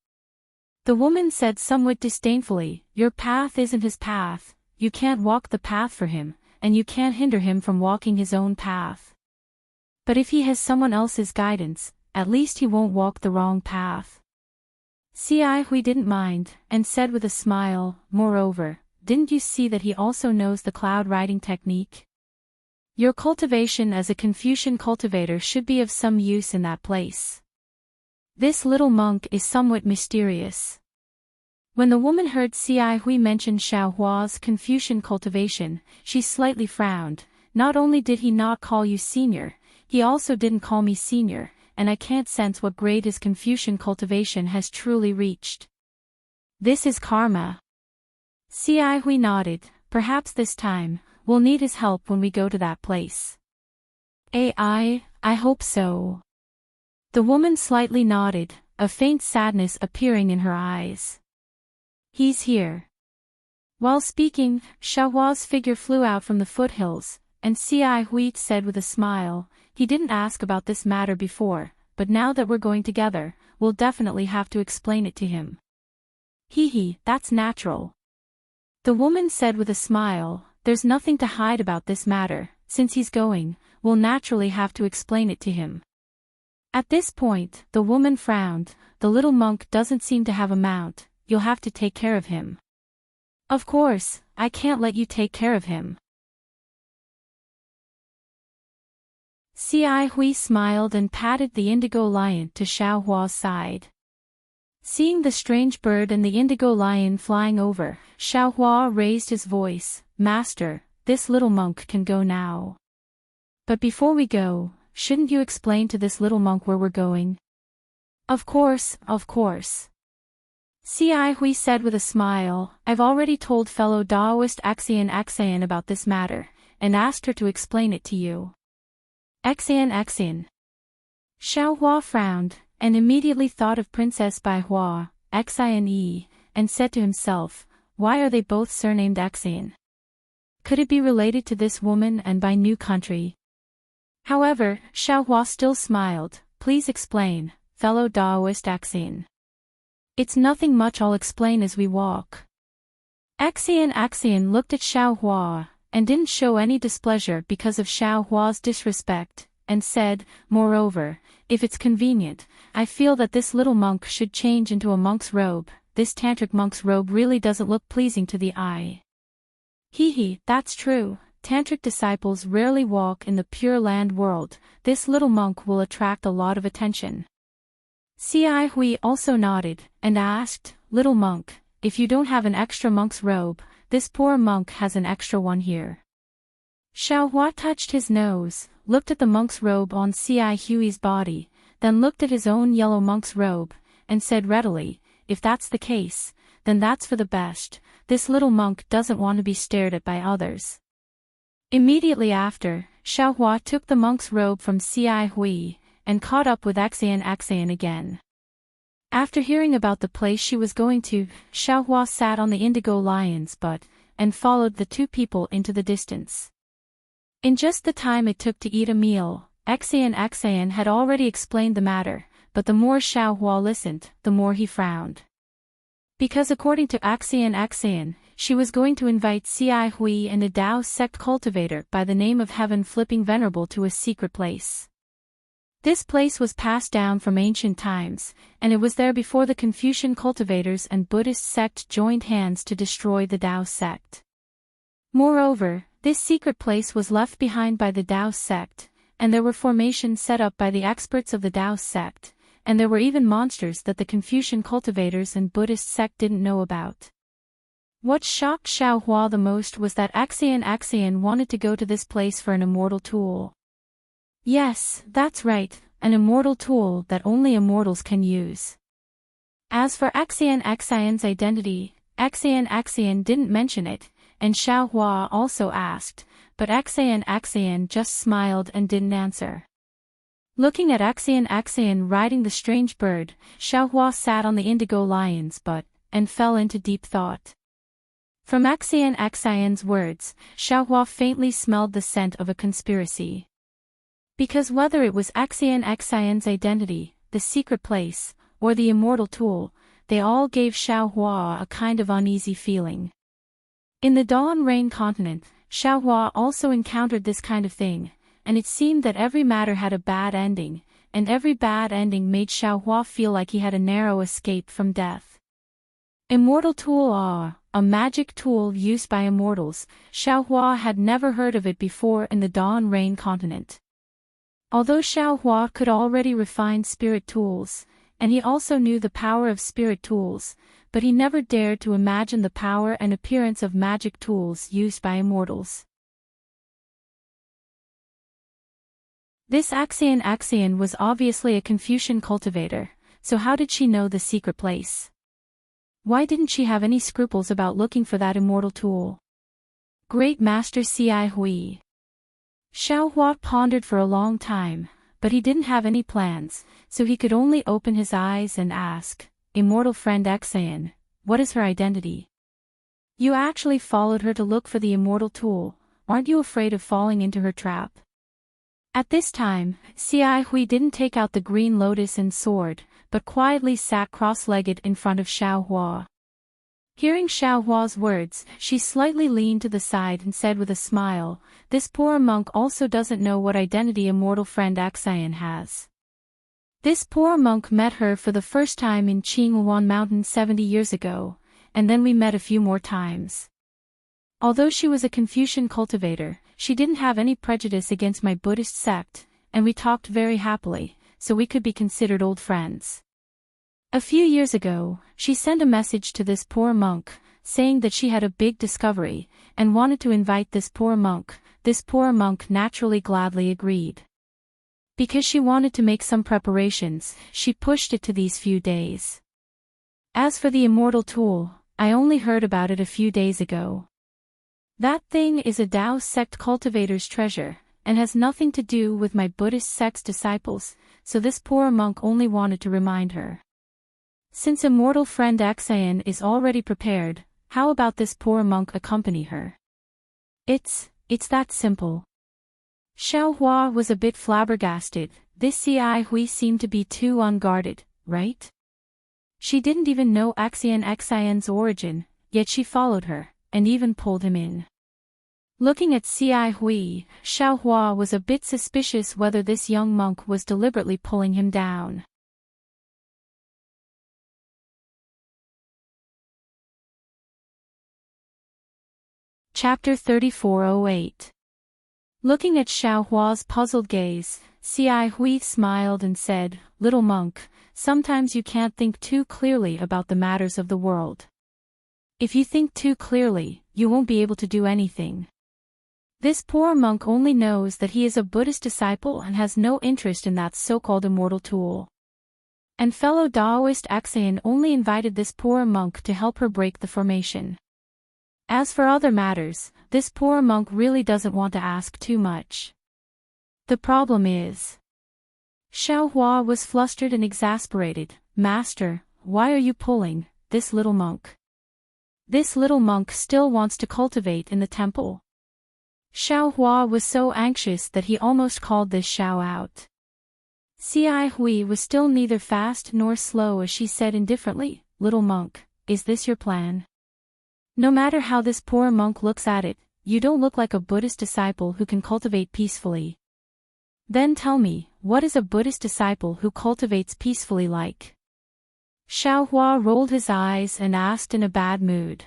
The woman said somewhat disdainfully, "Your path isn't his path, you can't walk the path for him, and you can't hinder him from walking his own path. But if he has someone else's guidance, at least he won't walk the wrong path." Ci Hui didn't mind, and said with a smile, "Moreover, didn't you see that he also knows the cloud riding technique? Your cultivation as a Confucian cultivator should be of some use in that place. This little monk is somewhat mysterious." When the woman heard Ci Hui mention Xiaohua's Confucian cultivation, she slightly frowned. "Not only did he not call you senior, he also didn't call me senior, and I can't sense what grade his Confucian cultivation has truly reached. This is karma." Ci Hui nodded. "Perhaps this time, we'll need his help when we go to that place." I hope so." The woman slightly nodded, a faint sadness appearing in her eyes. "He's here." While speaking, Xiaohua's figure flew out from the foothills, and Ci Hui said with a smile, "He didn't ask about this matter before, but now that we're going together, we'll definitely have to explain it to him." "Hee, that's natural." The woman said with a smile, "There's nothing to hide about this matter, since he's going, we'll naturally have to explain it to him." At this point, the woman frowned. "The little monk doesn't seem to have a mount, you'll have to take care of him." "Of course, I can't let you take care of him." Ci Hui smiled and patted the indigo lion to Xiaohua's side. Seeing the strange bird and the indigo lion flying over, Xiaohua raised his voice, "Master, this little monk can go now. But before we go, shouldn't you explain to this little monk where we're going?" Of course. Ci Hui said with a smile, "I've already told fellow Daoist Xian about this matter, and asked her to explain it to you." Xian. Xiaohua frowned, and immediately thought of Princess Baihua, Xian, and said to himself, "Why are they both surnamed Xian? Could it be related to this woman and by new country?" However, Xiaohua still smiled. "Please explain, fellow Daoist Xian." "It's nothing much, I'll explain as we walk." Xian looked at Xiaohua, and didn't show any displeasure because of Xiaohua's disrespect, and said, "Moreover, if it's convenient, I feel that this little monk should change into a monk's robe. This tantric monk's robe really doesn't look pleasing to the eye." That's true. Tantric disciples rarely walk in the Pure Land world. This little monk will attract a lot of attention. Ci Hui also nodded, and asked, "Little monk, if you don't have an extra monk's robe, this poor monk has an extra one here." Xiaohua touched his nose, looked at the monk's robe on Ci Hui's body, then looked at his own yellow monk's robe, and said readily, "If that's the case, then that's for the best. This little monk doesn't want to be stared at by others." Immediately after, Xiaohua took the monk's robe from Ci Hui, and caught up with Xian again. After hearing about the place she was going to, Xiaohua sat on the indigo lion's butt, and followed the two people into the distance. In just the time it took to eat a meal, Xian had already explained the matter, but the more Xiaohua listened, the more he frowned. Because according to Xian, she was going to invite Ci Hui and a Dao sect cultivator by the name of Heaven Flipping Venerable to a secret place. This place was passed down from ancient times, and it was there before the Confucian cultivators and Buddhist sect joined hands to destroy the Dao sect. Moreover, this secret place was left behind by the Dao sect, and there were formations set up by the experts of the Dao sect, and there were even monsters that the Confucian cultivators and Buddhist sect didn't know about. What shocked Xiaohua the most was that Axian wanted to go to this place for an immortal tool. Yes, that's right, an immortal tool that only immortals can use. As for Axian's identity, Axian didn't mention it, and Xiaohua also asked, but Axian just smiled and didn't answer. Looking at Axian riding the strange bird, Xiaohua sat on the indigo lion's butt, and fell into deep thought. From Axian's words, Xiaohua faintly smelled the scent of a conspiracy. Because whether it was Axian's identity, the secret place, or the immortal tool, they all gave Xiaohua a kind of uneasy feeling. In the Dawn Rain continent, Xiaohua also encountered this kind of thing, and it seemed that every matter had a bad ending, and every bad ending made Xiaohua feel like he had a narrow escape from death. Immortal tool a magic tool used by immortals. Xiaohua had never heard of it before in the Dawn Rain continent. Although Xiaohua could already refine spirit tools, and he also knew the power of spirit tools, but he never dared to imagine the power and appearance of magic tools used by immortals. This Axian was obviously a Confucian cultivator, so how did she know the secret place? Why didn't she have any scruples about looking for that immortal tool? Great Master Ci Hui. Xiaohua pondered for a long time, but he didn't have any plans, so he could only open his eyes and ask, "Immortal friend Axian, what is her identity?" "You actually followed her to look for the immortal tool, aren't you afraid of falling into her trap?" At this time, Ci Hui didn't take out the green lotus and sword, but quietly sat cross-legged in front of Xiaohua. Hearing Xiaohua's words, she slightly leaned to the side and said with a smile, "This poor monk also doesn't know what identity immortal friend Axian has. This poor monk met her for the first time in Qingyuan Mountain 70 years ago, and then we met a few more times. Although she was a Confucian cultivator, she didn't have any prejudice against my Buddhist sect, and we talked very happily, so we could be considered old friends. A few years ago, she sent a message to this poor monk, saying that she had a big discovery, and wanted to invite this poor monk. This poor monk naturally gladly agreed. Because she wanted to make some preparations, she pushed it to these few days. As for the immortal tool, I only heard about it a few days ago. That thing is a Dao sect cultivator's treasure, and has nothing to do with my Buddhist sect's disciples, so this poor monk only wanted to remind her. Since immortal friend Axian is already prepared, how about this poor monk accompany her? It's that simple." Xiaohua was a bit flabbergasted. This Ci Hui seemed to be too unguarded, right? She didn't even know Axian's origin, yet she followed her, and even pulled him in. Looking at Ci Hui, Xiaohua was a bit suspicious whether this young monk was deliberately pulling him down. Chapter 3408. Looking at Xiaohua's puzzled gaze, Ci Hui smiled and said, "Little monk, sometimes you can't think too clearly about the matters of the world. If you think too clearly, you won't be able to do anything. This poor monk only knows that he is a Buddhist disciple and has no interest in that so-called immortal tool. And fellow Taoist Axian only invited this poor monk to help her break the formation. As for other matters, this poor monk really doesn't want to ask too much. The problem is..." Xiaohua was flustered and exasperated. "Master, why are you pulling this little monk? This little monk still wants to cultivate in the temple." Xiaohua was so anxious that he almost called this Xiao out. Ci Hui was still neither fast nor slow as she said indifferently, "Little monk, is this your plan? No matter how this poor monk looks at it, you don't look like a Buddhist disciple who can cultivate peacefully. Then tell me, what is a Buddhist disciple who cultivates peacefully like?" Xiaohua rolled his eyes and asked in a bad mood.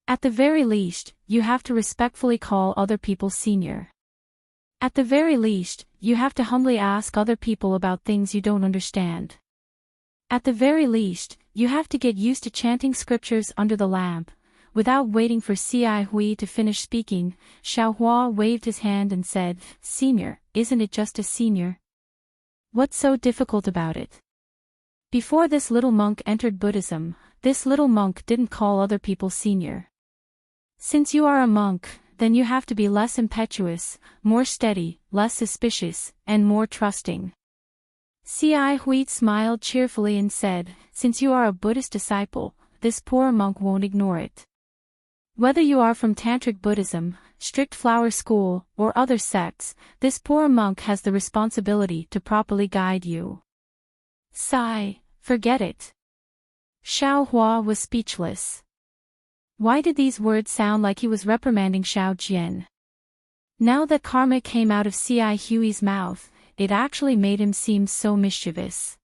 "At the very least, you have to respectfully call other people senior. At the very least, you have to humbly ask other people about things you don't understand. At the very least, you have to get used to chanting scriptures under the lamp. Without waiting for Ci Hui to finish speaking, Xiaohua waved his hand and said, "Senior, isn't it just a senior? What's so difficult about it?" Before this little monk entered Buddhism, this little monk didn't call other people senior. Since you are a monk, then you have to be less impetuous, more steady, less suspicious, and more trusting. Ci Hui smiled cheerfully and said, "Since you are a Buddhist disciple, this poor monk won't ignore it. Whether you are from Tantric Buddhism, strict flower school, or other sects, this poor monk has the responsibility to properly guide you." Sigh, forget it. Xiaohua was speechless. Why did these words sound like he was reprimanding Xiao Jian? Now that karma came out of Ci Hui's mouth, it actually made him seem so mischievous.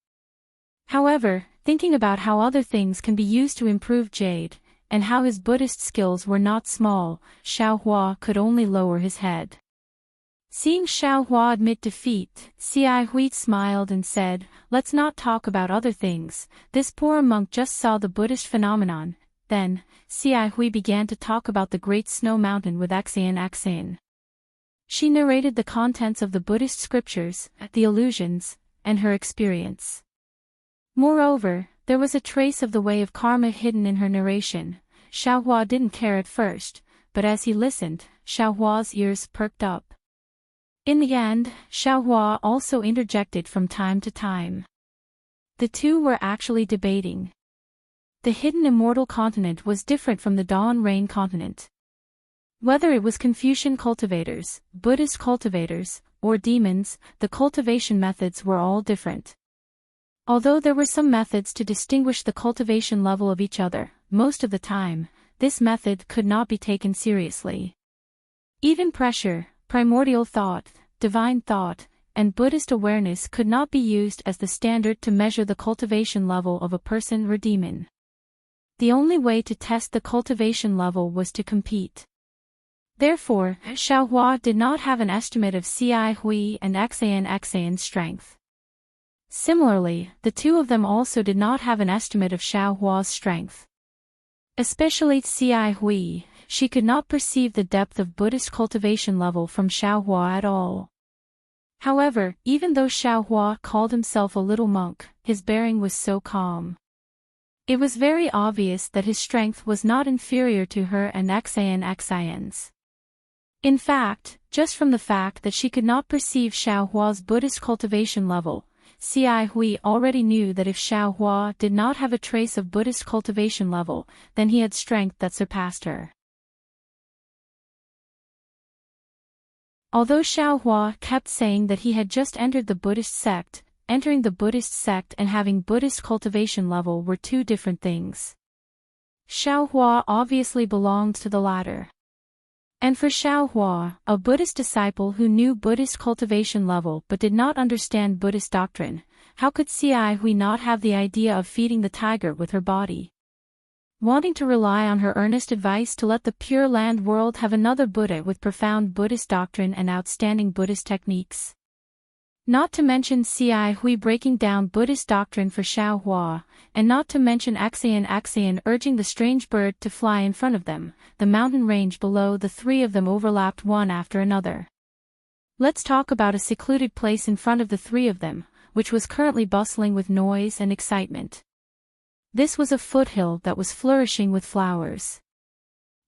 However, thinking about how other things can be used to improve Jade, and how his Buddhist skills were not small, Xiaohua could only lower his head. Seeing Xiaohua admit defeat, Ci Hui smiled and said, "Let's not talk about other things, this poor monk just saw the Buddhist phenomenon." Then, Ci Hui began to talk about the Great Snow Mountain with Xan. She narrated the contents of the Buddhist scriptures, the illusions, and her experience. Moreover, there was a trace of the way of karma hidden in her narration. Xiaohua didn't care at first, but as he listened, Xiaohua's ears perked up. In the end, Xiaohua also interjected from time to time. The two were actually debating. The hidden immortal continent was different from the Dawn Rain continent. Whether it was Confucian cultivators, Buddhist cultivators, or demons, the cultivation methods were all different. Although there were some methods to distinguish the cultivation level of each other, most of the time, this method could not be taken seriously. Even pressure, primordial thought, divine thought, and Buddhist awareness could not be used as the standard to measure the cultivation level of a person or demon. The only way to test the cultivation level was to compete. Therefore, Xiaohua did not have an estimate of Ci Hui and Xan's strength. Similarly, the two of them also did not have an estimate of Xiaohua's strength. Especially Ci Hui, she could not perceive the depth of Buddhist cultivation level from Xiaohua at all. However, even though Xiaohua called himself a little monk, his bearing was so calm. It was very obvious that his strength was not inferior to her and Xan's. In fact, just from the fact that she could not perceive Xiaohua's Buddhist cultivation level, Ci Hui already knew that if Xiaohua did not have a trace of Buddhist cultivation level, then he had strength that surpassed her. Although Xiaohua kept saying that he had just entered the Buddhist sect, entering the Buddhist sect and having Buddhist cultivation level were two different things. Xiaohua obviously belonged to the latter. And for Xiaohua, a Buddhist disciple who knew Buddhist cultivation level but did not understand Buddhist doctrine, how could Ci Hui not have the idea of feeding the tiger with her body? Wanting to rely on her earnest advice to let the Pure Land world have another Buddha with profound Buddhist doctrine and outstanding Buddhist techniques. Not to mention Ci Hui breaking down Buddhist doctrine for Xiaohua, and not to mention Xan urging the strange bird to fly in front of them, the mountain range below the three of them overlapped one after another. Let's talk about a secluded place in front of the three of them, which was currently bustling with noise and excitement. This was a foothill that was flourishing with flowers.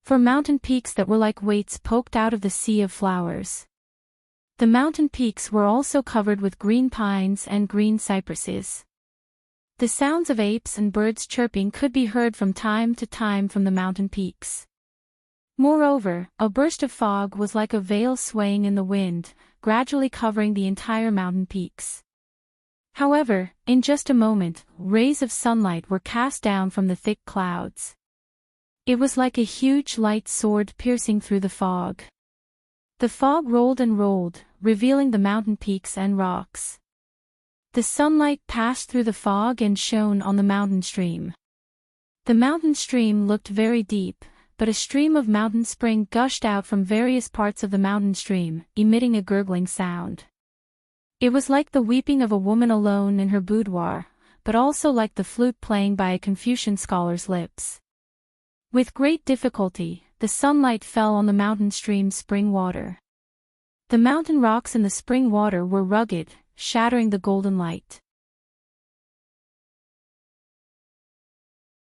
For mountain peaks that were like weights poked out of the sea of flowers. The mountain peaks were also covered with green pines and green cypresses. The sounds of apes and birds chirping could be heard from time to time from the mountain peaks. Moreover, a burst of fog was like a veil swaying in the wind, gradually covering the entire mountain peaks. However, in just a moment, rays of sunlight were cast down from the thick clouds. It was like a huge light sword piercing through the fog. The fog rolled and rolled, revealing the mountain peaks and rocks. The sunlight passed through the fog and shone on the mountain stream. The mountain stream looked very deep, but a stream of mountain spring gushed out from various parts of the mountain stream, emitting a gurgling sound. It was like the weeping of a woman alone in her boudoir, but also like the flute playing by a Confucian scholar's lips. With great difficulty, the sunlight fell on the mountain stream's spring water. The mountain rocks in the spring water were rugged, shattering the golden light.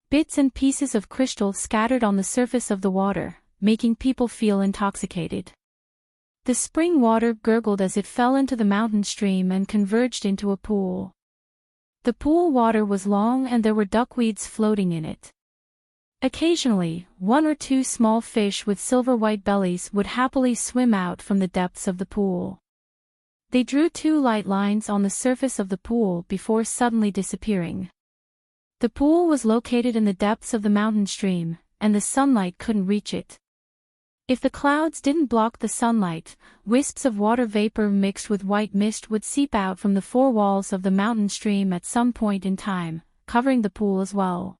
Bits and pieces of crystal scattered on the surface of the water, making people feel intoxicated. The spring water gurgled as it fell into the mountain stream and converged into a pool. The pool water was long and there were duckweeds floating in it. Occasionally, one or two small fish with silver-white bellies would happily swim out from the depths of the pool. They drew two light lines on the surface of the pool before suddenly disappearing. The pool was located in the depths of the mountain stream, and the sunlight couldn't reach it. If the clouds didn't block the sunlight, wisps of water vapor mixed with white mist would seep out from the four walls of the mountain stream at some point in time, covering the pool as well.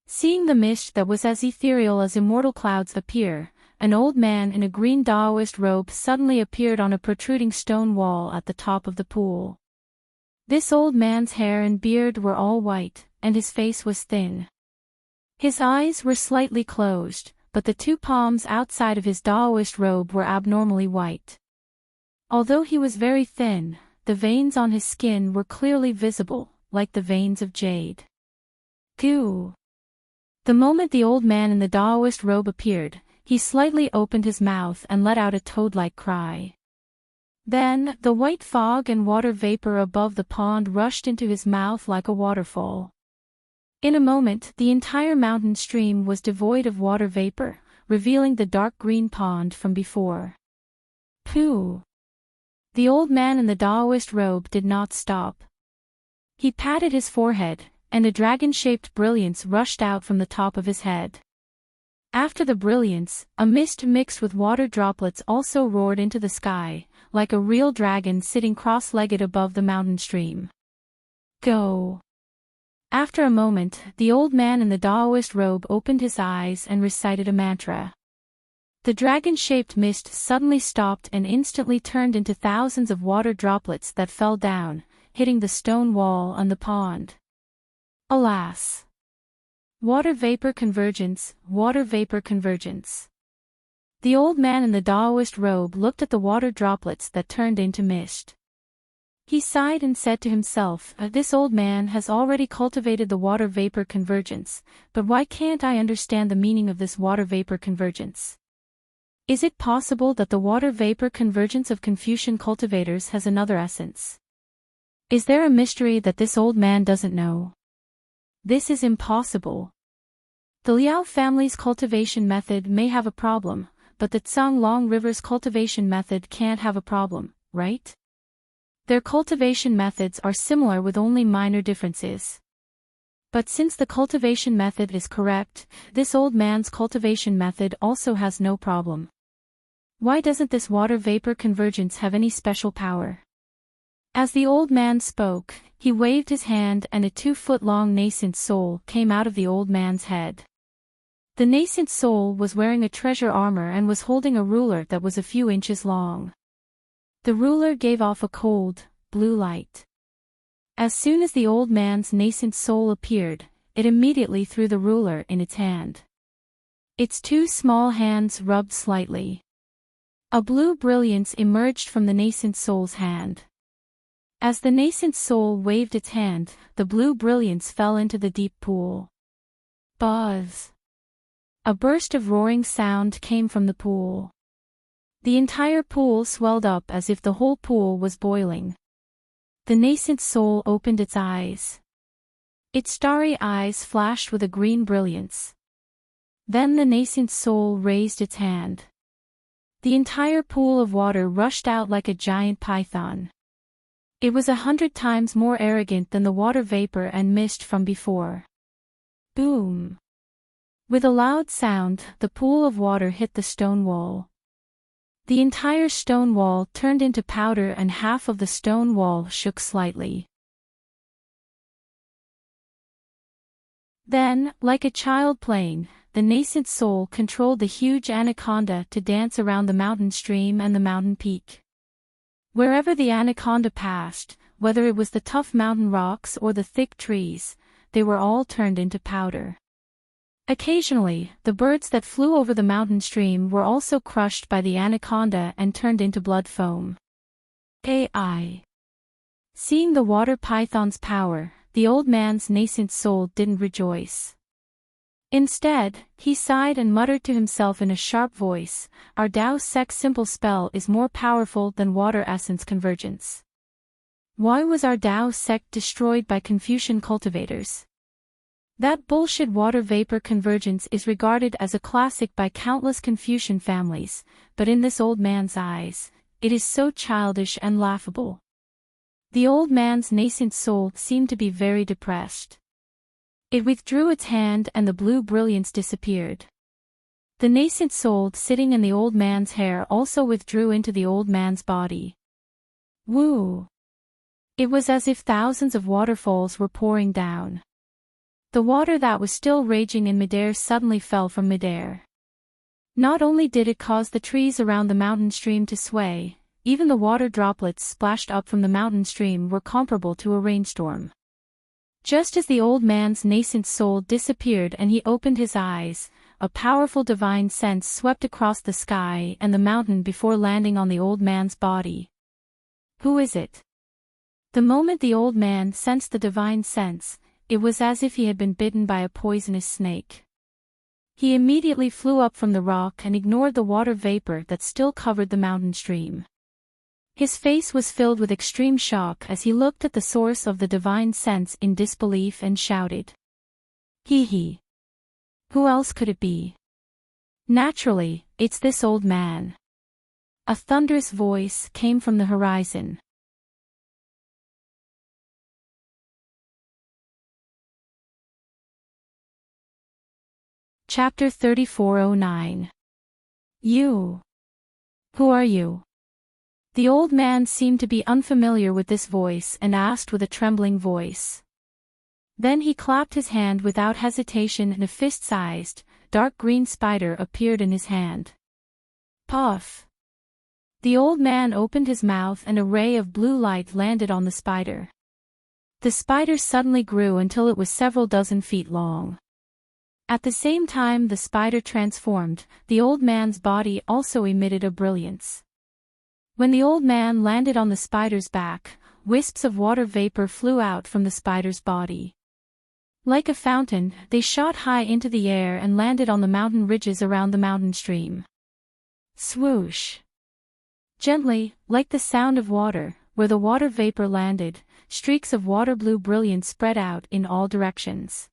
Seeing the mist that was as ethereal as immortal clouds appear, an old man in a green Taoist robe suddenly appeared on a protruding stone wall at the top of the pool. This old man's hair and beard were all white, and his face was thin. His eyes were slightly closed, but the two palms outside of his Taoist robe were abnormally white. Although he was very thin, the veins on his skin were clearly visible, like the veins of jade. Goo! The moment the old man in the Taoist robe appeared, he slightly opened his mouth and let out a toad-like cry. Then, the white fog and water vapor above the pond rushed into his mouth like a waterfall. In a moment, the entire mountain stream was devoid of water vapor, revealing the dark green pond from before. Pooh! The old man in the Taoist robe did not stop. He patted his forehead, and a dragon-shaped brilliance rushed out from the top of his head. After the brilliance, a mist mixed with water droplets also roared into the sky, like a real dragon sitting cross-legged above the mountain stream. Go! After a moment, the old man in the Taoist robe opened his eyes and recited a mantra. The dragon-shaped mist suddenly stopped and instantly turned into thousands of water droplets that fell down, hitting the stone wall and the pond. Alas! Water vapor convergence, water vapor convergence. The old man in the Taoist robe looked at the water droplets that turned into mist. He sighed and said to himself, "This old man has already cultivated the water vapor convergence, but why can't I understand the meaning of this water vapor convergence? Is it possible that the water vapor convergence of Confucian cultivators has another essence? Is there a mystery that this old man doesn't know? This is impossible. The Liao family's cultivation method may have a problem, but the Tsang Long River's cultivation method can't have a problem, right? Their cultivation methods are similar with only minor differences. But since the cultivation method is correct, this old man's cultivation method also has no problem. Why doesn't this water vapor convergence have any special power?" As the old man spoke, he waved his hand and a 2-foot-long nascent soul came out of the old man's head. The nascent soul was wearing a treasure armor and was holding a ruler that was a few inches long. The ruler gave off a cold, blue light. As soon as the old man's nascent soul appeared, it immediately threw the ruler in its hand. Its two small hands rubbed slightly. A blue brilliance emerged from the nascent soul's hand. As the nascent soul waved its hand, the blue brilliance fell into the deep pool. Buzz! A burst of roaring sound came from the pool. The entire pool swelled up as if the whole pool was boiling. The nascent soul opened its eyes. Its starry eyes flashed with a green brilliance. Then the nascent soul raised its hand. The entire pool of water rushed out like a giant python. It was 100 times more arrogant than the water vapor and mist from before. Boom! With a loud sound, the pool of water hit the stone wall. The entire stone wall turned into powder and half of the stone wall shook slightly. Then, like a child playing, the nascent soul controlled the huge anaconda to dance around the mountain stream and the mountain peak. Wherever the anaconda passed, whether it was the tough mountain rocks or the thick trees, they were all turned into powder. Occasionally, the birds that flew over the mountain stream were also crushed by the anaconda and turned into blood foam. AI. Seeing the water python's power, the old man's nascent soul didn't rejoice. Instead, he sighed and muttered to himself in a sharp voice, "Our Dao Sec simple spell is more powerful than water essence convergence." Why was our Dao Sec destroyed by Confucian cultivators? That bullshit water vapor convergence is regarded as a classic by countless Confucian families, but in this old man's eyes, it is so childish and laughable. The old man's nascent soul seemed to be very depressed. It withdrew its hand and the blue brilliance disappeared. The nascent soul sitting in the old man's hair also withdrew into the old man's body. Woo! It was as if thousands of waterfalls were pouring down. The water that was still raging in midair suddenly fell from midair. Not only did it cause the trees around the mountain stream to sway, even the water droplets splashed up from the mountain stream were comparable to a rainstorm. Just as the old man's nascent soul disappeared and he opened his eyes, a powerful divine sense swept across the sky and the mountain before landing on the old man's body. Who is it? The moment the old man sensed the divine sense, it was as if he had been bitten by a poisonous snake. He immediately flew up from the rock and ignored the water vapor that still covered the mountain stream. His face was filled with extreme shock as he looked at the source of the divine sense in disbelief and shouted, "Hee hee! Who else could it be? Naturally, it's this old man." A thunderous voice came from the horizon. Chapter 3409. You. Who are you? The old man seemed to be unfamiliar with this voice and asked with a trembling voice. Then he clapped his hand without hesitation and a fist-sized, dark green spider appeared in his hand. Puff! The old man opened his mouth and a ray of blue light landed on the spider. The spider suddenly grew until it was several dozen feet long. At the same time the spider transformed, the old man's body also emitted a brilliance. When the old man landed on the spider's back, wisps of water vapor flew out from the spider's body. Like a fountain, they shot high into the air and landed on the mountain ridges around the mountain stream. Swoosh! Gently, like the sound of water, where the water vapor landed, streaks of water blue brilliance spread out in all directions.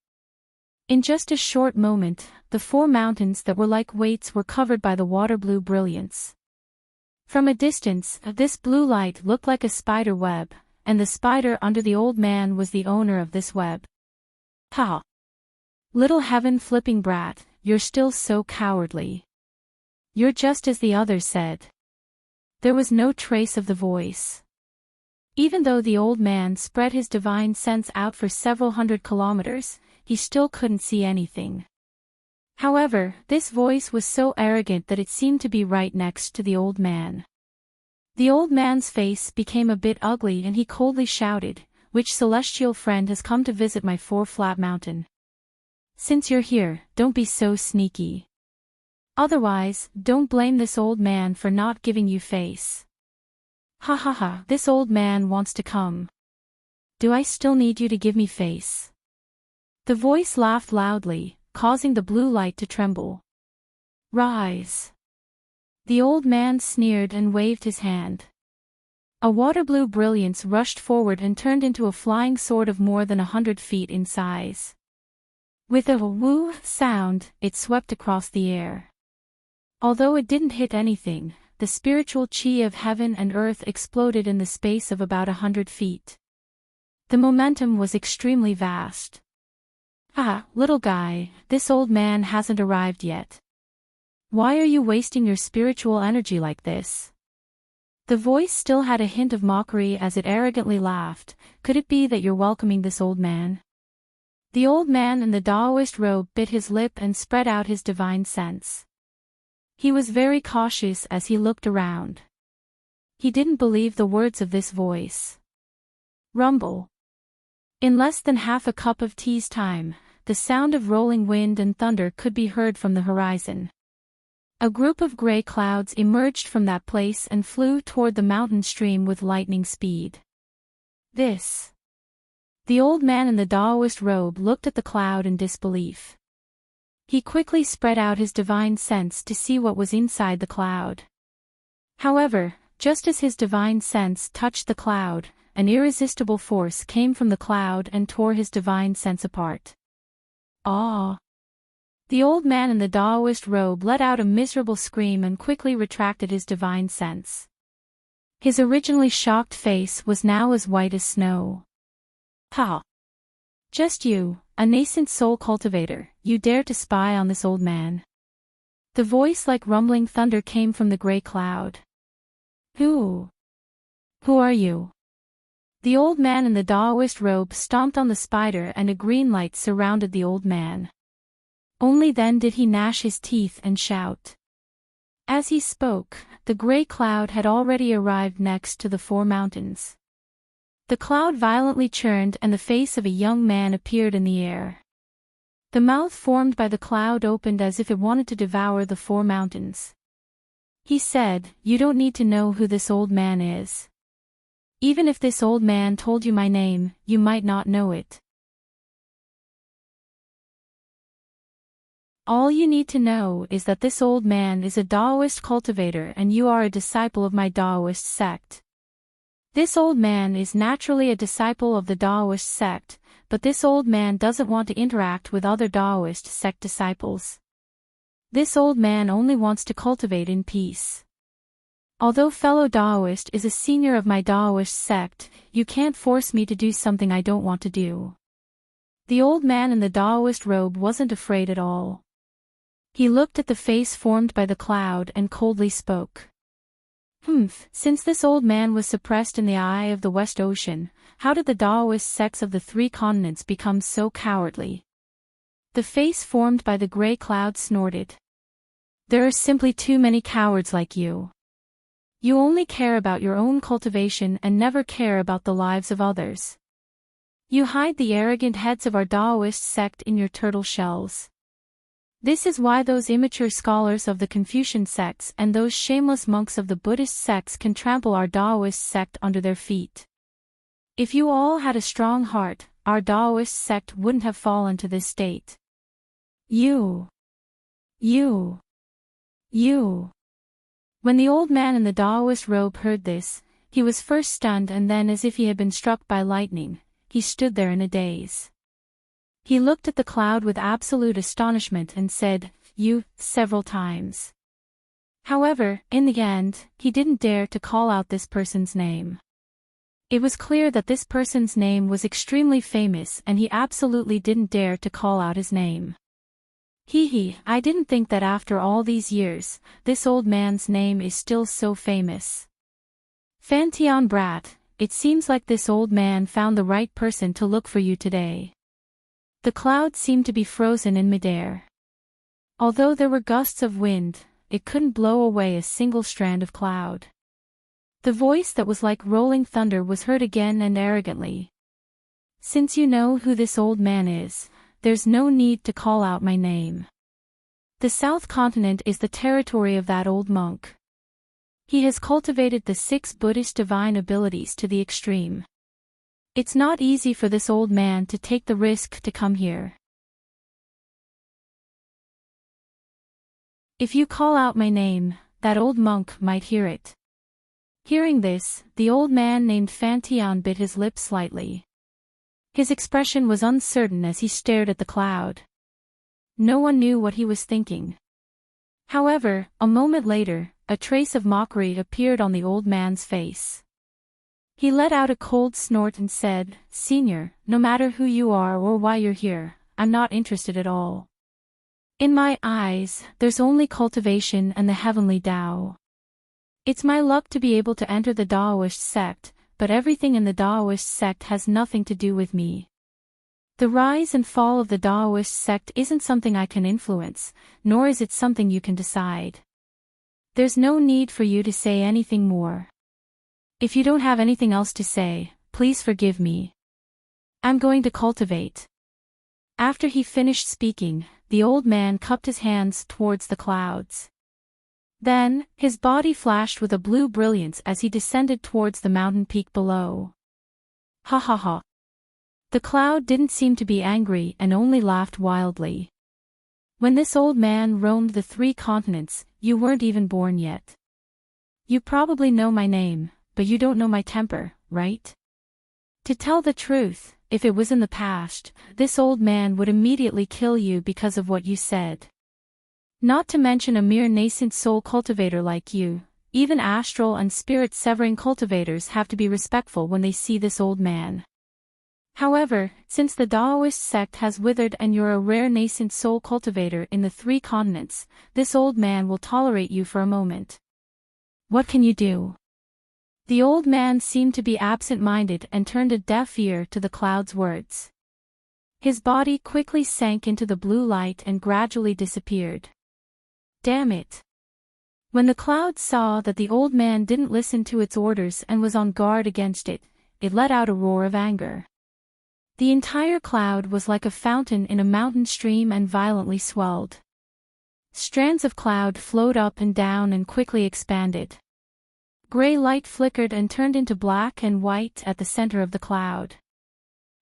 In just a short moment, the 4 mountains that were like weights were covered by the water blue brilliance. From a distance, this blue light looked like a spider web, and the spider under the old man was the owner of this web. Ha! Little heaven-flipping brat, you're still so cowardly. You're just as the others said. There was no trace of the voice. Even though the old man spread his divine sense out for several hundred kilometers, he still couldn't see anything. However, this voice was so arrogant that it seemed to be right next to the old man. The old man's face became a bit ugly and he coldly shouted, "Which celestial friend has come to visit my 4-flat mountain? Since you're here, don't be so sneaky. Otherwise, don't blame this old man for not giving you face." "Ha ha ha, this old man wants to come. Do I still need you to give me face?" The voice laughed loudly, causing the blue light to tremble. "Rise." The old man sneered and waved his hand. A water blue brilliance rushed forward and turned into a flying sword of more than 100 feet in size. With a woo sound, it swept across the air. Although it didn't hit anything, the spiritual chi of heaven and earth exploded in the space of about 100 feet. The momentum was extremely vast. "Ah, little guy, this old man hasn't arrived yet. Why are you wasting your spiritual energy like this?" The voice still had a hint of mockery as it arrogantly laughed. "Could it be that you're welcoming this old man? The old man in the Taoist robe bit his lip and spread out his divine sense. He was very cautious as he looked around. He didn't believe the words of this voice. Rumble. In less than half a cup of tea's time, the sound of rolling wind and thunder could be heard from the horizon. A group of gray clouds emerged from that place and flew toward the mountain stream with lightning speed. This. The old man in the Taoist robe looked at the cloud in disbelief. He quickly spread out his divine sense to see what was inside the cloud. However, just as his divine sense touched the cloud, an irresistible force came from the cloud and tore his divine sense apart. Ah! The old man in the Taoist robe let out a miserable scream and quickly retracted his divine sense. His originally shocked face was now as white as snow. Ha! Just you, a nascent soul cultivator, you dare to spy on this old man. The voice like rumbling thunder came from the gray cloud. Who are you? The old man in the Taoist robe stomped on the spider and a green light surrounded the old man. Only then did he gnash his teeth and shout. As he spoke, the gray cloud had already arrived next to the four mountains. The cloud violently churned and the face of a young man appeared in the air. The mouth formed by the cloud opened as if it wanted to devour the four mountains. He said, "You don't need to know who this old man is. Even if this old man told you my name, you might not know it. All you need to know is that this old man is a Taoist cultivator and you are a disciple of my Taoist sect. This old man is naturally a disciple of the Taoist sect, but this old man doesn't want to interact with other Taoist sect disciples. This old man only wants to cultivate in peace. Although fellow Taoist is a senior of my Taoist sect, you can't force me to do something I don't want to do." The old man in the Taoist robe wasn't afraid at all. He looked at the face formed by the cloud and coldly spoke. Since this old man was suppressed in the eye of the West Ocean, how did the Taoist sects of the three continents become so cowardly? The face formed by the gray cloud snorted. There are simply too many cowards like you. You only care about your own cultivation and never care about the lives of others. You hide the arrogant heads of our Taoist sect in your turtle shells. This is why those immature scholars of the Confucian sects and those shameless monks of the Buddhist sects can trample our Taoist sect under their feet. If you all had a strong heart, our Taoist sect wouldn't have fallen to this state. You. When the old man in the Taoist robe heard this, he was first stunned and then as if he had been struck by lightning, he stood there in a daze. He looked at the cloud with absolute astonishment and said, "You," several times. However, in the end, he didn't dare to call out this person's name. It was clear that this person's name was extremely famous and he absolutely didn't dare to call out his name. I didn't think that after all these years, this old man's name is still so famous. Fantian brat, it seems like this old man found the right person to look for you today. The cloud seemed to be frozen in midair. Although there were gusts of wind, it couldn't blow away a single strand of cloud. The voice that was like rolling thunder was heard again and arrogantly. "Since you know who this old man is, there's no need to call out my name. The South Continent is the territory of that old monk. He has cultivated the 6 Buddhist divine abilities to the extreme. It's not easy for this old man to take the risk to come here. If you call out my name, that old monk might hear it." Hearing this, the old man named Fantian bit his lip slightly. His expression was uncertain as he stared at the cloud. No one knew what he was thinking. However, a moment later, a trace of mockery appeared on the old man's face. He let out a cold snort and said, "Senior, no matter who you are or why you're here, I'm not interested at all. In my eyes, there's only cultivation and the heavenly Tao. It's my luck to be able to enter the Taoist sect, but everything in the Taoist sect has nothing to do with me. The rise and fall of the Daoist sect isn't something I can influence, nor is it something you can decide. There's no need for you to say anything more. If you don't have anything else to say, please forgive me. I'm going to cultivate. After he finished speaking, the old man cupped his hands towards the clouds. Then, his body flashed with a blue brilliance as he descended towards the mountain peak below. Ha ha ha. The cloud didn't seem to be angry and only laughed wildly. When this old man roamed the 3 continents, you weren't even born yet. You probably know my name, but you don't know my temper, right? To tell the truth, if it was in the past, this old man would immediately kill you because of what you said. Not to mention a mere nascent soul cultivator like you, even astral and spirit-severing cultivators have to be respectful when they see this old man. However, since the Daoist sect has withered and you're a rare nascent soul cultivator in the 3 continents, this old man will tolerate you for a moment. What can you do? The old man seemed to be absent-minded and turned a deaf ear to the cloud's words. His body quickly sank into the blue light and gradually disappeared. Damn it. When the cloud saw that the old man didn't listen to its orders and was on guard against it, it let out a roar of anger. The entire cloud was like a fountain in a mountain stream and violently swelled. Strands of cloud flowed up and down and quickly expanded. Gray light flickered and turned into black and white at the center of the cloud.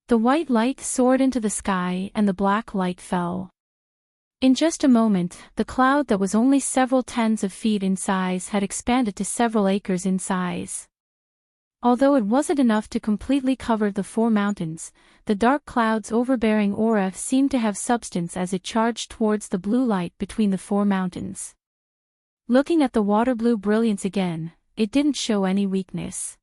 The white light soared into the sky and the black light fell. In just a moment, the cloud that was only several tens of feet in size had expanded to several acres in size. Although it wasn't enough to completely cover the 4 mountains, the dark cloud's overbearing aura seemed to have substance as it charged towards the blue light between the 4 mountains. Looking at the water blue brilliance again, it didn't show any weakness.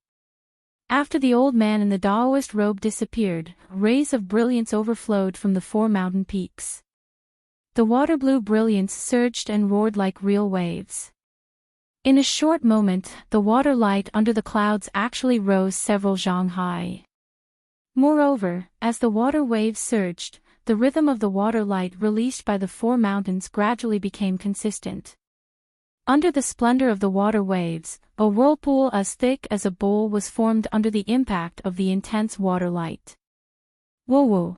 After the old man in the Daoist robe disappeared, rays of brilliance overflowed from the 4 mountain peaks. The water blue brilliance surged and roared like real waves. In a short moment, the water light under the clouds actually rose several zhang high. Moreover, as the water waves surged, the rhythm of the water light released by the 4 mountains gradually became consistent. Under the splendor of the water waves, a whirlpool as thick as a bowl was formed under the impact of the intense water light. Whoa!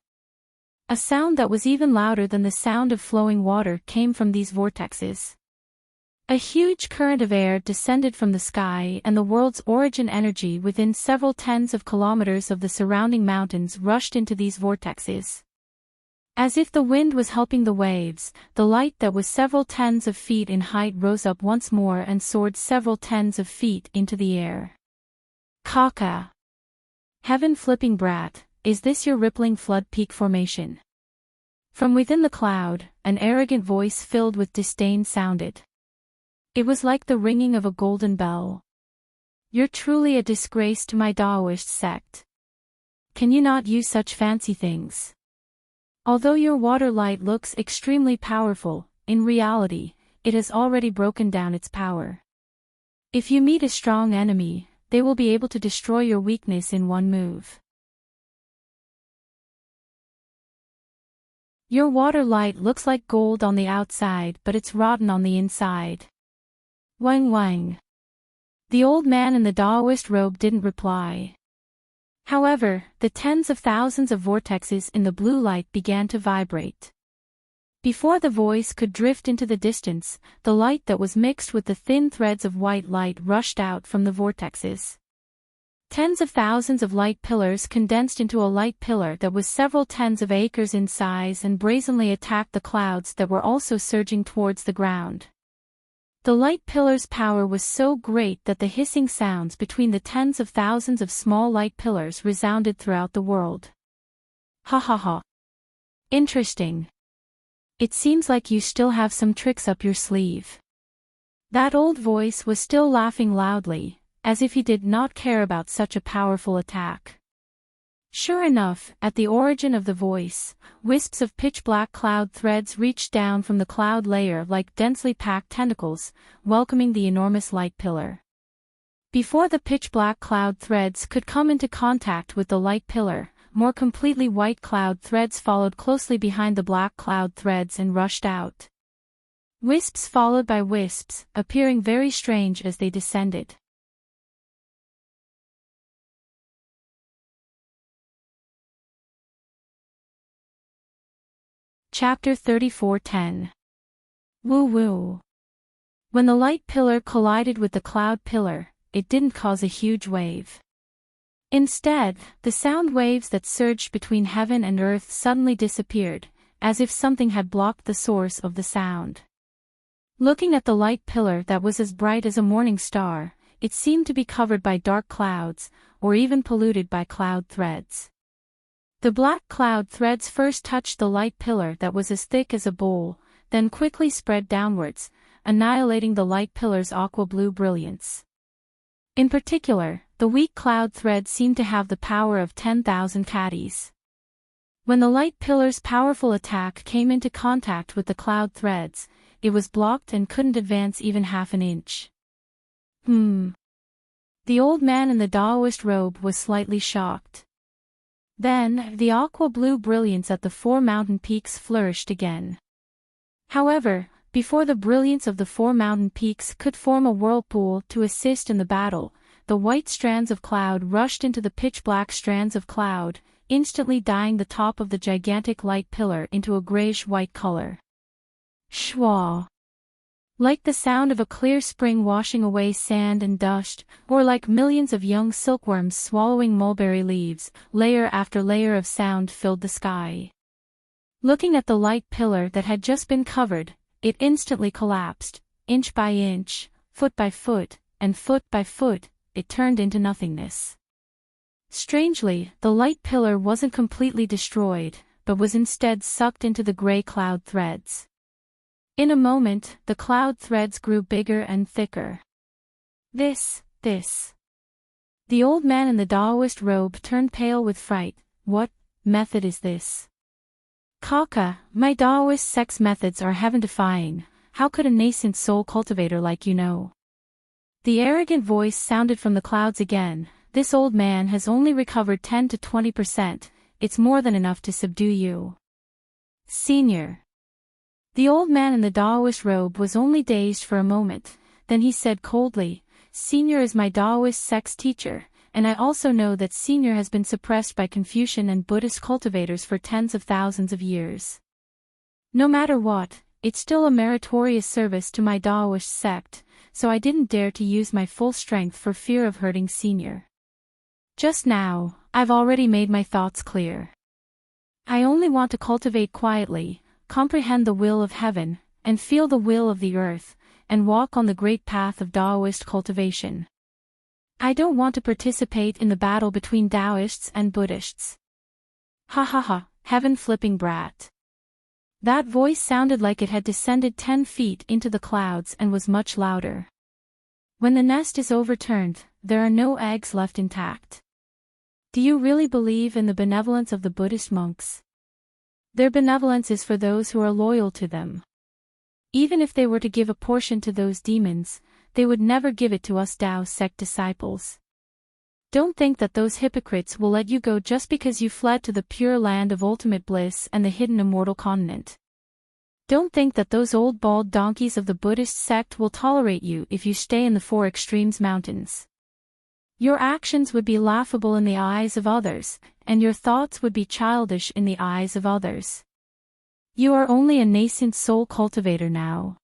A sound that was even louder than the sound of flowing water came from these vortexes. A huge current of air descended from the sky and the world's origin energy within several tens of kilometers of the surrounding mountains rushed into these vortexes. As if the wind was helping the waves, the light that was several tens of feet in height rose up once more and soared several tens of feet into the air. Kaka! Heaven-flipping brat, is this your rippling flood peak formation? From within the cloud, an arrogant voice filled with disdain sounded. It was like the ringing of a golden bell. You're truly a disgrace to my Daoist sect. Can you not use such fancy things? Although your water light looks extremely powerful, in reality, it has already broken down its power. If you meet a strong enemy, they will be able to destroy your weakness in one move. Your water light looks like gold on the outside but it's rotten on the inside. Wang wang. The old man in the Daoist robe didn't reply. However, the tens of thousands of vortexes in the blue light began to vibrate. Before the voice could drift into the distance, the light that was mixed with the thin threads of white light rushed out from the vortexes. Tens of thousands of light pillars condensed into a light pillar that was several tens of acres in size and brazenly attacked the clouds that were also surging towards the ground. The light pillar's power was so great that the hissing sounds between the tens of thousands of small light pillars resounded throughout the world. Ha ha ha. Interesting. It seems like you still have some tricks up your sleeve. That old voice was still laughing loudly, as if he did not care about such a powerful attack. Sure enough, at the origin of the voice, wisps of pitch-black cloud threads reached down from the cloud layer like densely packed tentacles, welcoming the enormous light pillar. Before the pitch-black cloud threads could come into contact with the light pillar, more completely white cloud threads followed closely behind the black cloud threads and rushed out. Wisps followed by wisps, appearing very strange as they descended. Chapter 34:10. Woo Woo. When the light pillar collided with the cloud pillar, it didn't cause a huge wave. Instead, the sound waves that surged between heaven and earth suddenly disappeared, as if something had blocked the source of the sound. Looking at the light pillar that was as bright as a morning star, it seemed to be covered by dark clouds, or even polluted by cloud threads. The black cloud threads first touched the light pillar that was as thick as a bowl, then quickly spread downwards, annihilating the light pillar's aqua-blue brilliance. In particular, the weak cloud thread seemed to have the power of 10,000 caddies. When the light pillar's powerful attack came into contact with the cloud threads, it was blocked and couldn't advance even half an inch. The old man in the Taoist robe was slightly shocked. Then, the aqua-blue brilliance at the 4 mountain peaks flourished again. However, before the brilliance of the 4 mountain peaks could form a whirlpool to assist in the battle, the white strands of cloud rushed into the pitch-black strands of cloud, instantly dyeing the top of the gigantic light pillar into a grayish-white color. Shwa! Like the sound of a clear spring washing away sand and dust, or like millions of young silkworms swallowing mulberry leaves, layer after layer of sound filled the sky. Looking at the light pillar that had just been covered, it instantly collapsed, inch by inch, foot by foot, and foot by foot, it turned into nothingness. Strangely, the light pillar wasn't completely destroyed, but was instead sucked into the gray cloud threads. In a moment, the cloud threads grew bigger and thicker. This. The old man in the Taoist robe turned pale with fright. What method is this? Kaka, my Taoist sex methods are heaven-defying. How could a nascent soul cultivator like you know? The arrogant voice sounded from the clouds again. This old man has only recovered 10 to 20%. It's more than enough to subdue you. Senior. The old man in the Taoist robe was only dazed for a moment, then he said coldly, Senior is my Taoist sex teacher, and I also know that Senior has been suppressed by Confucian and Buddhist cultivators for tens of thousands of years. No matter what, it's still a meritorious service to my Taoist sect, so I didn't dare to use my full strength for fear of hurting Senior. Just now, I've already made my thoughts clear. I only want to cultivate quietly, comprehend the will of heaven, and feel the will of the earth, and walk on the great path of Taoist cultivation. I don't want to participate in the battle between Taoists and Buddhists. Ha ha ha, heaven-flipping brat. That voice sounded like it had descended 10 feet into the clouds and was much louder. When the nest is overturned, there are no eggs left intact. Do you really believe in the benevolence of the Buddhist monks? Their benevolence is for those who are loyal to them. Even if they were to give a portion to those demons, they would never give it to us Tao sect disciples. Don't think that those hypocrites will let you go just because you fled to the pure land of ultimate bliss and the hidden immortal continent. Don't think that those old bald donkeys of the Buddhist sect will tolerate you if you stay in the 4 extremes mountains. Your actions would be laughable in the eyes of others, and your thoughts would be childish in the eyes of others. You are only a nascent soul cultivator now.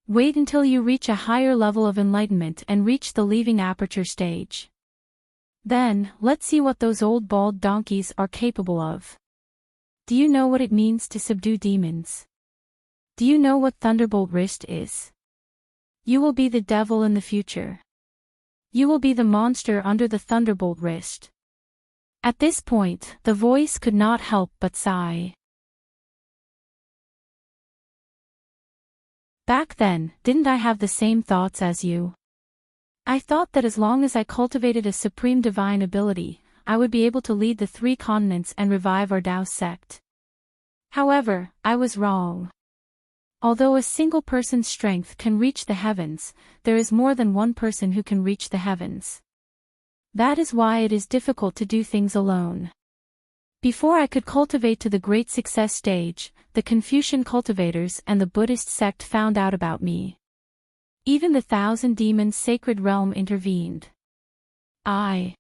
Wait until you reach a higher level of enlightenment and reach the leaving aperture stage. Then, let's see what those old bald donkeys are capable of. Do you know what it means to subdue demons? Do you know what Thunderbolt Wrist is? You will be the devil in the future. You will be the monster under the Thunderbolt Wrist. At this point, the voice could not help but sigh. Back then, didn't I have the same thoughts as you? I thought that as long as I cultivated a supreme divine ability, I would be able to lead the 3 continents and revive our Tao sect. However, I was wrong. Although a single person's strength can reach the heavens, there is more than one person who can reach the heavens. That is why it is difficult to do things alone. Before I could cultivate to the great success stage, the Confucian cultivators and the Buddhist sect found out about me. Even the Thousand Demons sacred realm intervened. I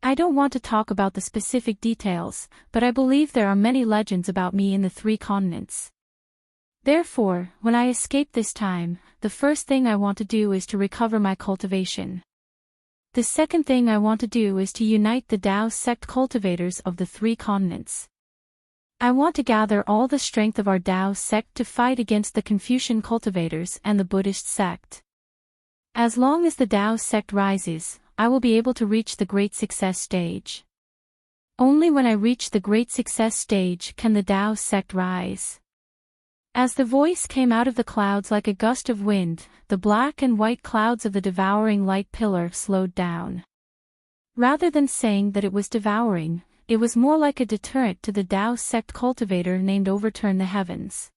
don't want to talk about the specific details, but I believe there are many legends about me in the 3 continents. Therefore, when I escape this time, the first thing I want to do is to recover my cultivation. The second thing I want to do is to unite the Tao sect cultivators of the 3 continents. I want to gather all the strength of our Tao sect to fight against the Confucian cultivators and the Buddhist sect. As long as the Tao sect rises, I will be able to reach the great success stage. Only when I reach the great success stage can the Tao sect rise. As the voice came out of the clouds like a gust of wind, the black and white clouds of the devouring light pillar slowed down. Rather than saying that it was devouring, it was more like a deterrent to the Tao sect cultivator named Overturn the Heavens.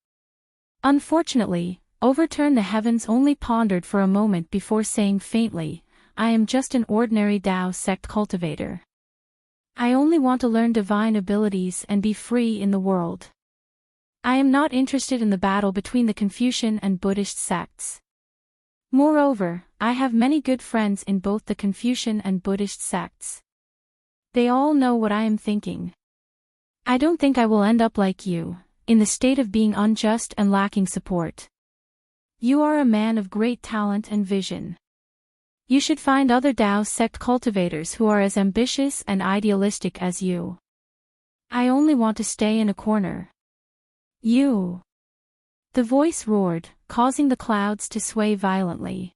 Unfortunately, Overturn the Heavens only pondered for a moment before saying faintly, I am just an ordinary Tao sect cultivator. I only want to learn divine abilities and be free in the world. I am not interested in the battle between the Confucian and Buddhist sects. Moreover, I have many good friends in both the Confucian and Buddhist sects. They all know what I am thinking. I don't think I will end up like you, in the state of being unjust and lacking support. You are a man of great talent and vision. You should find other Tao sect cultivators who are as ambitious and idealistic as you. I only want to stay in a corner. You. The voice roared, causing the clouds to sway violently.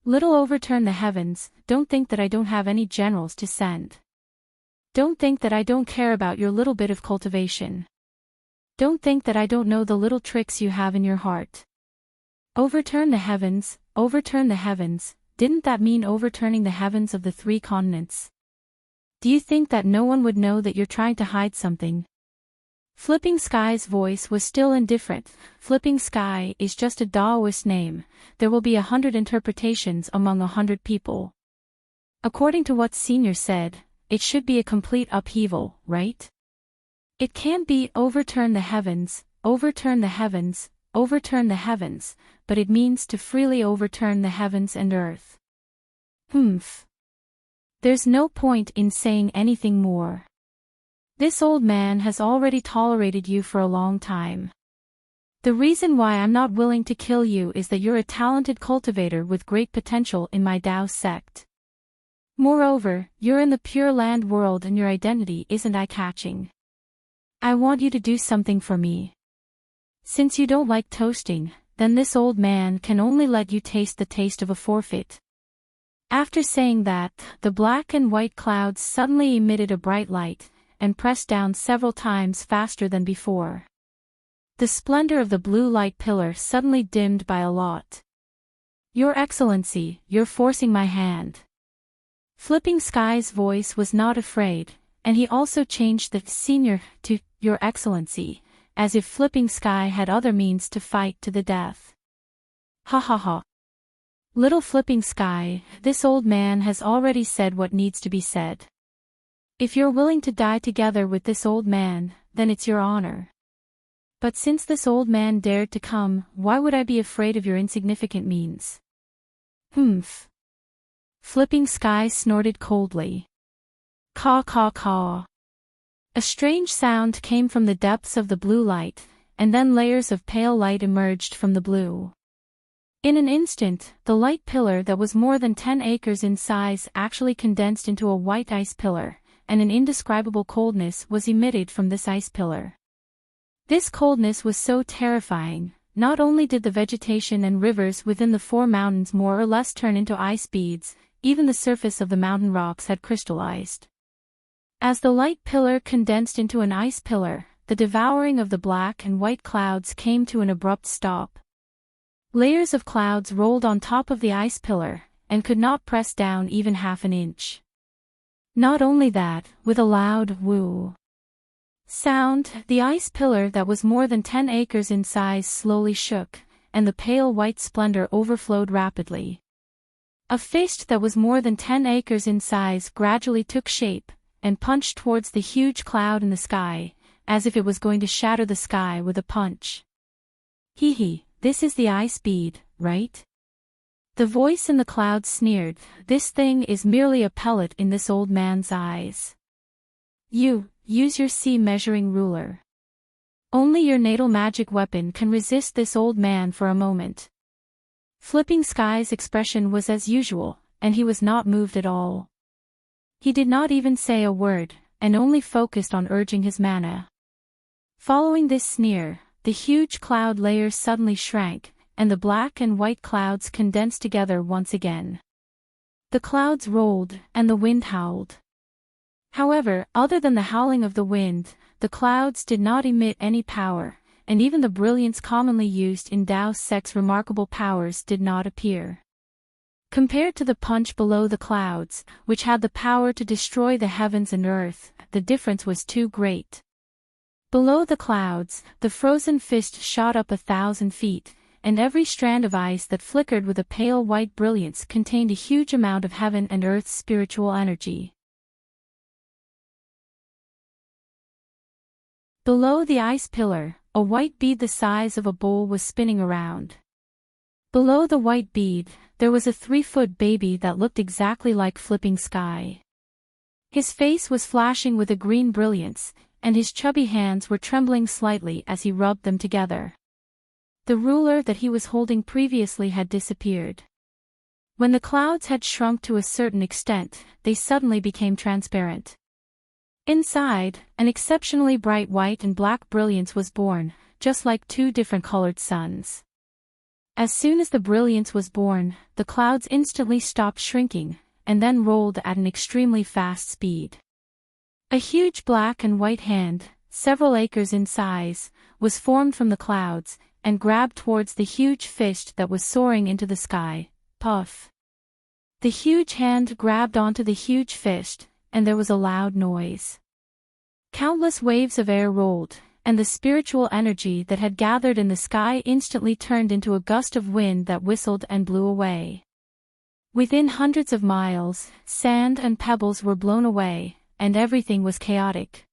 Little Overturn the Heavens, don't think that I don't have any generals to send. Don't think that I don't care about your little bit of cultivation. Don't think that I don't know the little tricks you have in your heart. Overturn the heavens, didn't that mean overturning the heavens of the 3 continents? Do you think that no one would know that you're trying to hide something? Flipping Sky's voice was still indifferent. Flipping Sky is just a Taoist name. There will be 100 interpretations among 100 people. According to what Senior said, it should be a complete upheaval, right? It can't be overturn the heavens, but it means to freely overturn the heavens and earth. There's no point in saying anything more. This old man has already tolerated you for a long time. The reason why I'm not willing to kill you is that you're a talented cultivator with great potential in my Tao sect. Moreover, you're in the Pure Land world and your identity isn't eye-catching. I want you to do something for me. Since you don't like toasting, then this old man can only let you taste the taste of a forfeit. After saying that, the black and white clouds suddenly emitted a bright light, and pressed down several times faster than before. The splendor of the blue light pillar suddenly dimmed by a lot. Your Excellency, you're forcing my hand. Flipping Sky's voice was not afraid, and he also changed the senior to Your Excellency, as if Flipping Sky had other means to fight to the death. Ha ha ha. Little Flipping Sky, this old man has already said what needs to be said. If you're willing to die together with this old man, then it's your honor. But since this old man dared to come, why would I be afraid of your insignificant means? Flipping Sky snorted coldly. Caw caw caw. A strange sound came from the depths of the blue light, and then layers of pale light emerged from the blue. In an instant, the light pillar that was more than 10 acres in size actually condensed into a white ice pillar, and an indescribable coldness was emitted from this ice pillar. This coldness was so terrifying, not only did the vegetation and rivers within the 4 mountains more or less turn into ice beads, even the surface of the mountain rocks had crystallized. As the light pillar condensed into an ice pillar, the devouring of the black and white clouds came to an abrupt stop. Layers of clouds rolled on top of the ice pillar, and could not press down even half an inch. Not only that, with a loud woo sound, the ice pillar that was more than 10 acres in size slowly shook, and the pale white splendor overflowed rapidly. A fist that was more than 10 acres in size gradually took shape, and punched towards the huge cloud in the sky, as if it was going to shatter the sky with a punch. Hee hee, this is the ice bead, right? The voice in the cloud sneered, this thing is merely a pellet in this old man's eyes. You, use your sea measuring ruler. Only your natal magic weapon can resist this old man for a moment. Flipping Sky's expression was as usual, and he was not moved at all. He did not even say a word, and only focused on urging his mana. Following this sneer, the huge cloud layers suddenly shrank, and the black and white clouds condensed together once again. The clouds rolled, and the wind howled. However, other than the howling of the wind, the clouds did not emit any power, and even the brilliance commonly used in Dao Sect's remarkable powers did not appear. Compared to the punch below the clouds, which had the power to destroy the heavens and earth, the difference was too great. Below the clouds, the frozen fist shot up 1,000 feet, and every strand of ice that flickered with a pale white brilliance contained a huge amount of heaven and earth's spiritual energy. Below the ice pillar, a white bead the size of a bowl was spinning around. Below the white bead, there was a 3-foot baby that looked exactly like Flipping Sky. His face was flashing with a green brilliance, and his chubby hands were trembling slightly as he rubbed them together. The ruler that he was holding previously had disappeared. When the clouds had shrunk to a certain extent, they suddenly became transparent. Inside, an exceptionally bright white and black brilliance was born, just like 2 different colored suns. As soon as the brilliance was born, the clouds instantly stopped shrinking, and then rolled at an extremely fast speed. A huge black and white hand, several acres in size, was formed from the clouds, and grabbed towards the huge fist that was soaring into the sky. Puff! The huge hand grabbed onto the huge fist, and there was a loud noise. Countless waves of air rolled, and the spiritual energy that had gathered in the sky instantly turned into a gust of wind that whistled and blew away. Within hundreds of miles, sand and pebbles were blown away, and everything was chaotic.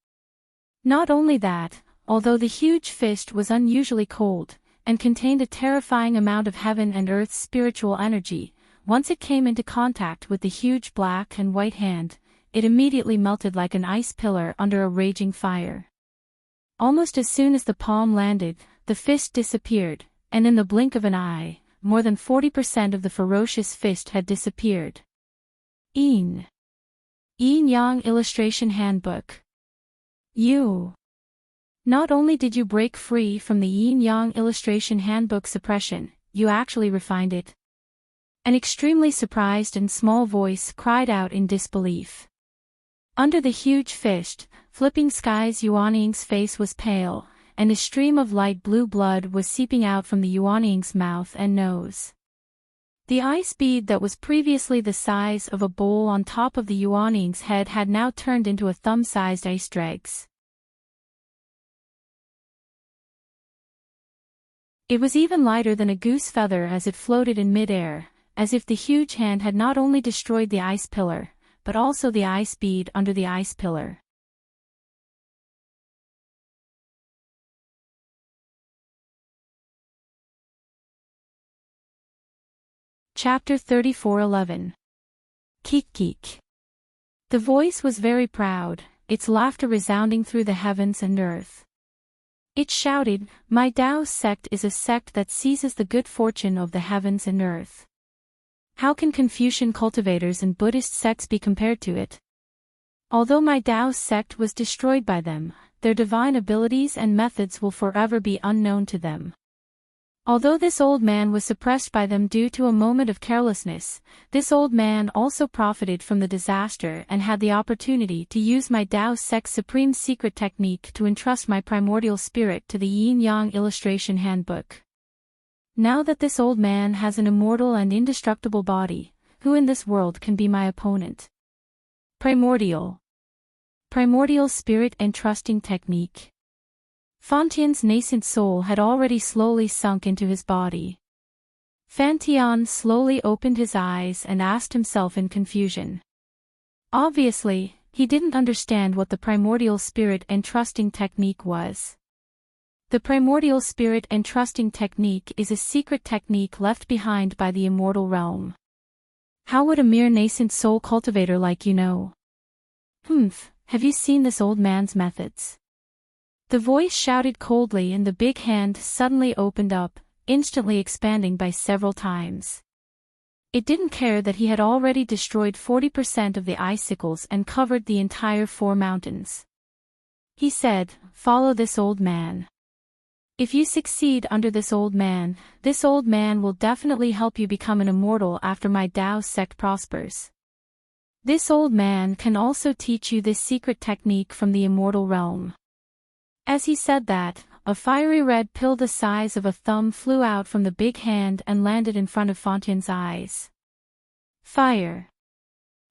Not only that, although the huge fist was unusually cold, and contained a terrifying amount of heaven and earth's spiritual energy, once it came into contact with the huge black and white hand, it immediately melted like an ice pillar under a raging fire. Almost as soon as the palm landed, the fist disappeared, and in the blink of an eye, more than 40% of the ferocious fist had disappeared. Yin Yang Illustration Handbook. You. Not only did you break free from the Yin Yang Illustration Handbook suppression, you actually refined it. An extremely surprised and small voice cried out in disbelief. Under the huge fist, Flipping Sky's Yuaning's face was pale, and a stream of light blue blood was seeping out from the Yuaning's mouth and nose. The ice bead that was previously the size of a bowl on top of the Yuaning's head had now turned into a thumb-sized ice dregs. It was even lighter than a goose feather as it floated in mid-air, as if the huge hand had not only destroyed the ice pillar, but also the ice bead under the ice pillar. Chapter 34:11. Keek Keek. The voice was very proud, its laughter resounding through the heavens and earth. It shouted, "My Dao sect is a sect that seizes the good fortune of the heavens and earth. How can Confucian cultivators and Buddhist sects be compared to it? Although my Dao sect was destroyed by them, their divine abilities and methods will forever be unknown to them. Although this old man was suppressed by them due to a moment of carelessness, this old man also profited from the disaster and had the opportunity to use my Dao sect's supreme secret technique to entrust my primordial spirit to the Yin-Yang Illustration Handbook. Now that this old man has an immortal and indestructible body, who in this world can be my opponent? Primordial Spirit Entrusting Technique. Fontain's nascent soul had already slowly sunk into his body. Fantian slowly opened his eyes and asked himself in confusion. Obviously, he didn't understand what the primordial spirit entrusting technique was. The primordial spirit entrusting technique is a secret technique left behind by the immortal realm. How would a mere nascent soul cultivator like you know? Have you seen this old man's methods? The voice shouted coldly, and the big hand suddenly opened up, instantly expanding by several times. It didn't care that he had already destroyed 40% of the icicles and covered the entire 4 mountains. He said, "Follow this old man. If you succeed under this old man will definitely help you become an immortal after my Tao sect prospers. This old man can also teach you this secret technique from the immortal realm." As he said that, a fiery red pill the size of a thumb flew out from the big hand and landed in front of Fantian's eyes. Fire.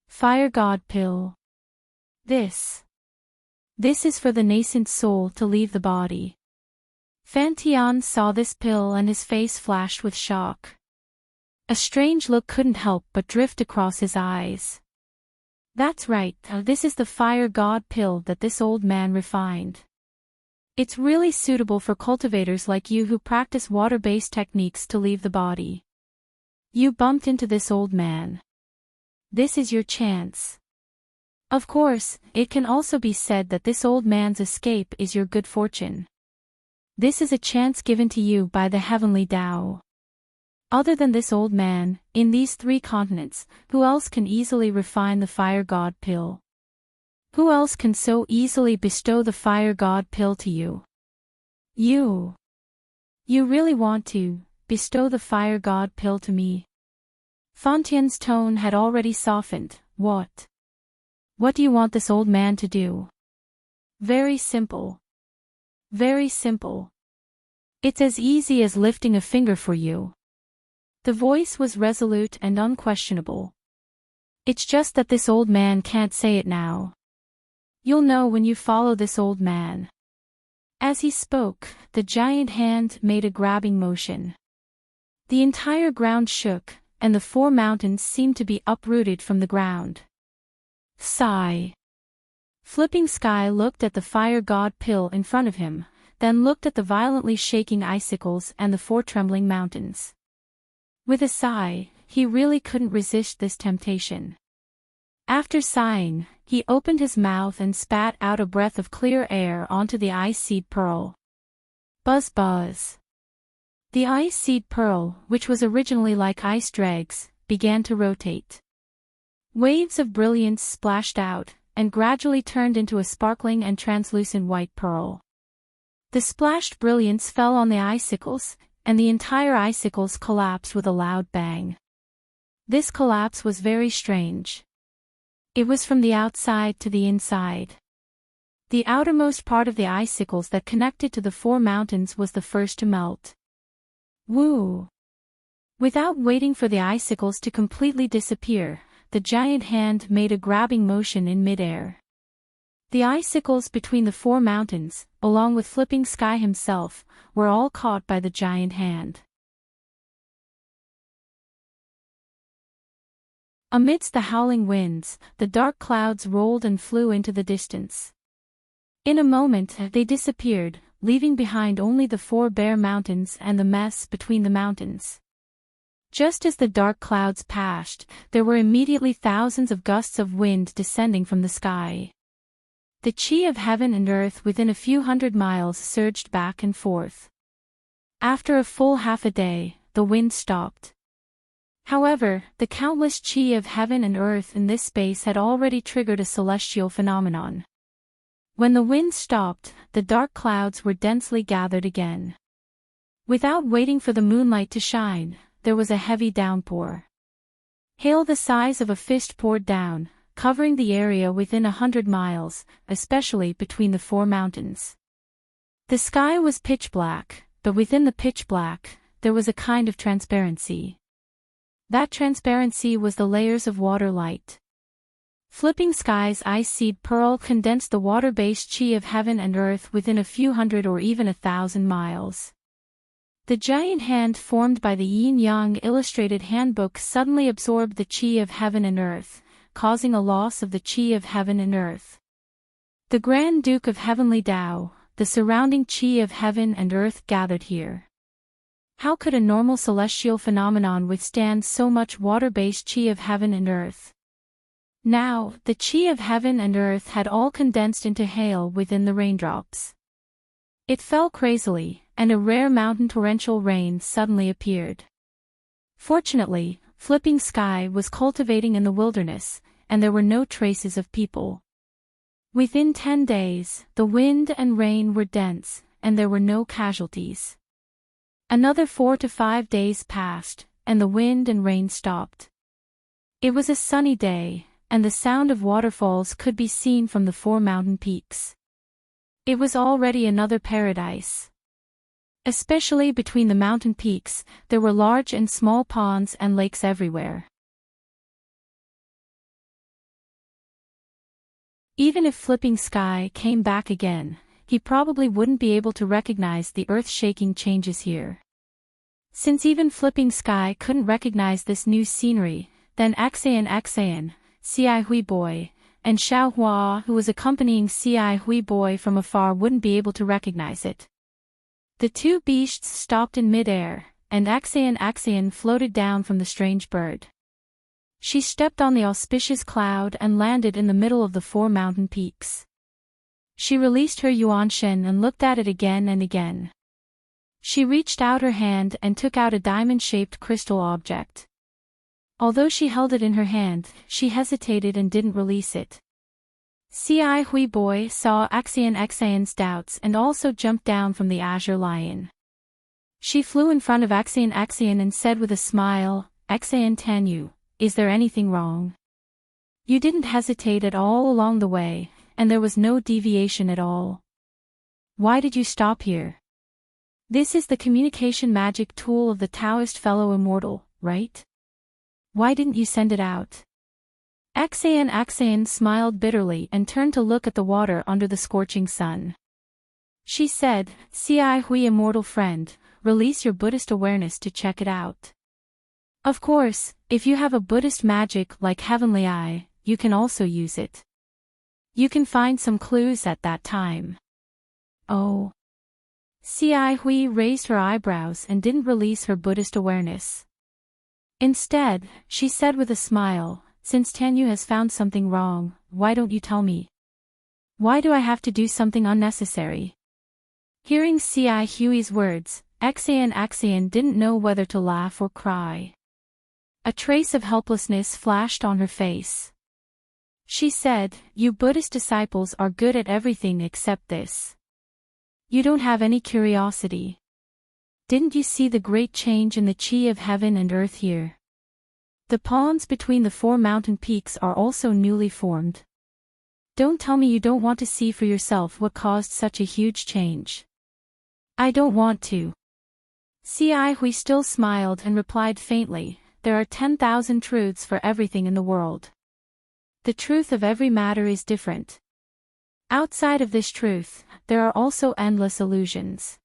Fire God pill. This is for the nascent soul to leave the body. Fantian saw this pill and his face flashed with shock. A strange look couldn't help but drift across his eyes. That's right, this is the fire god pill that this old man refined. It's really suitable for cultivators like you who practice water-based techniques to leave the body. You bumped into this old man. This is your chance. Of course, it can also be said that this old man's escape is your good fortune. This is a chance given to you by the heavenly Tao. Other than this old man, in these 3 continents, who else can easily refine the fire god pill? Who else can so easily bestow the fire god pill to you? You really want to bestow the fire god pill to me? Fantian's tone had already softened. What do you want this old man to do? Very simple. Very simple. It's as easy as lifting a finger for you. The voice was resolute and unquestionable. It's just that this old man can't say it now. You'll know when you follow this old man. As he spoke, the giant hand made a grabbing motion. The entire ground shook, and the 4 mountains seemed to be uprooted from the ground. Sigh. Flipping Sky looked at the fire god pill in front of him, then looked at the violently shaking icicles and the 4 trembling mountains. With a sigh, he really couldn't resist this temptation. After sighing, he opened his mouth and spat out a breath of clear air onto the ice seed pearl. Buzz buzz. The ice seed pearl, which was originally like ice dregs, began to rotate. Waves of brilliance splashed out, and gradually turned into a sparkling and translucent white pearl. The splashed brilliance fell on the icicles, and the entire icicles collapsed with a loud bang. This collapse was very strange. It was from the outside to the inside. The outermost part of the icicles that connected to the 4 mountains was the first to melt. Woo! Without waiting for the icicles to completely disappear, the giant hand made a grabbing motion in midair. The icicles between the 4 mountains, along with Flipping Sky himself, were all caught by the giant hand. Amidst the howling winds, the dark clouds rolled and flew into the distance. In a moment they disappeared, leaving behind only the 4 bare mountains and the mess between the mountains. Just as the dark clouds passed, there were immediately thousands of gusts of wind descending from the sky. The chi of heaven and earth within a few hundred miles surged back and forth. After a full half a day, the wind stopped. However, the countless chi of heaven and earth in this space had already triggered a celestial phenomenon. When the wind stopped, the dark clouds were densely gathered again. Without waiting for the moonlight to shine, there was a heavy downpour. Hail the size of a fist poured down, covering the area within 100 miles, especially between the 4 mountains. The sky was pitch black, but within the pitch black, there was a kind of transparency. That transparency was the layers of water light. Flipping Sky's ice seed pearl condensed the water-based chi of heaven and earth within a few hundred or even 1,000 miles. The giant hand formed by the yin-yang illustrated handbook suddenly absorbed the chi of heaven and earth, causing a loss of the chi of heaven and earth. The Grand Duke of Heavenly Tao, the surrounding chi of heaven and earth gathered here. How could a normal celestial phenomenon withstand so much water-based chi of heaven and earth? Now, the chi of heaven and earth had all condensed into hail within the raindrops. It fell crazily, and a rare mountain torrential rain suddenly appeared. Fortunately, Flipping Sky was cultivating in the wilderness, and there were no traces of people. Within 10 days, the wind and rain were dense, and there were no casualties. Another 4 to 5 days passed, and the wind and rain stopped. It was a sunny day, and the sound of waterfalls could be seen from the 4 mountain peaks. It was already another paradise. Especially between the mountain peaks, there were large and small ponds and lakes everywhere. Even if Flipping Sky came back again, he probably wouldn't be able to recognize the earth-shaking changes here. Since even Flipping Sky couldn't recognize this new scenery, then Xan, Ci Hui Boy, and Xiao Hua, who was accompanying Ci Hui Boy from afar, wouldn't be able to recognize it. The two beasts stopped in mid-air, and Xan floated down from the strange bird. She stepped on the auspicious cloud and landed in the middle of the 4 mountain peaks. She released her Yuanshen and looked at it again and again. She reached out her hand and took out a diamond-shaped crystal object. Although she held it in her hand, she hesitated and didn't release it. Ci Hui Boy saw Xan's doubts and also jumped down from the azure lion. She flew in front of Xan and said with a smile, "Xan Tanyu, is there anything wrong? You didn't hesitate at all along the way, and there was no deviation at all. Why did you stop here? This is the communication magic tool of the Taoist fellow immortal, right? Why didn't you send it out?" Xan smiled bitterly and turned to look at the water under the scorching sun. She said, "Ci Hui immortal friend, release your Buddhist awareness to check it out. Of course, if you have a Buddhist magic like Heavenly Eye, you can also use it. You can find some clues at that time." Oh. Ci Hui raised her eyebrows and didn't release her Buddhist awareness. Instead, she said with a smile, "Since Tanyu has found something wrong, why don't you tell me? Why do I have to do something unnecessary?" Hearing Ci Hui's words, Xan didn't know whether to laugh or cry. A trace of helplessness flashed on her face. She said, "You Buddhist disciples are good at everything except this. You don't have any curiosity. Didn't you see the great change in the chi of heaven and earth here? The ponds between the 4 mountain peaks are also newly formed. Don't tell me you don't want to see for yourself what caused such a huge change." "I don't want to." Ci Hui still smiled and replied faintly, "There are 10,000 truths for everything in the world. The truth of every matter is different. Outside of this truth, there are also endless illusions.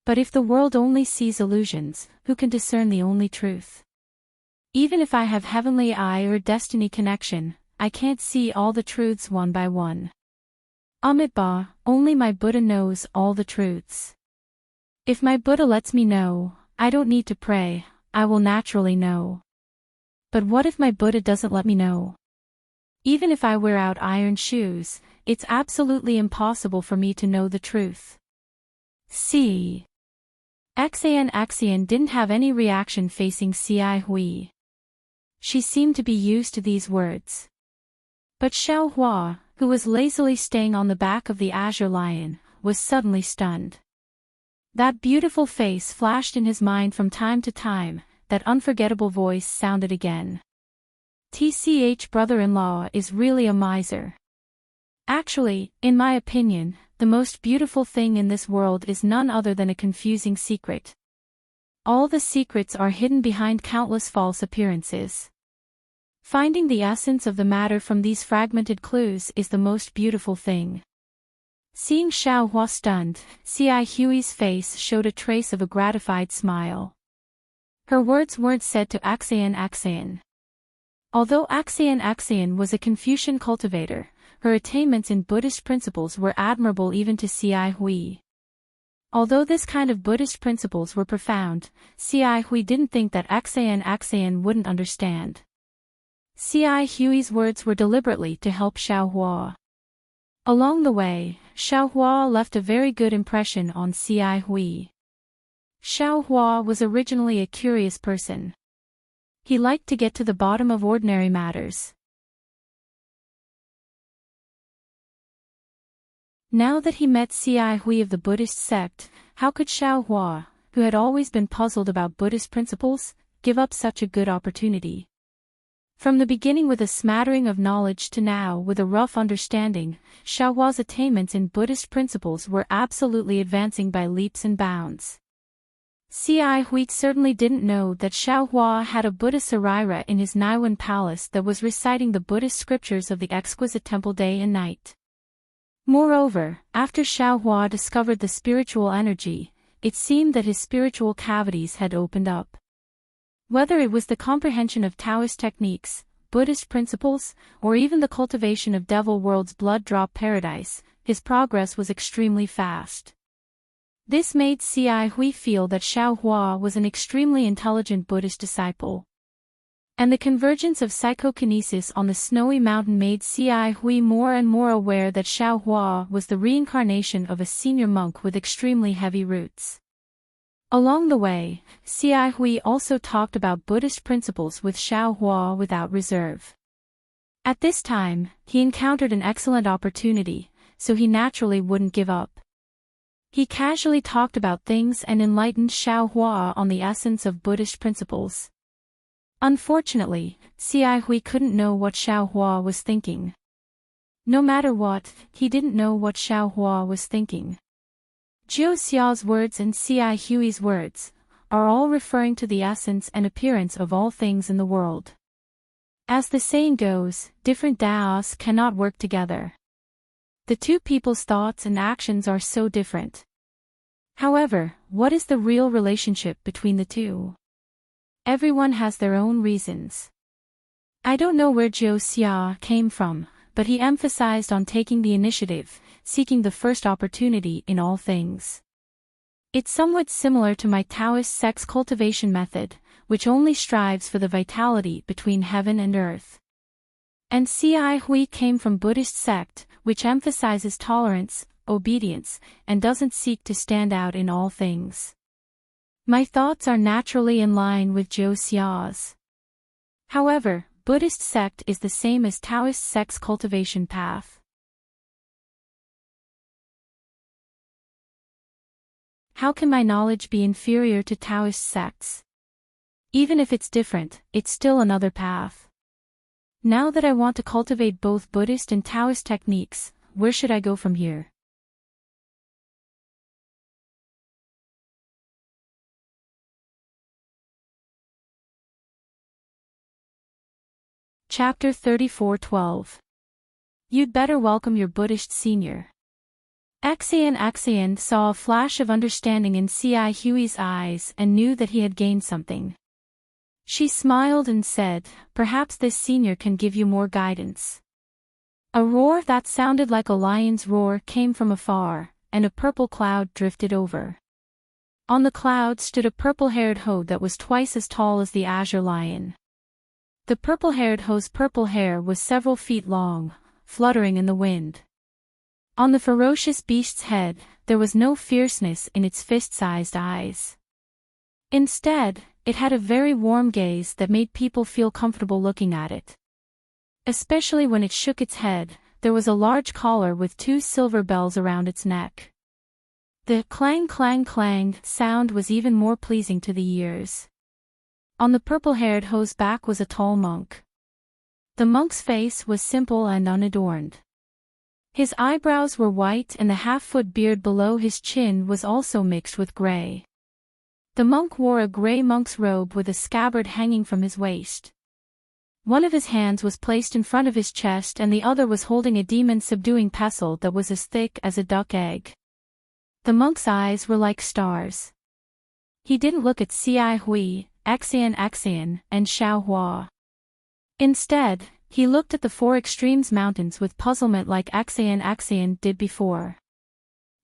But if the world only sees illusions, who can discern the only truth? Even if I have Heavenly Eye or Destiny connection, I can't see all the truths one by one. Amitabha, only my Buddha knows all the truths. If my Buddha lets me know, I don't need to pray, I will naturally know. But what if my Buddha doesn't let me know? Even if I wear out iron shoes, it's absolutely impossible for me to know the truth." See. Xan didn't have any reaction facing Ci Hui. She seemed to be used to these words. But Xiao Hua, who was lazily staying on the back of the azure lion, was suddenly stunned. That beautiful face flashed in his mind from time to time, that unforgettable voice sounded again. "TCH brother-in-law is really a miser. Actually, in my opinion, the most beautiful thing in this world is none other than a confusing secret. All the secrets are hidden behind countless false appearances. Finding the essence of the matter from these fragmented clues is the most beautiful thing. Seeing Xiao Hua stunned, C.I. Hui's face showed a trace of a gratified smile. Her words weren't said to Axian. Although Axian was a Confucian cultivator, her attainments in Buddhist principles were admirable even to C.I. Hui. Although this kind of Buddhist principles were profound, C.I. Hui didn't think that Axian wouldn't understand. C.I. Hui's words were deliberately to help Xiao Hua. Along the way, Xiao Hua left a very good impression on C.I. Hui. Xiao Hua was originally a curious person. He liked to get to the bottom of ordinary matters. Now that he met C.I. Hui of the Buddhist sect, how could Xiao Hua, who had always been puzzled about Buddhist principles, give up such a good opportunity? From the beginning with a smattering of knowledge to now with a rough understanding, Xiao Hua's attainments in Buddhist principles were absolutely advancing by leaps and bounds. C.I. Hui certainly didn't know that Xiao Hua had a Buddha Saraira in his Naiwan palace that was reciting the Buddhist scriptures of the exquisite temple day and night. Moreover, after Xiao Hua discovered the spiritual energy, it seemed that his spiritual cavities had opened up. Whether it was the comprehension of Taoist techniques, Buddhist principles, or even the cultivation of Devil World's blood drop paradise, his progress was extremely fast. This made C.I. Hui feel that Xiao Hua was an extremely intelligent Buddhist disciple. And the convergence of psychokinesis on the snowy mountain made C.I. Hui more and more aware that Xiao Hua was the reincarnation of a senior monk with extremely heavy roots. Along the way, C.I. Hui also talked about Buddhist principles with Xiao Hua without reserve. At this time, he encountered an excellent opportunity, so he naturally wouldn't give up. He casually talked about things and enlightened Xiao Hua on the essence of Buddhist principles. Unfortunately, C.I. Hui couldn't know what Xiao Hua was thinking. No matter what, he didn't know what Xiao Hua was thinking. Jiu Xiao's words and C.I. Hui's words are all referring to the essence and appearance of all things in the world. As the saying goes, different Daos cannot work together. The two people's thoughts and actions are so different. However, what is the real relationship between the two? Everyone has their own reasons. I don't know where Jiu Xia came from, but he emphasized on taking the initiative, seeking the first opportunity in all things. It's somewhat similar to my Taoist sex cultivation method, which only strives for the vitality between heaven and earth. And C.I. Hui came from Buddhist sect, which emphasizes tolerance, obedience, and doesn't seek to stand out in all things. My thoughts are naturally in line with Jiu Xia's. However, Buddhist sect is the same as Taoist sex cultivation path. How can my knowledge be inferior to Taoist sects? Even if it's different, it's still another path. Now that I want to cultivate both Buddhist and Taoist techniques, where should I go from here? Chapter 34:12. You'd better welcome your Buddhist senior. Axian saw a flash of understanding in C.I. Hui's eyes and knew that he had gained something. She smiled and said, "Perhaps this senior can give you more guidance." A roar that sounded like a lion's roar came from afar, and a purple cloud drifted over. On the cloud stood a purple-haired hoe that was twice as tall as the azure lion. The purple-haired hoe's purple hair was several feet long, fluttering in the wind. On the ferocious beast's head, there was no fierceness in its fist-sized eyes. Instead, it had a very warm gaze that made people feel comfortable looking at it. Especially when it shook its head, there was a large collar with 2 silver bells around its neck. The clang clang clang sound was even more pleasing to the ears. On the purple-haired hoe's back was a tall monk. The monk's face was simple and unadorned. His eyebrows were white and the half-foot beard below his chin was also mixed with gray. The monk wore a gray monk's robe with a scabbard hanging from his waist. One of his hands was placed in front of his chest and the other was holding a demon-subduing pestle that was as thick as a duck egg. The monk's eyes were like stars. He didn't look at Xi Hui, Axian, and Xiao Hua. Instead, he looked at the four extremes mountains with puzzlement like Axian did before.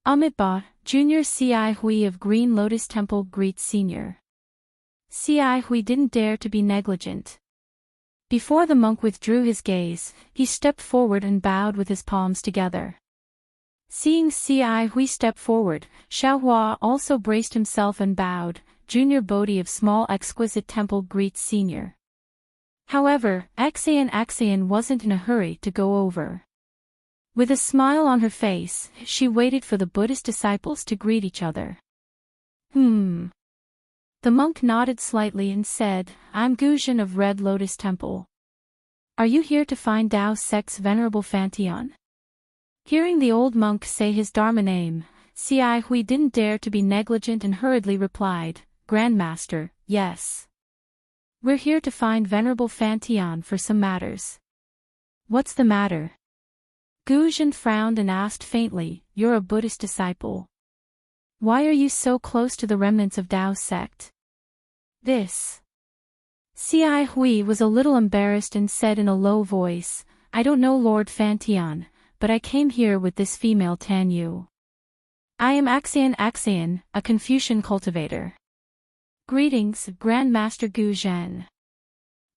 Amitba, Junior Xi Hui of Green Lotus Temple greets Senior. Xi Hui didn't dare to be negligent. Before the monk withdrew his gaze, he stepped forward and bowed with his palms together. Seeing Xi Hui step forward, Xiao Hua also braced himself and bowed. Junior Bodhi of Small Exquisite Temple greets Senior. However, Axian wasn't in a hurry to go over. With a smile on her face, she waited for the Buddhist disciples to greet each other. The monk nodded slightly and said, I'm Guzhen of Red Lotus Temple. Are you here to find Dao Sect's Venerable Fantian? Hearing the old monk say his Dharma name, Xi Hui didn't dare to be negligent and hurriedly replied, Grandmaster, yes. We're here to find Venerable Fantian for some matters. What's the matter? Guzhen frowned and asked faintly, You're a Buddhist disciple. Why are you so close to the remnants of Dao sect? This. Xi Hui was a little embarrassed and said in a low voice, I don't know Lord Fantian, but I came here with this female Tan Yu. I am Axian, a Confucian cultivator. Greetings, Grandmaster Guzhen.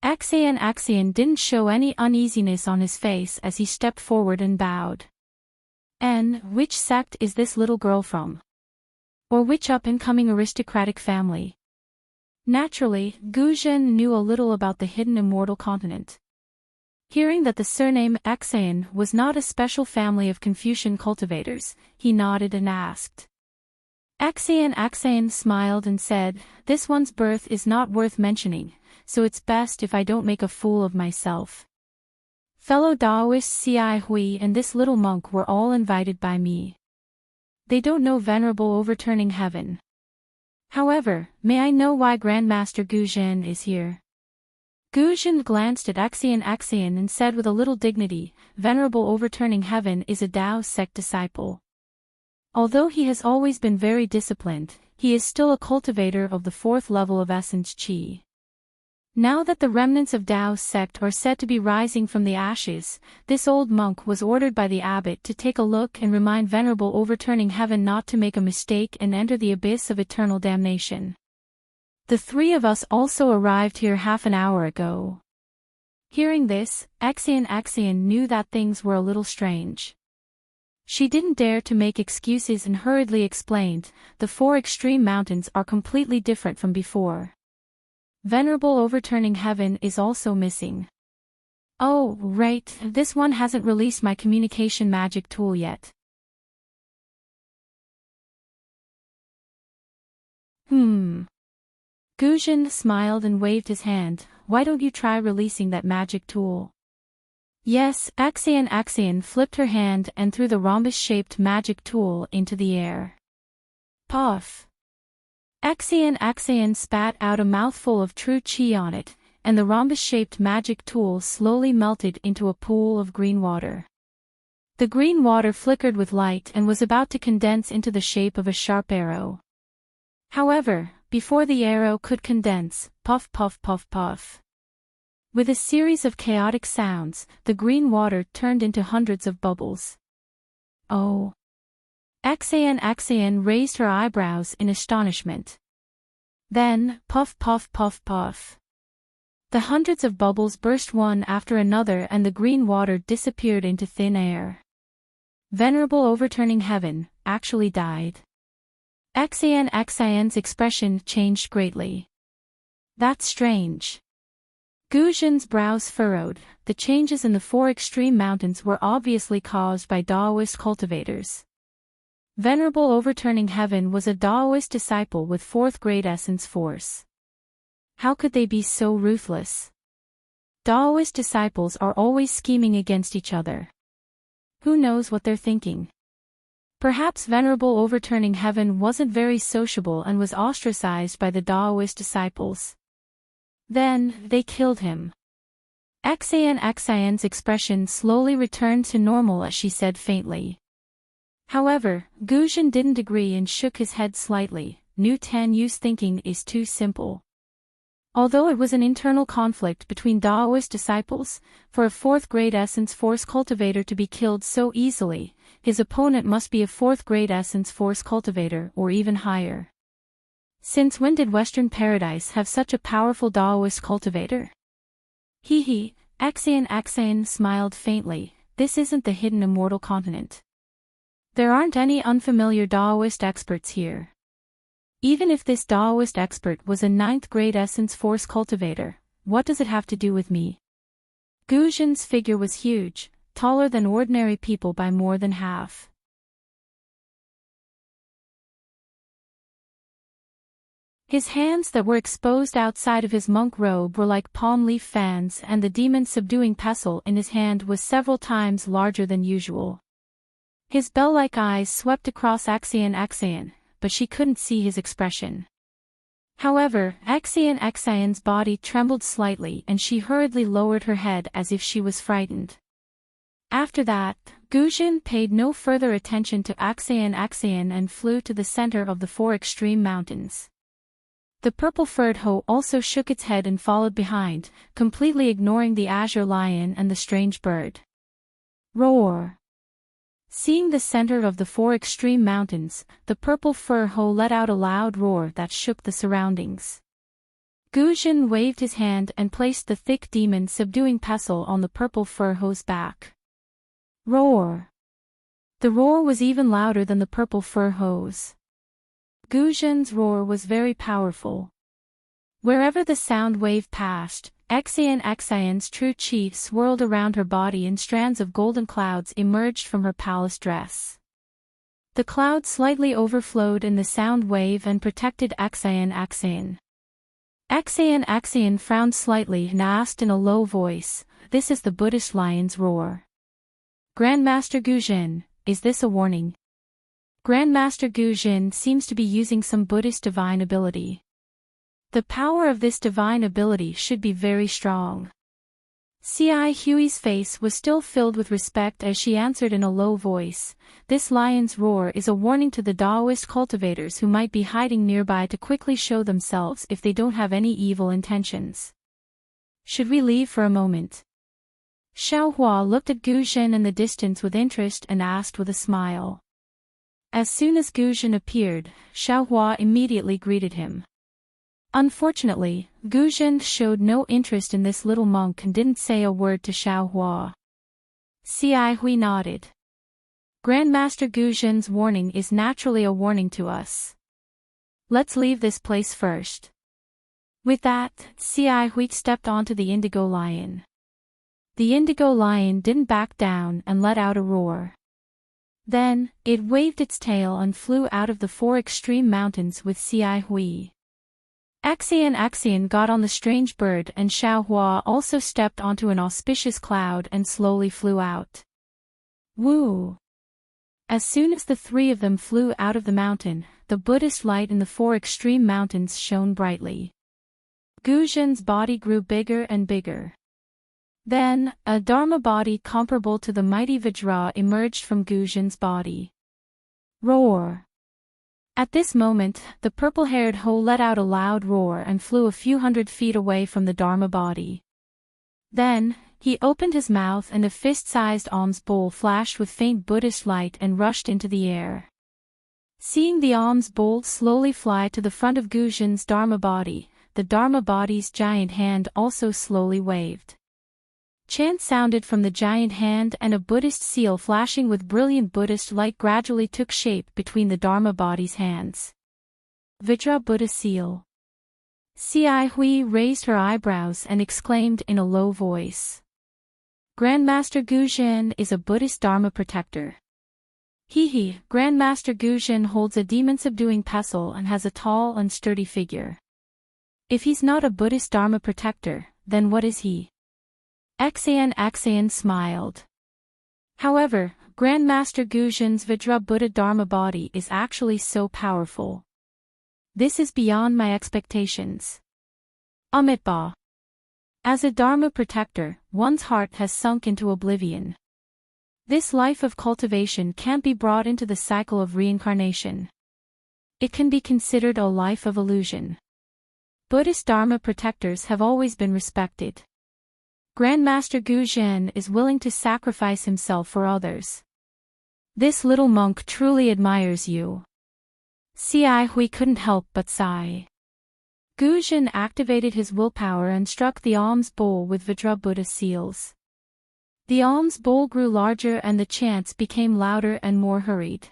Axian didn't show any uneasiness on his face as he stepped forward and bowed. And which sect is this little girl from? Or which up-and-coming aristocratic family? Naturally, Guzhen knew a little about the hidden immortal continent. Hearing that the surname Axian was not a special family of Confucian cultivators, he nodded and asked. Axian smiled and said, This one's birth is not worth mentioning, so it's best if I don't make a fool of myself. Fellow Daoists Xi Hui and this little monk were all invited by me. They don't know Venerable Overturning Heaven. However, may I know why Grandmaster Guzhen is here? Guzhen glanced at Axian and said with a little dignity, Venerable Overturning Heaven is a Dao sect disciple. Although he has always been very disciplined, he is still a cultivator of the fourth level of Essence Qi. Now that the remnants of Dao sect are said to be rising from the ashes, this old monk was ordered by the abbot to take a look and remind Venerable Overturning Heaven not to make a mistake and enter the abyss of eternal damnation. The three of us also arrived here half an hour ago. Hearing this, Axian knew that things were a little strange. She didn't dare to make excuses and hurriedly explained, the four extreme mountains are completely different from before. Venerable Overturning Heaven is also missing. Oh, right, this one hasn't released my communication magic tool yet. Guzhen smiled and waved his hand, why don't you try releasing that magic tool? Yes, Axian flipped her hand and threw the rhombus-shaped magic tool into the air. Puff! Axian spat out a mouthful of true qi on it, and the rhombus-shaped magic tool slowly melted into a pool of green water. The green water flickered with light and was about to condense into the shape of a sharp arrow. However, before the arrow could condense, puff puff puff puff. With a series of chaotic sounds, the green water turned into hundreds of bubbles. Oh! Axian raised her eyebrows in astonishment. Then, puff puff puff puff. The hundreds of bubbles burst one after another and the green water disappeared into thin air. Venerable Overturning Heaven actually died. Axian's expression changed greatly. That's strange. Guzhen's brows furrowed. The changes in the four extreme mountains were obviously caused by Daoist cultivators. Venerable Overturning Heaven was a Daoist disciple with fourth-grade essence force. How could they be so ruthless? Daoist disciples are always scheming against each other. Who knows what they're thinking? Perhaps Venerable Overturning Heaven wasn't very sociable and was ostracized by the Daoist disciples. Then, they killed him. Xian's expression slowly returned to normal as she said faintly. However, Guzhen didn't agree and shook his head slightly. New Tan Yu's thinking is too simple. Although it was an internal conflict between Daoist disciples, for a 4th-grade Essence Force cultivator to be killed so easily, his opponent must be a 4th-grade Essence Force cultivator or even higher. Since when did Western Paradise have such a powerful Daoist cultivator? Xian smiled faintly. This isn't the hidden immortal continent. There aren't any unfamiliar Daoist experts here. Even if this Daoist expert was a 9th-grade Essence Force cultivator, what does it have to do with me? Guzhen's figure was huge, taller than ordinary people by more than half. His hands that were exposed outside of his monk robe were like palm leaf fans, and the demon-subduing pestle in his hand was several times larger than usual. His bell-like eyes swept across Xian, but she couldn't see his expression. However, Xian's body trembled slightly and she hurriedly lowered her head as if she was frightened. After that, Guzhen paid no further attention to Xian and flew to the center of the 4 extreme mountains. The purple-furred hoe also shook its head and followed behind, completely ignoring the azure lion and the strange bird. Roar! Seeing the center of the 4 extreme mountains, the purple fur hoe let out a loud roar that shook the surroundings. Guzhen waved his hand and placed the thick demon-subduing pestle on the purple fur hoe's back. Roar! The roar was even louder than the purple fur hoe's. Guzhen's roar was very powerful. Wherever the sound wave passed, Xian's true chi swirled around her body and strands of golden clouds emerged from her palace dress. The cloud slightly overflowed in the sound wave and protected Xian. Xian frowned slightly and asked in a low voice, "This is the Buddhist lion's roar. Grandmaster Guzhen, is this a warning?" Grandmaster Guzhen seems to be using some Buddhist divine ability. The power of this divine ability should be very strong. Hui's face was still filled with respect as she answered in a low voice, "This lion's roar is a warning to the Daoist cultivators who might be hiding nearby to quickly show themselves if they don't have any evil intentions. Should we leave for a moment?" Xiaohua looked at Guzhen in the distance with interest and asked with a smile. As soon as Guzhen appeared, Xiaohua immediately greeted him. Unfortunately, Guzhen showed no interest in this little monk and didn't say a word to Xiaohua. Hui nodded. Grandmaster Guzhen's warning is naturally a warning to us. Let's leave this place first. With that, Hui stepped onto the indigo lion. The indigo lion didn't back down and let out a roar. Then, it waved its tail and flew out of the 4 extreme mountains with Hui. Xian got on the strange bird and Xiaohua also stepped onto an auspicious cloud and slowly flew out. Woo! As soon as the 3 of them flew out of the mountain, the Buddhist light in the 4 extreme mountains shone brightly. Guzhen's body grew bigger and bigger. Then, a Dharma body comparable to the mighty Vajra emerged from Guzhen's body. Roar! At this moment, the purple-haired hoe let out a loud roar and flew a few hundred feet away from the Dharma body. Then, he opened his mouth and a fist-sized alms bowl flashed with faint Buddhist light and rushed into the air. Seeing the alms bowl slowly fly to the front of Guzhen's Dharma body, the Dharma body's giant hand also slowly waved. Chant sounded from the giant hand and a Buddhist seal flashing with brilliant Buddhist light gradually took shape between the Dharma body's hands. Vajra Buddha seal. Hui raised her eyebrows and exclaimed in a low voice. Grandmaster Guzhen is a Buddhist Dharma protector. Grandmaster Guzhen holds a demon-subduing pestle and has a tall and sturdy figure. If he's not a Buddhist Dharma protector, then what is he? Xian smiled. However, Grandmaster Guzhen's Vajra Buddha Dharma body is actually so powerful. This is beyond my expectations. Amitba. As a Dharma protector, one's heart has sunk into oblivion. This life of cultivation can't be brought into the cycle of reincarnation. It can be considered a life of illusion. Buddhist Dharma protectors have always been respected. Grandmaster Gu Zhen is willing to sacrifice himself for others. This little monk truly admires you. Xi Hui couldn't help but sigh. Gu Zhen activated his willpower and struck the alms bowl with Vajra Buddha seals. The alms bowl grew larger and the chants became louder and more hurried.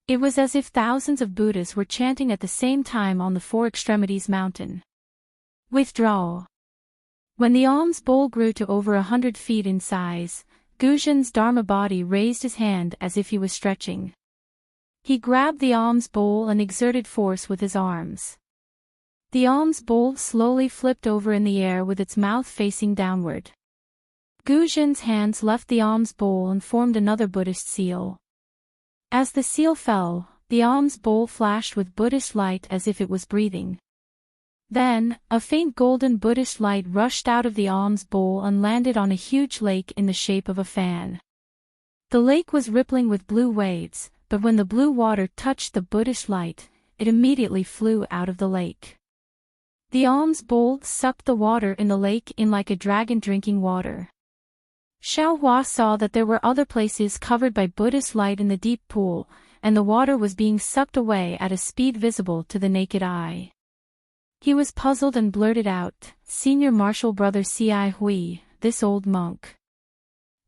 It was as if thousands of Buddhas were chanting at the same time on the Four Extremities mountain. Withdrawal. When the alms bowl grew to over 100 feet in size, Gu Zhen's Dharma body raised his hand as if he was stretching. He grabbed the alms bowl and exerted force with his arms. The alms bowl slowly flipped over in the air with its mouth facing downward. Gu Zhen's hands left the alms bowl and formed another Buddhist seal. As the seal fell, the alms bowl flashed with Buddhist light as if it was breathing. Then, a faint golden Buddhist light rushed out of the alms bowl and landed on a huge lake in the shape of a fan. The lake was rippling with blue waves, but when the blue water touched the Buddhist light, it immediately flew out of the lake. The alms bowl sucked the water in the lake in like a dragon drinking water. Xiaohua saw that there were other places covered by Buddhist light in the deep pool, and the water was being sucked away at a speed visible to the naked eye. He was puzzled and blurted out, "Senior Marshal Brother Xi Hui, this old monk.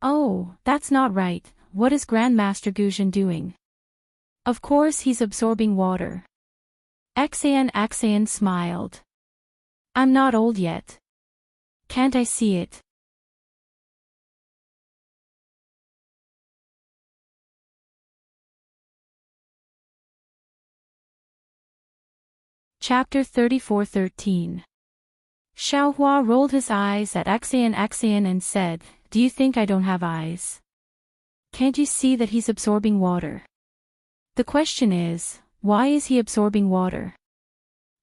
Oh, that's not right, what is Grandmaster Gu Zhen doing? Of course he's absorbing water." Xian smiled. "I'm not old yet. Can't I see it?" Chapter 34:13. Xiaohua rolled his eyes at Xian and said, "Do you think I don't have eyes? Can't you see that he's absorbing water? The question is, why is he absorbing water?"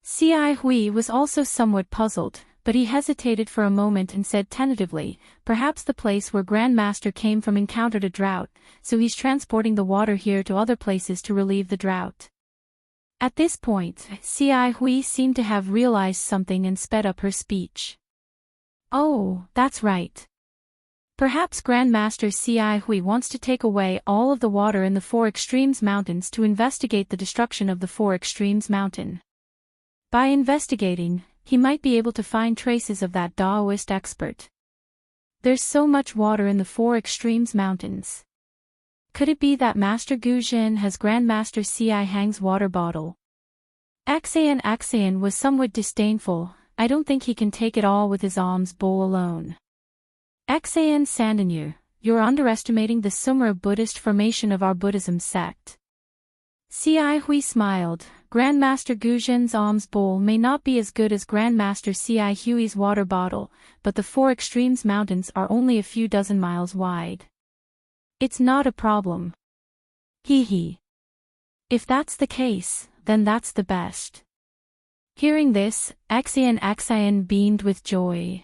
Xi Hui was also somewhat puzzled, but he hesitated for a moment and said tentatively, "Perhaps the place where Grandmaster came from encountered a drought, so he's transporting the water here to other places to relieve the drought." At this point, Xi Hui seemed to have realized something and sped up her speech. "Oh, that's right. Perhaps Grandmaster Xi Hui wants to take away all of the water in the Four Extremes Mountains to investigate the destruction of the Four Extremes Mountain. By investigating, he might be able to find traces of that Taoist expert. There's so much water in the Four Extremes Mountains. Could it be that Master Gu Zhen has Grandmaster Xi Hang's water bottle?" Xian was somewhat disdainful. "I don't think he can take it all with his alms bowl alone." Xian Sandanu, "You're underestimating the Sumra Buddhist formation of our Buddhism sect." Xi Hui smiled. "Grandmaster Gu Zhen's alms bowl may not be as good as Grandmaster Xi Hui's water bottle, but the Four Extremes Mountains are only a few dozen miles wide. It's not a problem. Hee. If that's the case, then that's the best." Hearing this, Xian beamed with joy.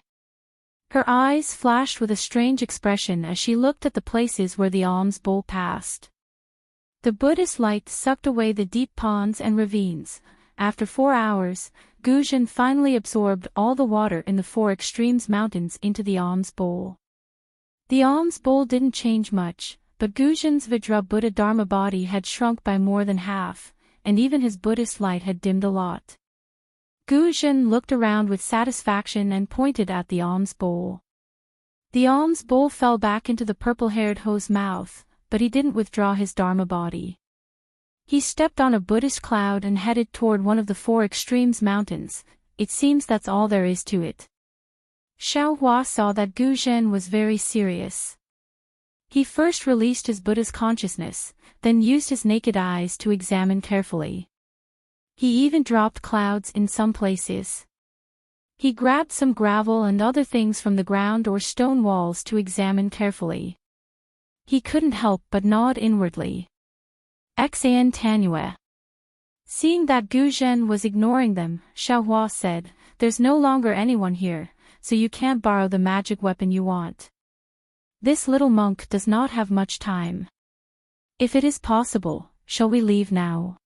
Her eyes flashed with a strange expression as she looked at the places where the alms bowl passed. The Buddhist light sucked away the deep ponds and ravines. After 4 hours, Gu Zhen finally absorbed all the water in the Four Extremes Mountains into the alms bowl. The alms bowl didn't change much, but Gu Zhen's Vajra Buddha Dharma body had shrunk by more than half, and even his Buddhist light had dimmed a lot. Gu Zhen looked around with satisfaction and pointed at the alms bowl. The alms bowl fell back into the purple-haired Ho's mouth, but he didn't withdraw his Dharma body. He stepped on a Buddhist cloud and headed toward one of the Four Extremes Mountains. It seems that's all there is to it. Xiaohua saw that Gu Zhen was very serious. He first released his Buddha's consciousness, then used his naked eyes to examine carefully. He even dropped clouds in some places. He grabbed some gravel and other things from the ground or stone walls to examine carefully. He couldn't help but nod inwardly. Xian Tanue. Seeing that Gu Zhen was ignoring them, Xiaohua said, "There's no longer anyone here, so you can't borrow the magic weapon you want. This little monk does not have much time. If it is possible, shall we leave now?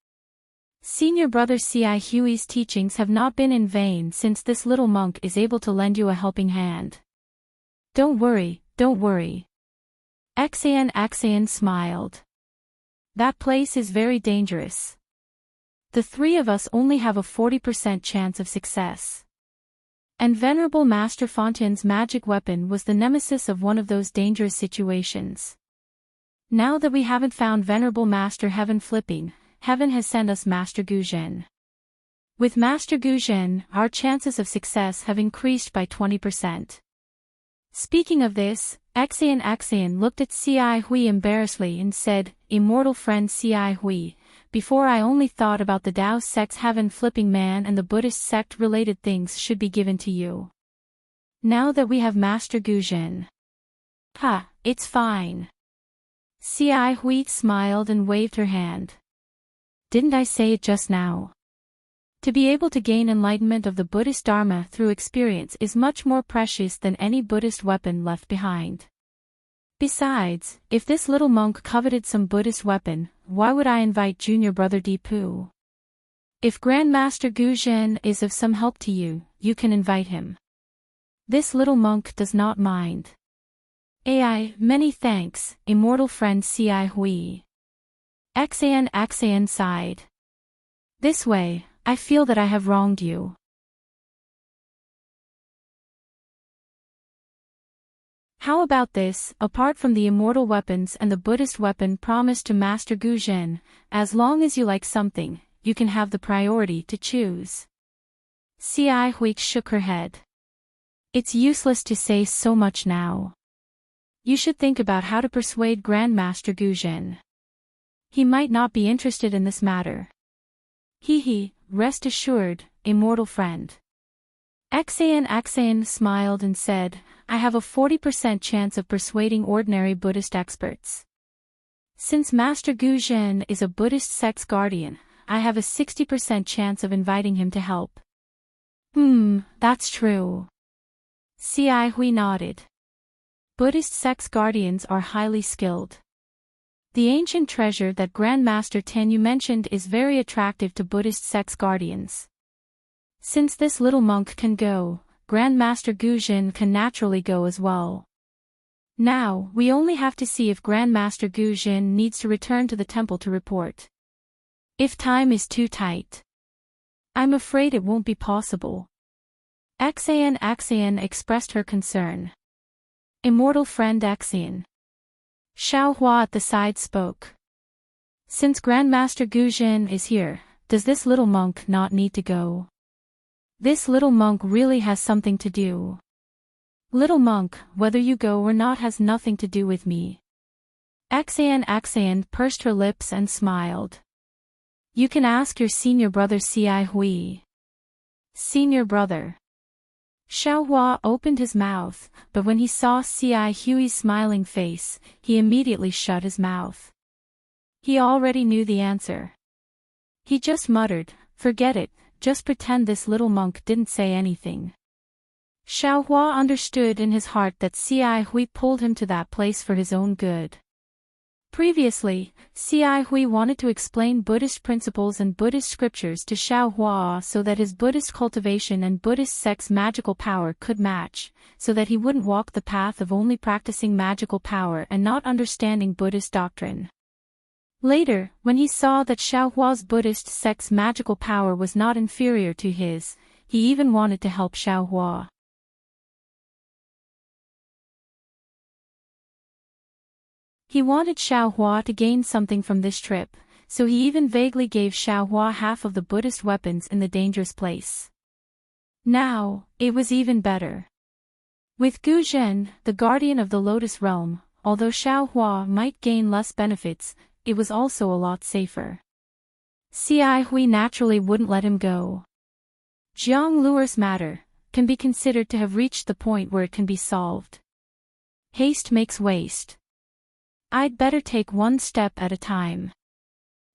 Senior brother Ci Hui's teachings have not been in vain since this little monk is able to lend you a helping hand." Don't worry, don't worry. Xian smiled. That place is very dangerous. The three of us only have a 40% chance of success. And Venerable Master Fontaine's magic weapon was the nemesis of one of those dangerous situations. Now that we haven't found Venerable Master Heaven Flipping, Heaven has sent us Master Gu Zhen. With Master Gu Zhen, our chances of success have increased by 20%. Speaking of this, Xian looked at Ci Hui embarrassedly and said, "Immortal friend Ci Hui, before I only thought about the Tao sect's Heaven Flipping Man and the Buddhist sect-related things should be given to you. Now that we have Master Gu Zhen." "Ha, it's fine." Ci Hui smiled and waved her hand. "Didn't I say it just now? To be able to gain enlightenment of the Buddhist Dharma through experience is much more precious than any Buddhist weapon left behind. Besides, if this little monk coveted some Buddhist weapon, why would I invite junior brother Deepu? If Grandmaster Gu Zhen is of some help to you, you can invite him. This little monk does not mind." Many thanks, immortal friend Ci Hui. Xian sighed. "This way, I feel that I have wronged you." How about this? Apart from the immortal weapons and the Buddhist weapon promised to Master Gu Zhen, as long as you like something, you can have the priority to choose. Ci Hui shook her head. "It's useless to say so much now. You should think about how to persuade Grandmaster Gu Zhen. He might not be interested in this matter." Rest assured, immortal friend." Xian smiled and said, "I have a 40% chance of persuading ordinary Buddhist experts. Since Master Gu Zhen is a Buddhist sect's guardian, I have a 60% chance of inviting him to help." That's true." Ci Hui nodded. Buddhist sect's guardians are highly skilled. The ancient treasure that Grandmaster Tenyu mentioned is very attractive to Buddhist sect's guardians. Since this little monk can go, Grandmaster Gu Zhen can naturally go as well. Now, we only have to see if Grandmaster Gu Zhen needs to return to the temple to report. If time is too tight, I'm afraid it won't be possible. Xian expressed her concern. Immortal friend Xian. Xiaohua at the side spoke. Since Grandmaster Gu Zhen is here, does this little monk not need to go? This little monk really has something to do. Little monk, whether you go or not has nothing to do with me. Xian pursed her lips and smiled. You can ask your senior brother Ci Hui. Senior brother. Xiaohua opened his mouth, but when he saw Ci Hui's smiling face, he immediately shut his mouth. He already knew the answer. He just muttered, "Forget it, just pretend this little monk didn't say anything." Xiaohua understood in his heart that Ci Hui pulled him to that place for his own good. Previously, Ci Hui wanted to explain Buddhist principles and Buddhist scriptures to Xiaohua so that his Buddhist cultivation and Buddhist sect's magical power could match, so that he wouldn't walk the path of only practicing magical power and not understanding Buddhist doctrine. Later, when he saw that Xiaohua's Buddhist sect's magical power was not inferior to his, he even wanted to help Xiaohua. He wanted Xiaohua to gain something from this trip, so he even vaguely gave Xiaohua half of the Buddhist weapons in the dangerous place. Now, it was even better. With Gu Zhen, the guardian of the Lotus Realm, although Xiaohua might gain less benefits, it was also a lot safer. Ci Hui naturally wouldn't let him go. Jiang Luer's matter can be considered to have reached the point where it can be solved. Haste makes waste. I'd better take one step at a time.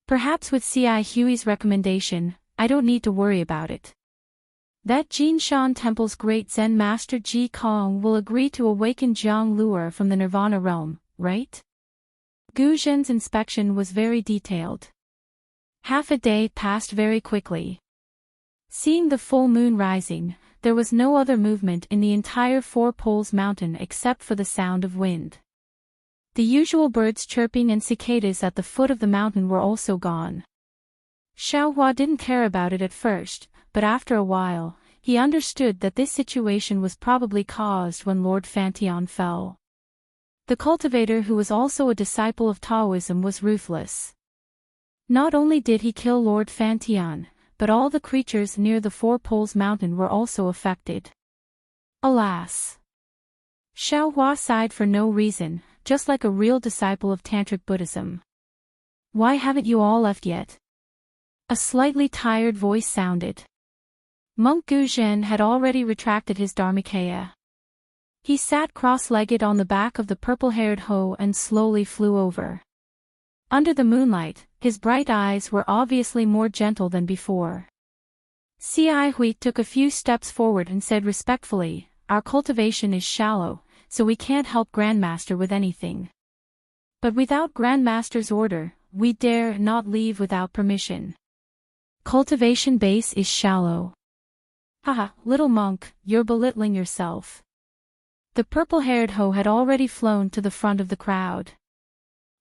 Perhaps with C.I. Huey's recommendation, I don't need to worry about it. That Jinshan Temple's great Zen master Ji Kong will agree to awaken Jiang Luer from the Nirvana realm, right? Gu Zhen's inspection was very detailed. Half a day passed very quickly. Seeing the full moon rising, there was no other movement in the entire Four Poles Mountain except for the sound of wind. The usual birds chirping and cicadas at the foot of the mountain were also gone. Xiaohua didn't care about it at first, but after a while, he understood that this situation was probably caused when Lord Fantian fell. The cultivator, who was also a disciple of Taoism, was ruthless. Not only did he kill Lord Fantian, but all the creatures near the Four Poles Mountain were also affected. Alas! Xiaohua sighed for no reason, just like a real disciple of Tantric Buddhism. Why haven't you all left yet? A slightly tired voice sounded. Monk Gu Zhen had already retracted his dharmakaya. He sat cross-legged on the back of the purple-haired Ho and slowly flew over. Under the moonlight, his bright eyes were obviously more gentle than before. C.I. Hui took a few steps forward and said respectfully, "Our cultivation is shallow, so we can't help Grandmaster with anything. But without Grandmaster's order, we dare not leave without permission. Cultivation base is shallow." "Haha, little monk, you're belittling yourself." The purple-haired Ho had already flown to the front of the crowd.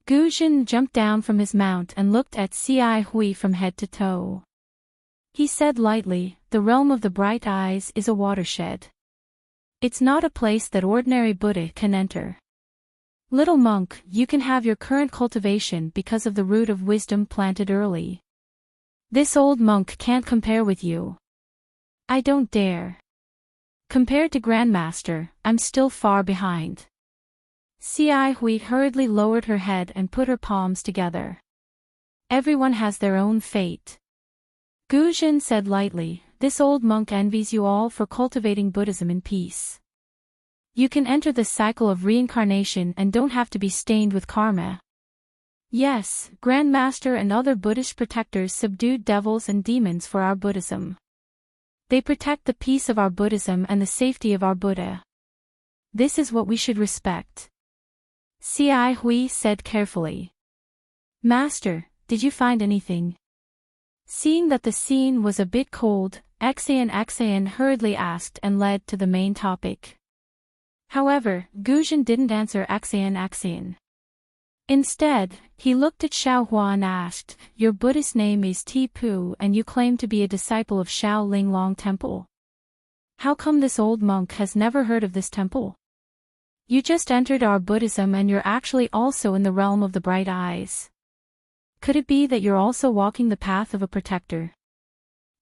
Gu Zhen jumped down from his mount and looked at C.I. Hui from head to toe. He said lightly, "The realm of the bright eyes is a watershed. It's not a place that ordinary Buddha can enter. Little monk, you can have your current cultivation because of the root of wisdom planted early. This old monk can't compare with you." "I don't dare. Compared to Grandmaster, I'm still far behind." C.I. Hui hurriedly lowered her head and put her palms together. "Everyone has their own fate." Gu Zhen said lightly, "This old monk envies you all for cultivating Buddhism in peace. You can enter the cycle of reincarnation and don't have to be stained with karma. Yes, Grandmaster and other Buddhist protectors subdued devils and demons for our Buddhism. They protect the peace of our Buddhism and the safety of our Buddha. This is what we should respect." C.I. Hui said carefully. "Master, did you find anything?" Seeing that the scene was a bit cold, Xan hurriedly asked and led to the main topic. However, Gu Zhen didn't answer Xan. Instead, he looked at Xiaohua and asked, "Your Buddhist name is Tipu and you claim to be a disciple of Shao Linglong Temple. How come this old monk has never heard of this temple? You just entered our Buddhism and you're actually also in the realm of the bright eyes. Could it be that you're also walking the path of a protector?"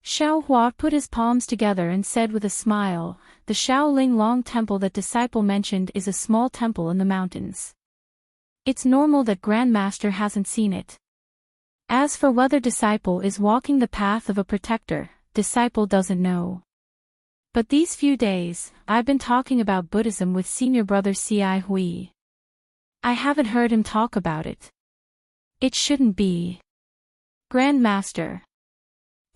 Xiaohua put his palms together and said with a smile, "The Shao Linglong Temple that disciple mentioned is a small temple in the mountains. It's normal that Grandmaster hasn't seen it. As for whether disciple is walking the path of a protector, disciple doesn't know. But these few days, I've been talking about Buddhism with senior brother C.I. Hui. I haven't heard him talk about it. It shouldn't be. Grandmaster."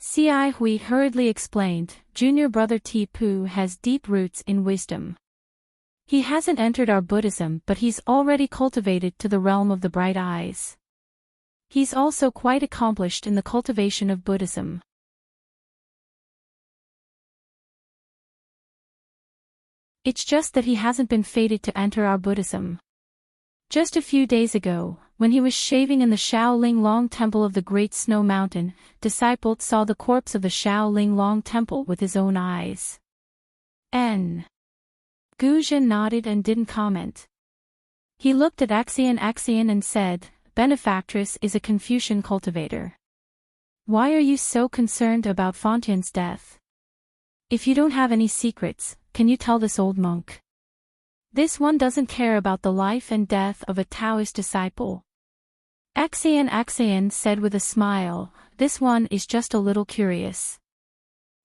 C.I. Hui hurriedly explained, "Junior brother Tipu has deep roots in wisdom. He hasn't entered our Buddhism but he's already cultivated to the realm of the bright eyes. He's also quite accomplished in the cultivation of Buddhism. It's just that he hasn't been fated to enter our Buddhism. Just a few days ago, when he was shaving in the Shao Linglong Temple of the Great Snow Mountain, disciple saw the corpse of the Shao Linglong Temple with his own eyes." Gu Zhen nodded and didn't comment. He looked at Xian and said, "Benefactress is a Confucian cultivator. Why are you so concerned about Fantian's death? If you don't have any secrets, can you tell this old monk? This one doesn't care about the life and death of a Taoist disciple." Xian said with a smile, "This one is just a little curious.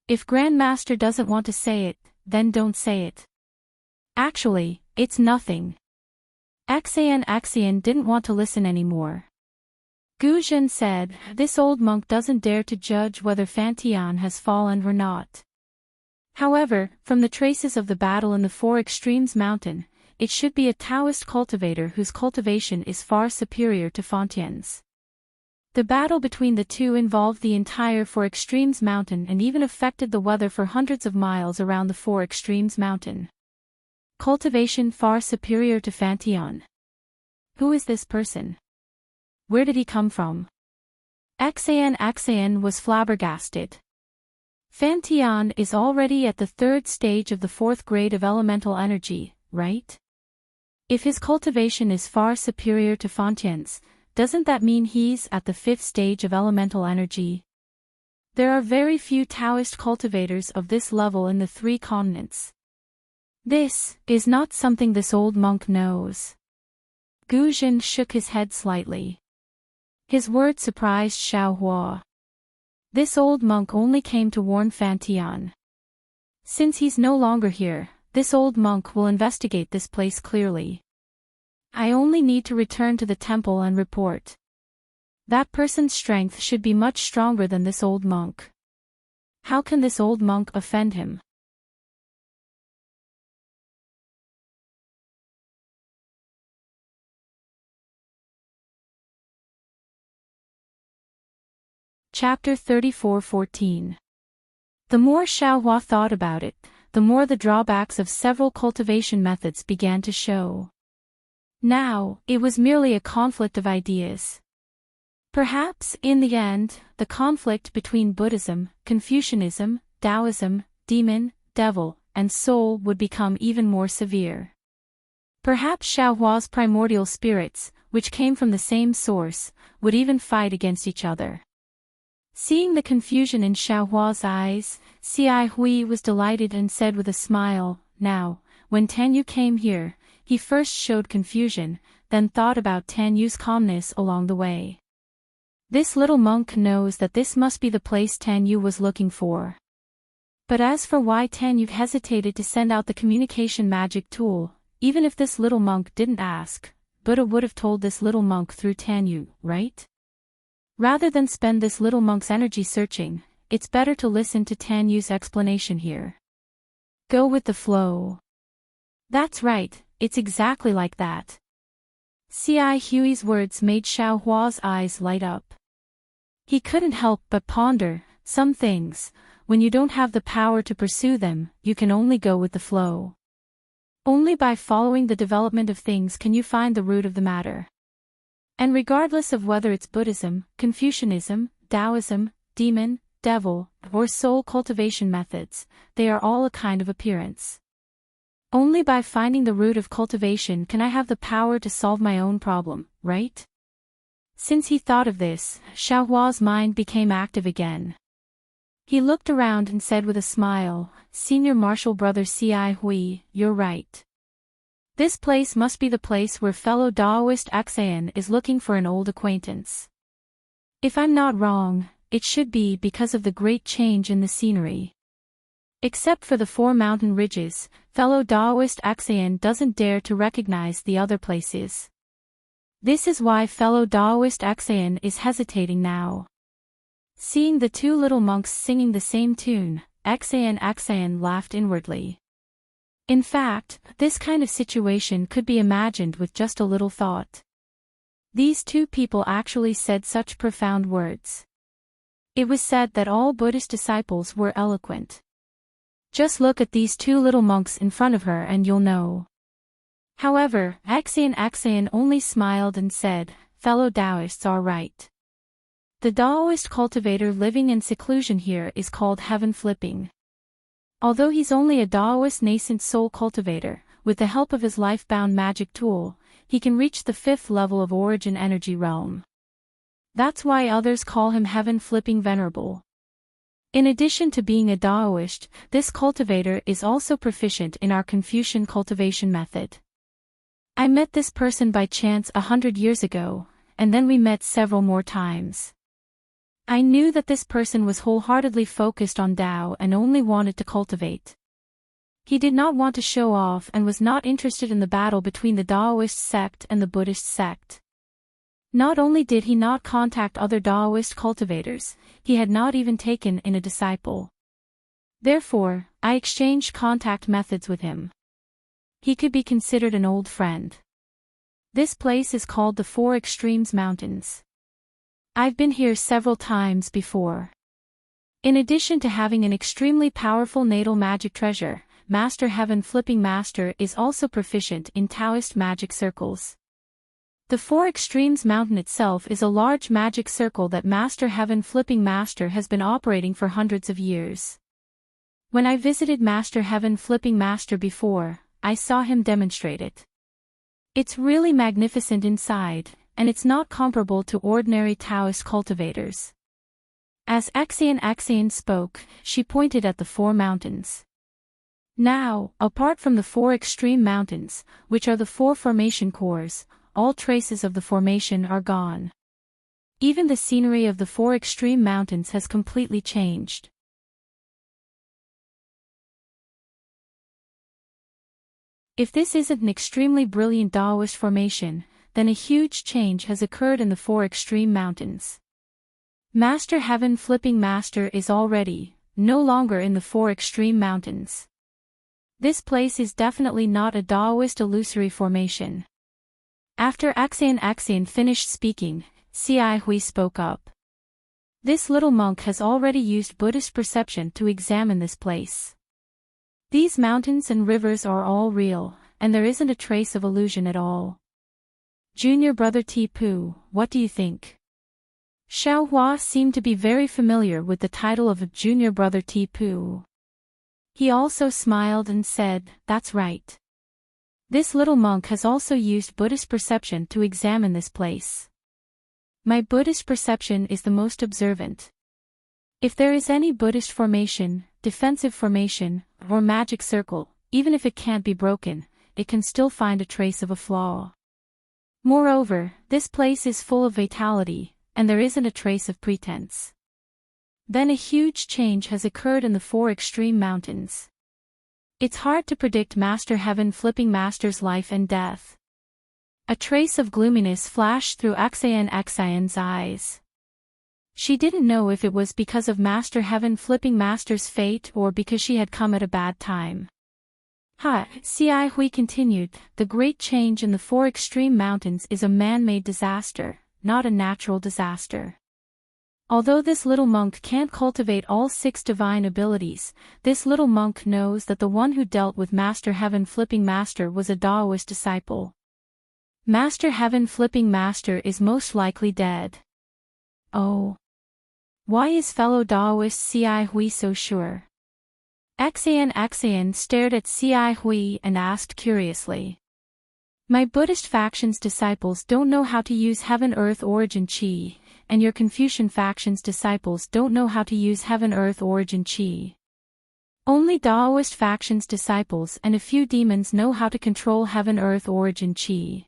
If Grandmaster doesn't want to say it, then don't say it. Actually, it's nothing." Xian didn't want to listen anymore. Gu Zhen said, "This old monk doesn't dare to judge whether Fan Tian has fallen or not. However, from the traces of the battle in the Four Extremes Mountain, it should be a Taoist cultivator whose cultivation is far superior to Fan Tian's. The battle between the two involved the entire Four Extremes Mountain and even affected the weather for hundreds of miles around the Four Extremes Mountain. Cultivation far superior to Fan Tian. Who is this person? Where did he come from?" Xan was flabbergasted. Fan Tian is already at the third stage of the fourth grade of elemental energy, right? If his cultivation is far superior to Fan Tian's, doesn't that mean he's at the fifth stage of elemental energy? There are very few Taoist cultivators of this level in the 3 continents. This is not something this old monk knows. Gu Zhen shook his head slightly. His words surprised Xiaohua. This old monk only came to warn Fan Tian. Since he's no longer here, this old monk will investigate this place clearly. I only need to return to the temple and report. That person's strength should be much stronger than this old monk. How can this old monk offend him? Chapter 34:14. The more Xiaohua thought about it, the more the drawbacks of several cultivation methods began to show. Now, it was merely a conflict of ideas. Perhaps, in the end, the conflict between Buddhism, Confucianism, Taoism, demon, devil, and soul would become even more severe. Perhaps Xiaohua's primordial spirits, which came from the same source, would even fight against each other. Seeing the confusion in Xiaohua's eyes, Xi Hui was delighted and said with a smile, "Now, when Tanyu came here, he first showed confusion, then thought about Tanyu's calmness along the way. This little monk knows that this must be the place Tanyu was looking for." But as for why Tanyu hesitated to send out the communication magic tool, even if this little monk didn't ask, Buddha would have told this little monk through Tanyu, right? Rather than spend this little monk's energy searching, it's better to listen to Tanyu's explanation here. Go with the flow. That's right, it's exactly like that. Xi Hui's words made Xiaohua's eyes light up. He couldn't help but ponder, some things, when you don't have the power to pursue them, you can only go with the flow. Only by following the development of things can you find the root of the matter. And regardless of whether it's Buddhism, Confucianism, Taoism, demon, devil, or soul cultivation methods, they are all a kind of appearance. Only by finding the root of cultivation can I have the power to solve my own problem, right? Since he thought of this, Xiaohua's mind became active again. He looked around and said with a smile, "Senior Marshal Brother Xi Hui, you're right. This place must be the place where fellow Daoist Xan is looking for an old acquaintance. If I'm not wrong, it should be because of the great change in the scenery. Except for the 4 mountain ridges, fellow Daoist Xan doesn't dare to recognize the other places. This is why fellow Daoist Xan is hesitating now." Seeing the 2 little monks singing the same tune, Xan laughed inwardly. In fact, this kind of situation could be imagined with just a little thought. These 2 people actually said such profound words. It was said that all Buddhist disciples were eloquent. Just look at these 2 little monks in front of her and you'll know. However, Xan only smiled and said, "Fellow Taoists are right. The Taoist cultivator living in seclusion here is called heaven flipping. Although he's only a Taoist nascent soul cultivator, with the help of his life-bound magic tool, he can reach the 5th level of origin energy realm. That's why others call him heaven flipping venerable. In addition to being a Taoist, this cultivator is also proficient in our Confucian cultivation method. I met this person by chance 100 years ago, and then we met several more times. I knew that this person was wholeheartedly focused on Tao and only wanted to cultivate. He did not want to show off and was not interested in the battle between the Taoist sect and the Buddhist sect. Not only did he not contact other Daoist cultivators, he had not even taken in a disciple. Therefore, I exchanged contact methods with him. He could be considered an old friend. This place is called the Four Extremes Mountains. I've been here several times before. In addition to having an extremely powerful natal magic treasure, Master Heaven Flipping Master is also proficient in Taoist magic circles. The Four Extremes Mountain itself is a large magic circle that Master Heaven Flipping Master has been operating for hundreds of years. When I visited Master Heaven Flipping Master before, I saw him demonstrate it. It's really magnificent inside, and it's not comparable to ordinary Taoist cultivators. As Axian spoke, she pointed at the four mountains. Now, apart from the four extreme mountains, which are the four formation cores, all traces of the formation are gone. Even the scenery of the four extreme mountains has completely changed. If this isn't an extremely brilliant Daoist formation, then a huge change has occurred in the four extreme mountains. Master Heaven Flipping Master is already no longer in the four extreme mountains. This place is definitely not a Daoist illusory formation. After Axian finished speaking, Ci Hui spoke up. This little monk has already used Buddhist perception to examine this place. These mountains and rivers are all real, and there isn't a trace of illusion at all. Junior Brother Tipu, what do you think? Xiao Hua seemed to be very familiar with the title of Junior Brother Tipu. He also smiled and said, "That's right. This little monk has also used Buddhist perception to examine this place. My Buddhist perception is the most observant. If there is any Buddhist formation, defensive formation, or magic circle, even if it can't be broken, it can still find a trace of a flaw. Moreover, this place is full of vitality, and there isn't a trace of pretense." Then a huge change has occurred in the four extreme mountains. It's hard to predict Master Heaven Flipping Master's life and death. A trace of gloominess flashed through Axian's eyes. She didn't know if it was because of Master Heaven Flipping Master's fate or because she had come at a bad time. Ci Hui continued, "The great change in the four extreme mountains is a man-made disaster, not a natural disaster. Although this little monk can't cultivate all 6 divine abilities, this little monk knows that the one who dealt with Master Heaven Flipping Master was a Daoist disciple. Master Heaven Flipping Master is most likely dead." Oh. Why is fellow Daoist Ci Hui so sure? Axian stared at Ci Hui and asked curiously. "My Buddhist faction's disciples don't know how to use Heaven-Earth Origin Chi, and your Confucian faction's disciples don't know how to use Heaven-Earth Origin Chi. Only Daoist faction's disciples and a few demons know how to control Heaven-Earth Origin Chi."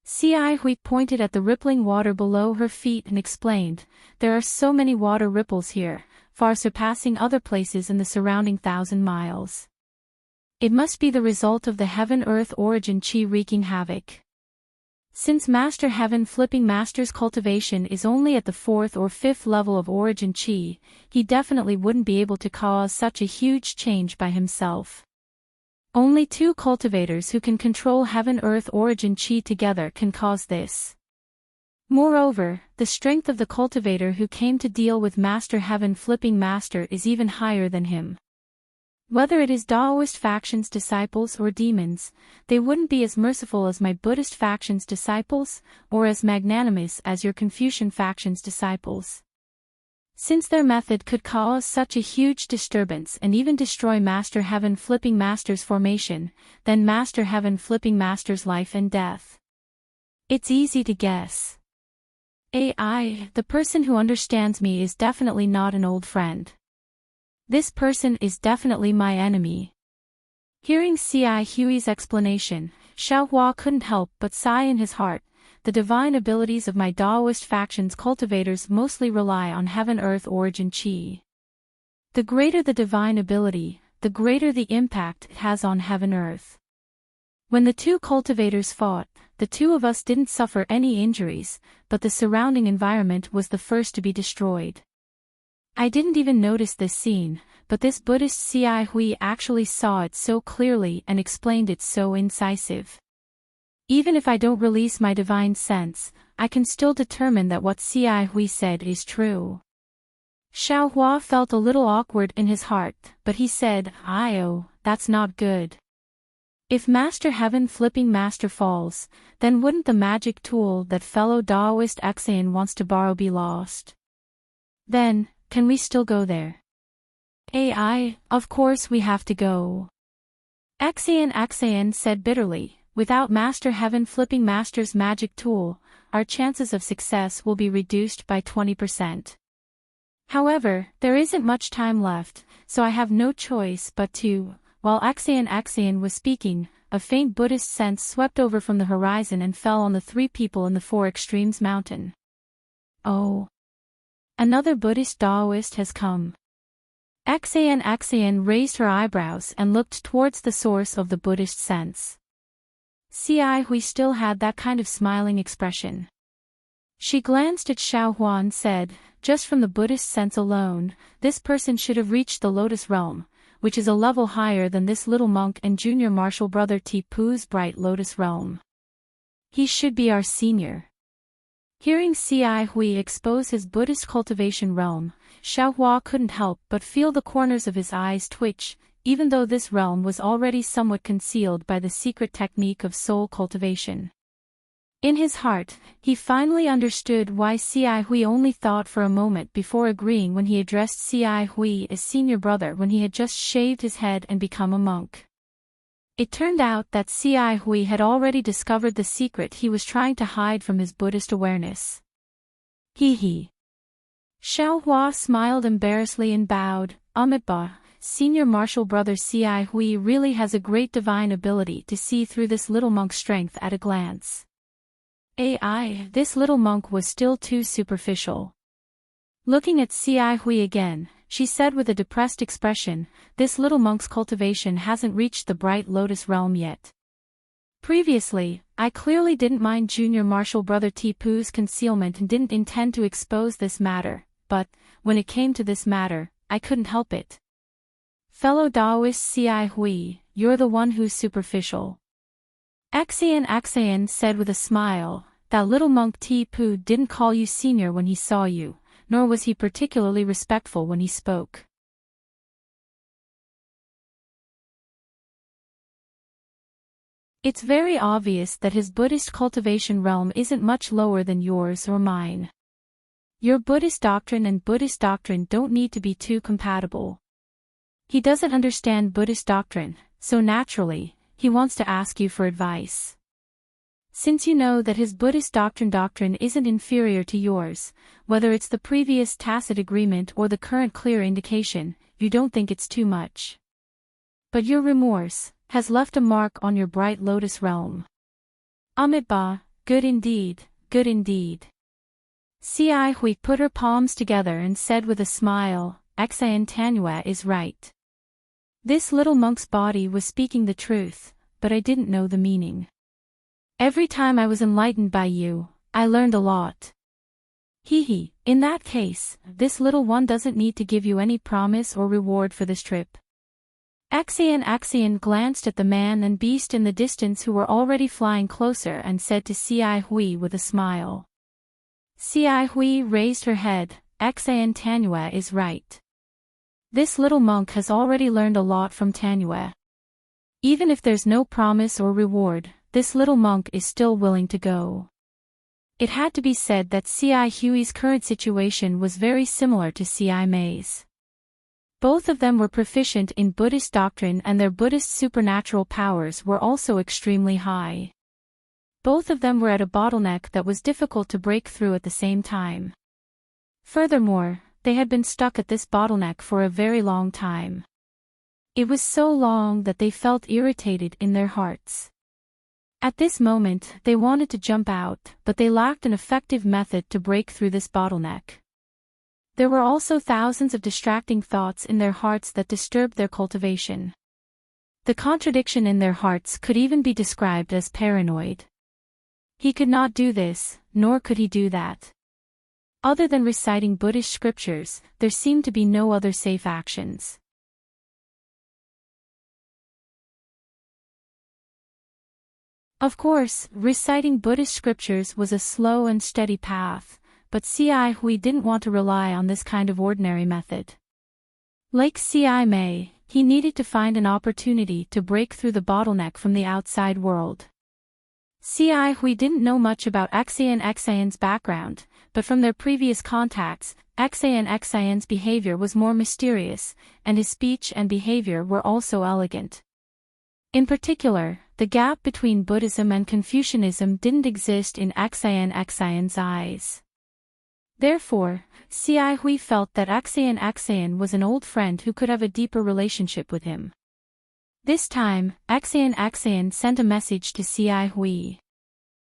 Ci Hui pointed at the rippling water below her feet and explained, "There are so many water ripples here, far surpassing other places in the surrounding 1,000 miles. It must be the result of the Heaven-Earth Origin Chi wreaking havoc. Since Master Heaven Flipping Master's cultivation is only at the 4th or 5th level of Origin Chi, he definitely wouldn't be able to cause such a huge change by himself. Only 2 cultivators who can control Heaven-Earth Origin Chi together can cause this. Moreover, the strength of the cultivator who came to deal with Master Heaven Flipping Master is even higher than him. Whether it is Daoist faction's disciples or demons, they wouldn't be as merciful as my Buddhist faction's disciples, or as magnanimous as your Confucian faction's disciples. Since their method could cause such a huge disturbance and even destroy Master Heaven Flipping Master's formation, then Master Heaven Flipping Master's life and death. It's easy to guess. The person who understands me is definitely not an old friend. This person is definitely my enemy." Hearing Ci Hui's explanation, Xiao Hua couldn't help but sigh in his heart. The divine abilities of my Daoist faction's cultivators mostly rely on Heaven-Earth Origin Chi. The greater the divine ability, the greater the impact it has on Heaven-Earth. When the two cultivators fought, the two of us didn't suffer any injuries, but the surrounding environment was the first to be destroyed. I didn't even notice this scene, but this Buddhist Xiai Hui actually saw it so clearly and explained it so incisive. Even if I don't release my divine sense, I can still determine that what Xiai Hui said is true. Xiao Hua felt a little awkward in his heart, but he said, "Io, that's not good. If Master Heaven Flipping Master falls, then wouldn't the magic tool that fellow Taoist Xan wants to borrow be lost? Then, can we still go there?" "AI, of course we have to go." Xan said bitterly, "Without Master Heaven Flipping Master's magic tool, our chances of success will be reduced by 20%. However, there isn't much time left, so I have no choice but to..." While Xan was speaking, a faint Buddhist sense swept over from the horizon and fell on the three people in the Four Extremes mountain. "Oh. Another Buddhist Taoist has come." Xan raised her eyebrows and looked towards the source of the Buddhist sense. Xiai Hui still had that kind of smiling expression. She glanced at Xiao Hua and said, "Just from the Buddhist sense alone, this person should have reached the Lotus Realm, which is a level higher than this little monk and junior martial brother Tipu's bright Lotus Realm. He should be our senior." Hearing Xiai Hui expose his Buddhist cultivation realm, Xiao Hua couldn't help but feel the corners of his eyes twitch, even though this realm was already somewhat concealed by the secret technique of soul cultivation. In his heart, he finally understood why Xiai Hui only thought for a moment before agreeing when he addressed Xiai Hui as senior brother when he had just shaved his head and become a monk. It turned out that Xiai Hui had already discovered the secret he was trying to hide from his Buddhist awareness. He. Xiao Hua smiled embarrassedly and bowed. "Amitabha, senior martial brother Xiai Hui really has a great divine ability to see through this little monk's strength at a glance." AI, this little monk was still too superficial. Looking at Xiai Hui again, she said with a depressed expression, "This little monk's cultivation hasn't reached the bright Lotus Realm yet. Previously, I clearly didn't mind junior martial brother Tipu's concealment and didn't intend to expose this matter, but, when it came to this matter, I couldn't help it. Fellow Taoist Xiai Hui, you're the one who's superficial." Xan said with a smile, "That little monk Tipu didn't call you senior when he saw you, nor was he particularly respectful when he spoke. It's very obvious that his Buddhist cultivation realm isn't much lower than yours or mine. Your Buddhist doctrine and Buddhist doctrine don't need to be too compatible. He doesn't understand Buddhist doctrine, so naturally, he wants to ask you for advice. Since you know that his Buddhist doctrine isn't inferior to yours, whether it's the previous tacit agreement or the current clear indication, you don't think it's too much. But your remorse has left a mark on your bright Lotus Realm. Amitabha, good indeed, good indeed." Xiai Hui put her palms together and said with a smile, "Xan is right. This little monk's body was speaking the truth, but I didn't know the meaning. Every time I was enlightened by you, I learned a lot. In that case, this little one doesn't need to give you any promise or reward for this trip." Xan glanced at the man and beast in the distance who were already flying closer and said to Xiai Hui with a smile. Xiai Hui raised her head. "Xan is right. This little monk has already learned a lot from Tanue. Even if there's no promise or reward, this little monk is still willing to go." It had to be said that Xiai Hui's current situation was very similar to Xiai Mei's. Both of them were proficient in Buddhist doctrine and their Buddhist supernatural powers were also extremely high. Both of them were at a bottleneck that was difficult to break through at the same time. Furthermore, they had been stuck at this bottleneck for a very long time. It was so long that they felt irritated in their hearts. At this moment, they wanted to jump out, but they lacked an effective method to break through this bottleneck. There were also thousands of distracting thoughts in their hearts that disturbed their cultivation. The contradiction in their hearts could even be described as paranoid. He could not do this, nor could he do that. Other than reciting Buddhist scriptures, there seemed to be no other safe actions. Of course, reciting Buddhist scriptures was a slow and steady path, but C.I. Hui didn't want to rely on this kind of ordinary method. Like C.I. Mei, he needed to find an opportunity to break through the bottleneck from the outside world. C.I. Hui didn't know much about Xian's background, but from their previous contacts, Xian's behavior was more mysterious, and his speech and behavior were also elegant. In particular, the gap between Buddhism and Confucianism didn't exist in Xian's eyes. Therefore, C.I. Hui felt that Xian was an old friend who could have a deeper relationship with him. This time, Xian sent a message to C.I. Hui.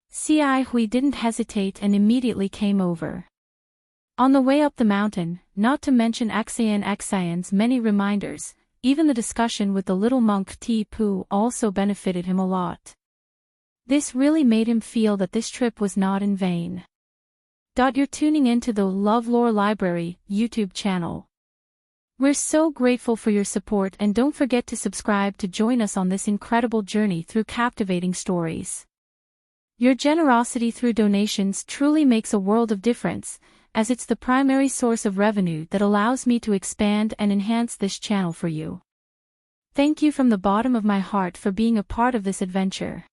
C.I. Hui didn't hesitate and immediately came over. On the way up the mountain, not to mention Xian's many reminders, even the discussion with the little monk Ti Pu also benefited him a lot. This really made him feel that this trip was not in vain. You're tuning into the LoveLore Library YouTube channel. We're so grateful for your support, and don't forget to subscribe to join us on this incredible journey through captivating stories. Your generosity through donations truly makes a world of difference, as it's the primary source of revenue that allows me to expand and enhance this channel for you. Thank you from the bottom of my heart for being a part of this adventure.